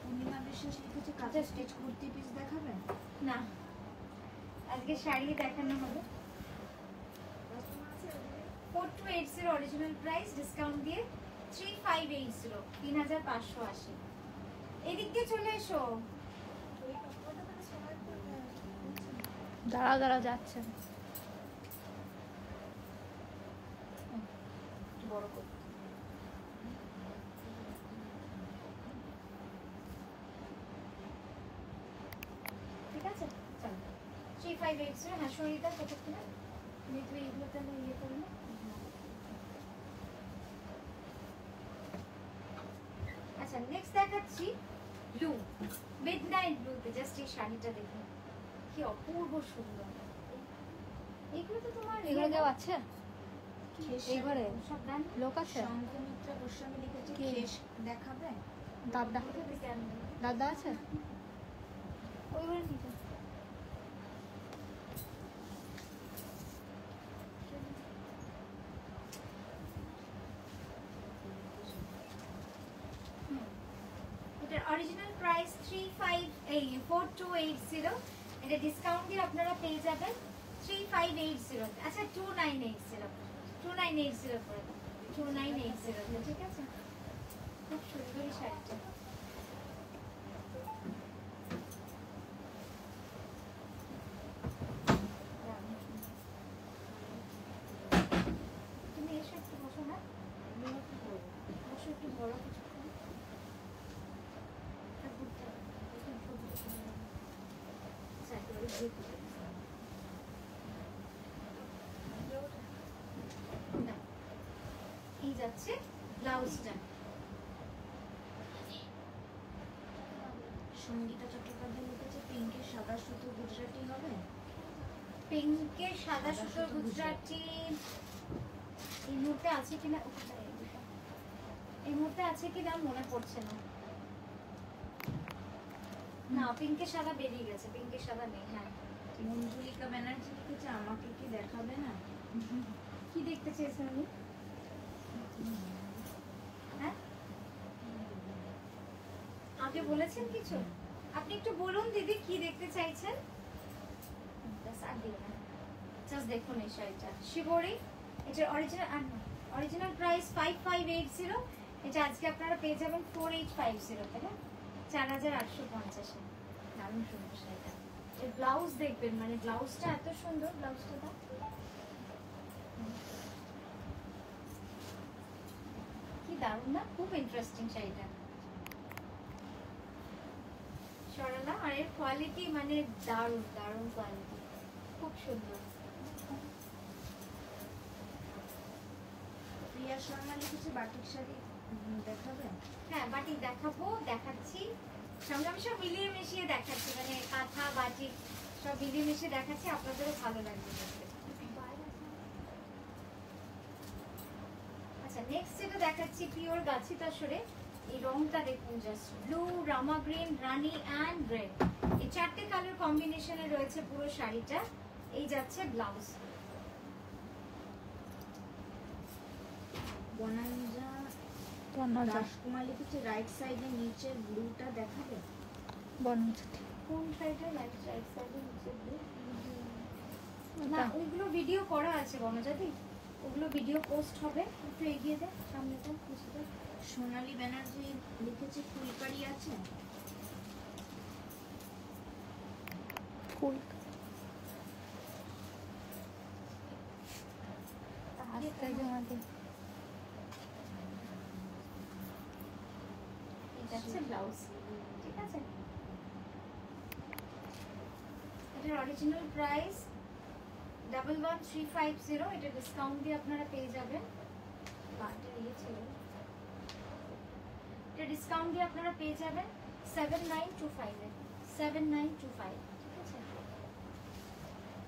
পূর্ণিমা বিশ্বাস লিখেছে কাঁচা স্টিচ কুর্তি পিস দেখাবেন? না, আজকে শাড়ি দেখানো হবে। 4280 অরিজিনাল প্রাইস, ডিসকাউন্ট দিয়ে 3580, 3580। এদিক দিয়ে চলে এসো। দাঁড়াও দাঁড়াও, যাচ্ছে। একটু বড় করো। ঠিক আছে, চলো 3580। হ্যাঁ, সরিতা কতক্ষণ তুমি এইগুলো তাহলে ইয়ে করো না। আচ্ছা, নেক্সট দেখাচ্ছি ব্লু, মিডনাইট ব্লুতে। জাস্ট এই শাড়িটা দেখুন কি অপূর্ব সুন্দর। এগুলো তো তোমার এগুলো কেউ আছে খেস এই ঘরে? সব গান লোক আছে? শঙ্কুমিত্রা গোস্বামী লিখেছে কি? খেস দেখাবে? দাদা দাদা আছে? ওই ঘরে নিতে। এটার অরিজিনাল প্রাইস 4280, এটা ডিসকাউন্ট দিয়ে আপনারা পেয়ে যাবেন 3580। আচ্ছা 2980, 2980 করে দাও, 2980। ঠিক আছে, খুব সুন্দর এই শাড়িটা। তুমি এসো একটু বসো। না বসো, একটু বড় কিছু খাও। আচ্ছা, একেবারে ঘুরে ঘুরে। না, এই যাচ্ছে ব্লাউজটা। সঙ্গীতা চট্টোপাধ্যায় লিখেছে পিঙ্কের সাদা সুতো গুজরাটি হবে? পিঙ্কের সাদা সুতোর গুজরাটি এই মুহূর্তে আছে কিনা, এই মুহূর্তে আছে কিনা মনে পড়ছে না। না, পিঙ্কের সাদা বেরিয়ে গেছে, পিঙ্কের সাদা নেই। হ্যাঁ, মঞ্জুলিকা ব্যানার্জি লিখেছে আমাকে কি দেখাবে না? কি দেখতে চেয়েছেন উনি? হ্যাঁ, আগে বলেছেন কিছু? আপনি একটু বলুন দিদি কি দেখতে চাইছেন। জাস্ট দেখুন এই শাড়িটা, শিবরি। এটার অরিজিনাল প্রাইস 5580, এটা আজকে আপনারা পেয়ে যাবেন 4850, তাই না? 4850। দারুণ সুন্দর শাড়িটা। এর ব্লাউজ দেখবেন, মানে ব্লাউজটা এত সুন্দর, ব্লাউজটা দাও। কি দারুণ না, খুব ইন্টারেস্টিং শাড়িটা। সরালা আর আর এর কোয়ালিটি মানে দারুণ দারুণ কোয়ালিটি, খুব সুন্দর। প্রিয়া শর্মা লিখেছে বাটিক শাড়ি দেখাবে। হ্যাঁ বাটিক দেখাবো, দেখাচ্ছি। সঙ্গে আমি সব মিলিয়ে মিশিয়ে দেখাচ্ছি, মানে কাঁথা বাটিক সব মিলিয়ে মিশিয়ে দেখাচ্ছি, আপনাদেরও ভালো লাগবে দেখতে। আচ্ছা নেক্সট যেটা দেখাচ্ছি পিওর গাছি তসরে। এই রংটা দেখুন just, blue, Rama green, Rani and red, এই চারটে কালার কম্বিনেশনে রয়েছে পুরো শাড়িটা। এই যাচ্ছে ব্লাউজ। বনাঞ্জা বনজা রাজকুমার লিখেছে রাইট সাইডে নিচে ব্লুটা দেখাবে। বনজা কোন সাইডে? রাইট সাইডে নিচে ব্লু? না ওটা ওইগুলো ভিডিও করা আছে বনজাদি, ওগুলো ভিডিও পোস্ট হবে। একটু এগিয়ে দে সামনেটা, বুঝতে। সোনালী ব্যানার্জি লিখেছে ফুলকারি আছে। ফুল আস্তে জমাতে এটা হচ্ছে ব্লাউজ, ঠিক আছে। এটার অরিজিনাল প্রাইস 11350, এটা ডিসকাউন্ট দিয়ে আপনারা পেয়ে যাবেন। এটা ডিসকাউন্ট দিয়ে আপনারা পেয়ে যাবেন 7925 এ, 7925, ঠিক আছে।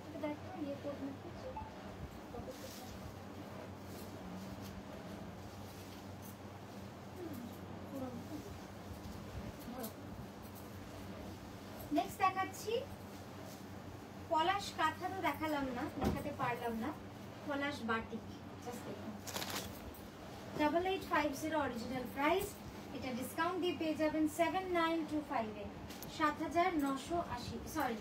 এটা দেখো ইয়ে করবেন কিছু নেক্সট দেখাচ্ছি পলাশ কাঁথা, তো দেখালাম না, দেখাতে পারলাম না। পলাশ বাটিক জাস্ট দেখুন, 8850 অরিজিনাল প্রাইস। এটা ডিসকাউন্ট দিয়ে পেয়ে যাবেন 7925 এ, 7980, সরি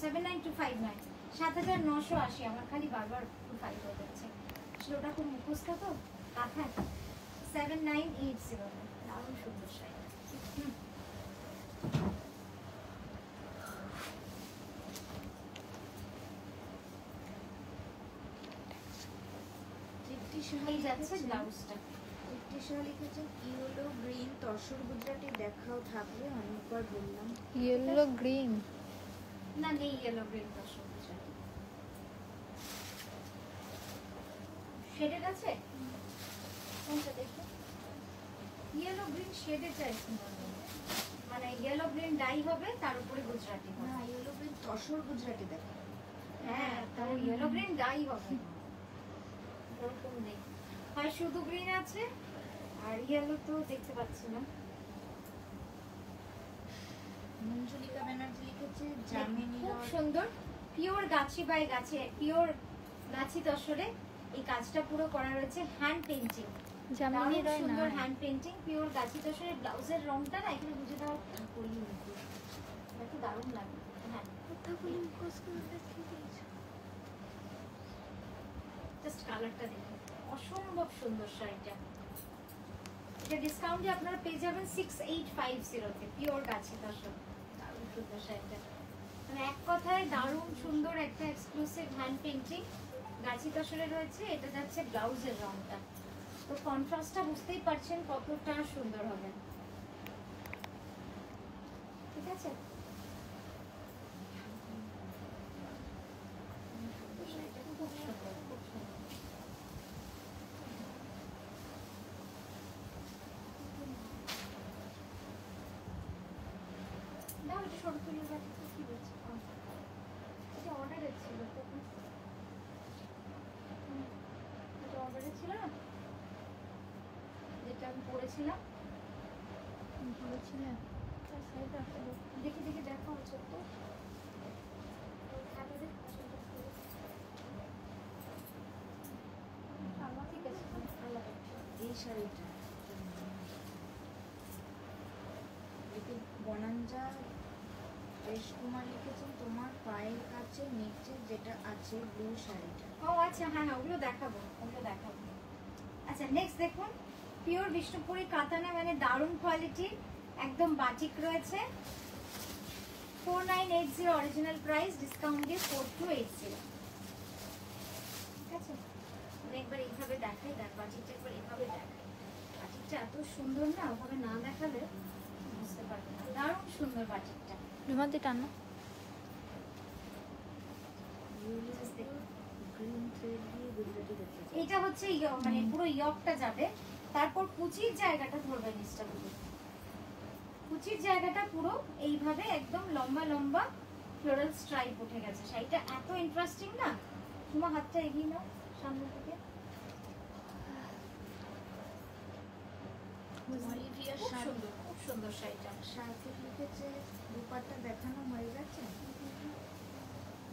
7925 নয়, 7980। আমার খালি বারবার 25 হয়ে যাচ্ছে, আসলে ওটা খুব মুখস্থ তো কাঁথা। 7980, দারুণ সুন্দর শাড়ি। তৃপ্তি এই সাহা যাচ্ছে লিখেছে ব্লাউজটা। তৃপ্তি সাহা লিখেছে ইয়েলো গ্রিন তসর গুজরাটি দেখাও থাকবে, অনেকবার বললাম। ইয়েলো গ্রিন না নেই ইয়েলো গ্রিন তো সবুজ। শেডেড আছে কোনটা দেখো? ইয়েলো গ্রিন শেডেড চাইছি, মানে ইয়েলো গ্রিন ডাই হবে তার উপরে গুজরাটি হবে। না ইয়েলো গ্রিন তসর গুজরাটি দেখা। হ্যাঁ তাও ইয়েলো গ্রিন ডাই হবে, ওরকম নেই। হয় শুধু গ্রিন আছে, আর ইয়েলো তো দেখতে পাচ্ছি না। মঞ্জুলিকা ব্যানার্জি লিখেছে জামিনী খুব সুন্দর পিওর গাছি বাই গাছে, পিওর গাছি তসরে এই কাজটা পুরো করা রয়েছে হ্যান্ড পেইন্টিং, জামিনী দারুণ রায় না সুন্দর হ্যান্ড পেইন্টিং পিওর গাছি তসরের। ব্লাউজের রংটা না এখানে বুঝে দাও, করিয়ে নিতে দেখো দারুণ লাগে। হ্যাঁ জাস্ট কালারটা দেখুন, অসম্ভব সুন্দর শাড়িটা। এটা ডিসকাউন্টে আপনারা পেয়ে যাবেন 6850 তে, পিওর গাছি তসর, দারুণ সুন্দর শাড়িটা। মানে এক কথায় দারুণ সুন্দর একটা এক্সক্লুসিভ হ্যান্ড পেইন্টিং গাছি তসরে রয়েছে। এটা যাচ্ছে ব্লাউজের রংটা, তো কন্ট্রাস্টটা বুঝতেই পারছেন কতটা সুন্দর হবে, ঠিক আছে। খুব সুন্দর, খুব সুন্দর। না ওটা সরু তুলে রাখতে কি বলছে, এটা অর্ডারের ছিল তো, এটা অর্ডারে ছিল না যেটা আমি পড়েছিলাম। বলেছিলেন দেখি দেখি দেখা হচ্ছে তো ঠিক আছে, আলাদা। এই শাড়িটা বনাঞ্জা রেশকুমার লিখেছেন তোমার পায়ের কাছে নিচে যেটা আছে ব্লু শাড়িটা। ও আচ্ছা হ্যাঁ হ্যাঁ ওগুলো দেখাবো, ওগুলো দেখাবো। আচ্ছা নেক্সট দেখুন পিওর বিষ্ণুপুরি কাতানা, মানে দারুণ কোয়ালিটি, একদম বাটিক রয়েছে। 4980 অরিজিনাল প্রাইস, ডিসকাউন্ট দিয়ে 4280, ঠিক আছে। আমি একবার এইভাবে দেখাই, দেখ বাটিকটা একবার এইভাবে দেখাই, বাটিকটা এত সুন্দর না, ওভাবে না দেখালে বুঝতে পারবে না। দারুণ সুন্দর বাটিকটা। বিমলদি টানো। গ্রিন থ্রেড দিয়ে গুজরাটি দেখতে চাই। এটা হচ্ছে মানে পুরো ইয়কটা যাবে, তারপর কুচির জায়গাটা ধরবে নিচটা বুঝে, কুচির জায়গাটা পুরো এইভাবে একদম লম্বা লম্বা ফ্লোরাল স্ট্রাইপ উঠে গেছে। শাড়িটা এত ইন্টারেস্টিং না, তোমার হাতটা এগিয়ে নাও সামনে থেকে। অলিভিয়া খুব সুন্দর, খুব সুন্দর শাড়িটা। সার্কিট লিখেছে দুপাট্টা দেখানো হয়ে গেছে।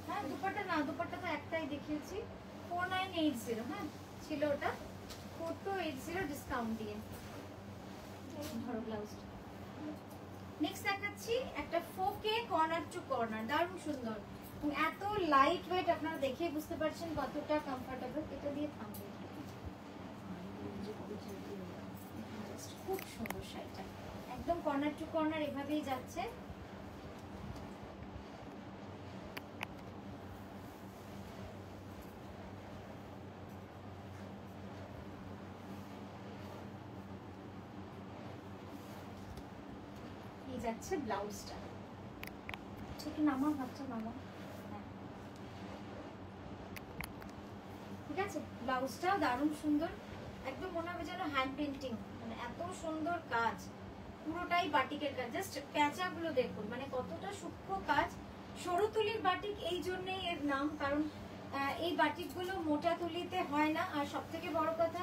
হ্যাঁ দুপাট্টা না, দুপাট্টা তো একটাই দেখিয়েছি, 4980 হ্যাঁ ছিল ওটা, 4280 ডিসকাউন্ট দিয়ে। ধরো ব্লাউজটা। নেক্সট দেখাচ্ছি একটা ফোকে কর্নার টু কর্নার, দারুণ সুন্দর এবং এত লাইট ওয়েট, আপনারা দেখে বুঝতে পারছেন কতটা কমফোর্টেবল। এটা দিয়ে থামবে, খুব সুন্দর শাড়িটা, একদম কর্নার টু কর্নার এভাবেই যাচ্ছে। এই যাচ্ছে ব্লাউজটা, ঠিক নামা হাতটা নামা, ঠিক আছে। ব্লাউজটাও দারুণ সুন্দর, একদম মনে হবে যেন হ্যান্ড পেন্টিং, মানে এত সুন্দর কাজ, পুরোটাই বাটিকের কাজ। জাস্ট প্যাঁচাগুলো দেখুন, মানে কতটা সূক্ষ্ম কাজ। সরু তুলির বাটিক এই জন্যই এর নাম, কারণ এই বাটিকগুলো মোটা তুলিতে হয় না, আর সব থেকে বড় কথা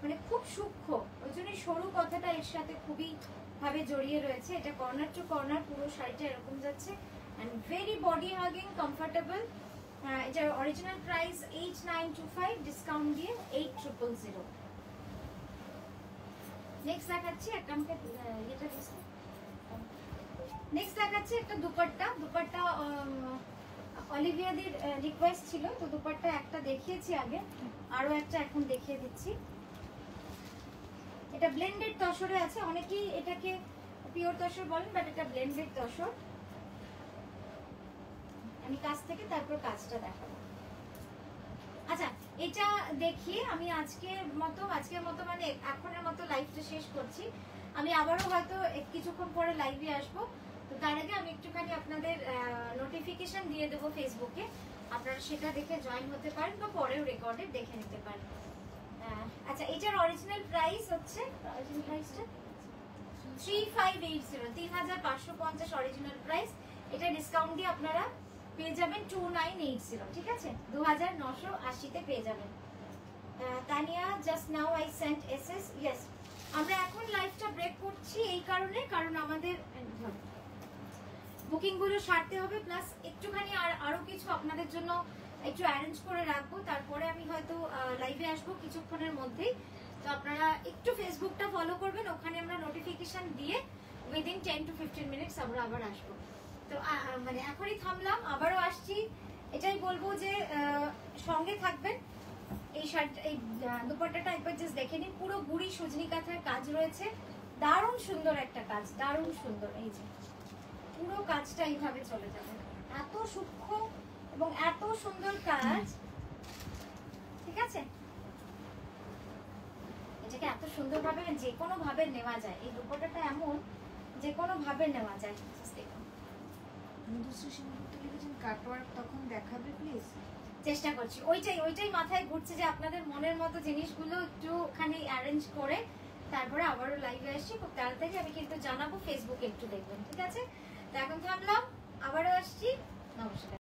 মানে খুব সূক্ষ্ম, ওই জন্যই সরু কথাটা এর সাথে খুবই ভাবে জড়িয়ে রয়েছে। এটা কর্নার টু কর্নার পুরো শাড়িটা এরকম যাচ্ছে, and very body hugging, comfortable. এটার অরিজিনাল প্রাইস 8925, ডিসকাউন্ট দিয়ে 8000। নেক্সট দেখাচ্ছি একটা, আমাকে এটা দিচ্ছি। নেক্সট দেখাচ্ছি একটা দুপাট্টা। দুপাট্টা অলিভিয়াদের রিকোয়েস্ট ছিল, তো দুপাট্টা একটা দেখিয়েছি আগে, আরো একটা এখন দেখিয়ে দিচ্ছি। এটা ব্লেন্ডেড তসরে আছে, অনেকেই এটাকে পিওর তসর বলেন, বাট এটা ব্লেন্ডেড তসর। আমি কাছ থেকে তারপর কাজটা দেখাবো। আচ্ছা এটা দেখিয়ে আমি আজকের মতো মানে এখনের মতো লাইভটা শেষ করছি। আমি আবারও হয়তো কিছুক্ষণ পরে লাইভে আসবো, তো তার আগে আমি একটুখানি আপনাদের নোটিফিকেশন দিয়ে দেবো ফেসবুকে, আপনারা সেটা দেখে জয়েন হতে পারেন বা পরেও রেকর্ডে দেখে নিতে পারেন। আচ্ছা এটার অরিজিনাল প্রাইস হচ্ছে, অরিজিনাল প্রাইসটা 3580, 3550 অরিজিনাল প্রাইস। এটা ডিসকাউন্ট দিয়ে আপনারা পেয়ে যাবেন 2980, ঠিক আছে, 2980 তে পেয়ে যাবেন। Tania just now I sent SS, yes. আমরা এখন লাইভটা ব্রেক করছি এই কারণে, কারণ আমাদের বুকিং গুলো সারতে হবে, প্লাস একটুখানি আরো কিছু আপনাদের জন্য একটু অ্যারেঞ্জ করে রাখবো, তারপরে আমি হয়তো লাইভে আসবো কিছুক্ষণের মধ্যেই। তো আপনারা একটু ফেসবুকটা ফলো করবেন, ওখানে আমরা নোটিফিকেশন দিয়ে উইদিন 10 to 15 মিনিটস আমরা আবার আসবো। তো মানে এখনই থামলাম, আবারও আসছি। এটাই বলবো যে সঙ্গে থাকবেন। এই শার্ট, এই দুপাট্টাটা একবার জাস্ট দেখে নিন, পুরো গুড়ি সজনি কাঁথার কাজ রয়েছে, দারুণ সুন্দর একটা কাজ, দারুণ সুন্দর। এই যে পুরো কাজটা এইভাবে চলে যাবে, এত সূক্ষ্ম এবং এত সুন্দর কাজ, ঠিক আছে। এটাকে এত সুন্দরভাবে যে কোনো ভাবে নেওয়া যায়, এই দুপাট্টাটা এমন যে কোনো ভাবে নেওয়া যায়। দেখুন মধুশ্রী সিংহপুত্র লিখেছেন কাটওয়ার্ক তখন দেখাবে প্লিজ। চেষ্টা করছি, ওইটাই মাথায় ঘুরছে যে আপনাদের মনের মতো জিনিসগুলো একটুখানি অ্যারেঞ্জ করে তারপরে আবারও লাইভে আসছি খুব তাড়াতাড়ি। আমি কিন্তু জানাবো, ফেসবুকে একটু দেখবেন, ঠিক আছে। তো এখন থামলাম, আবারও আসছি, নমস্কার।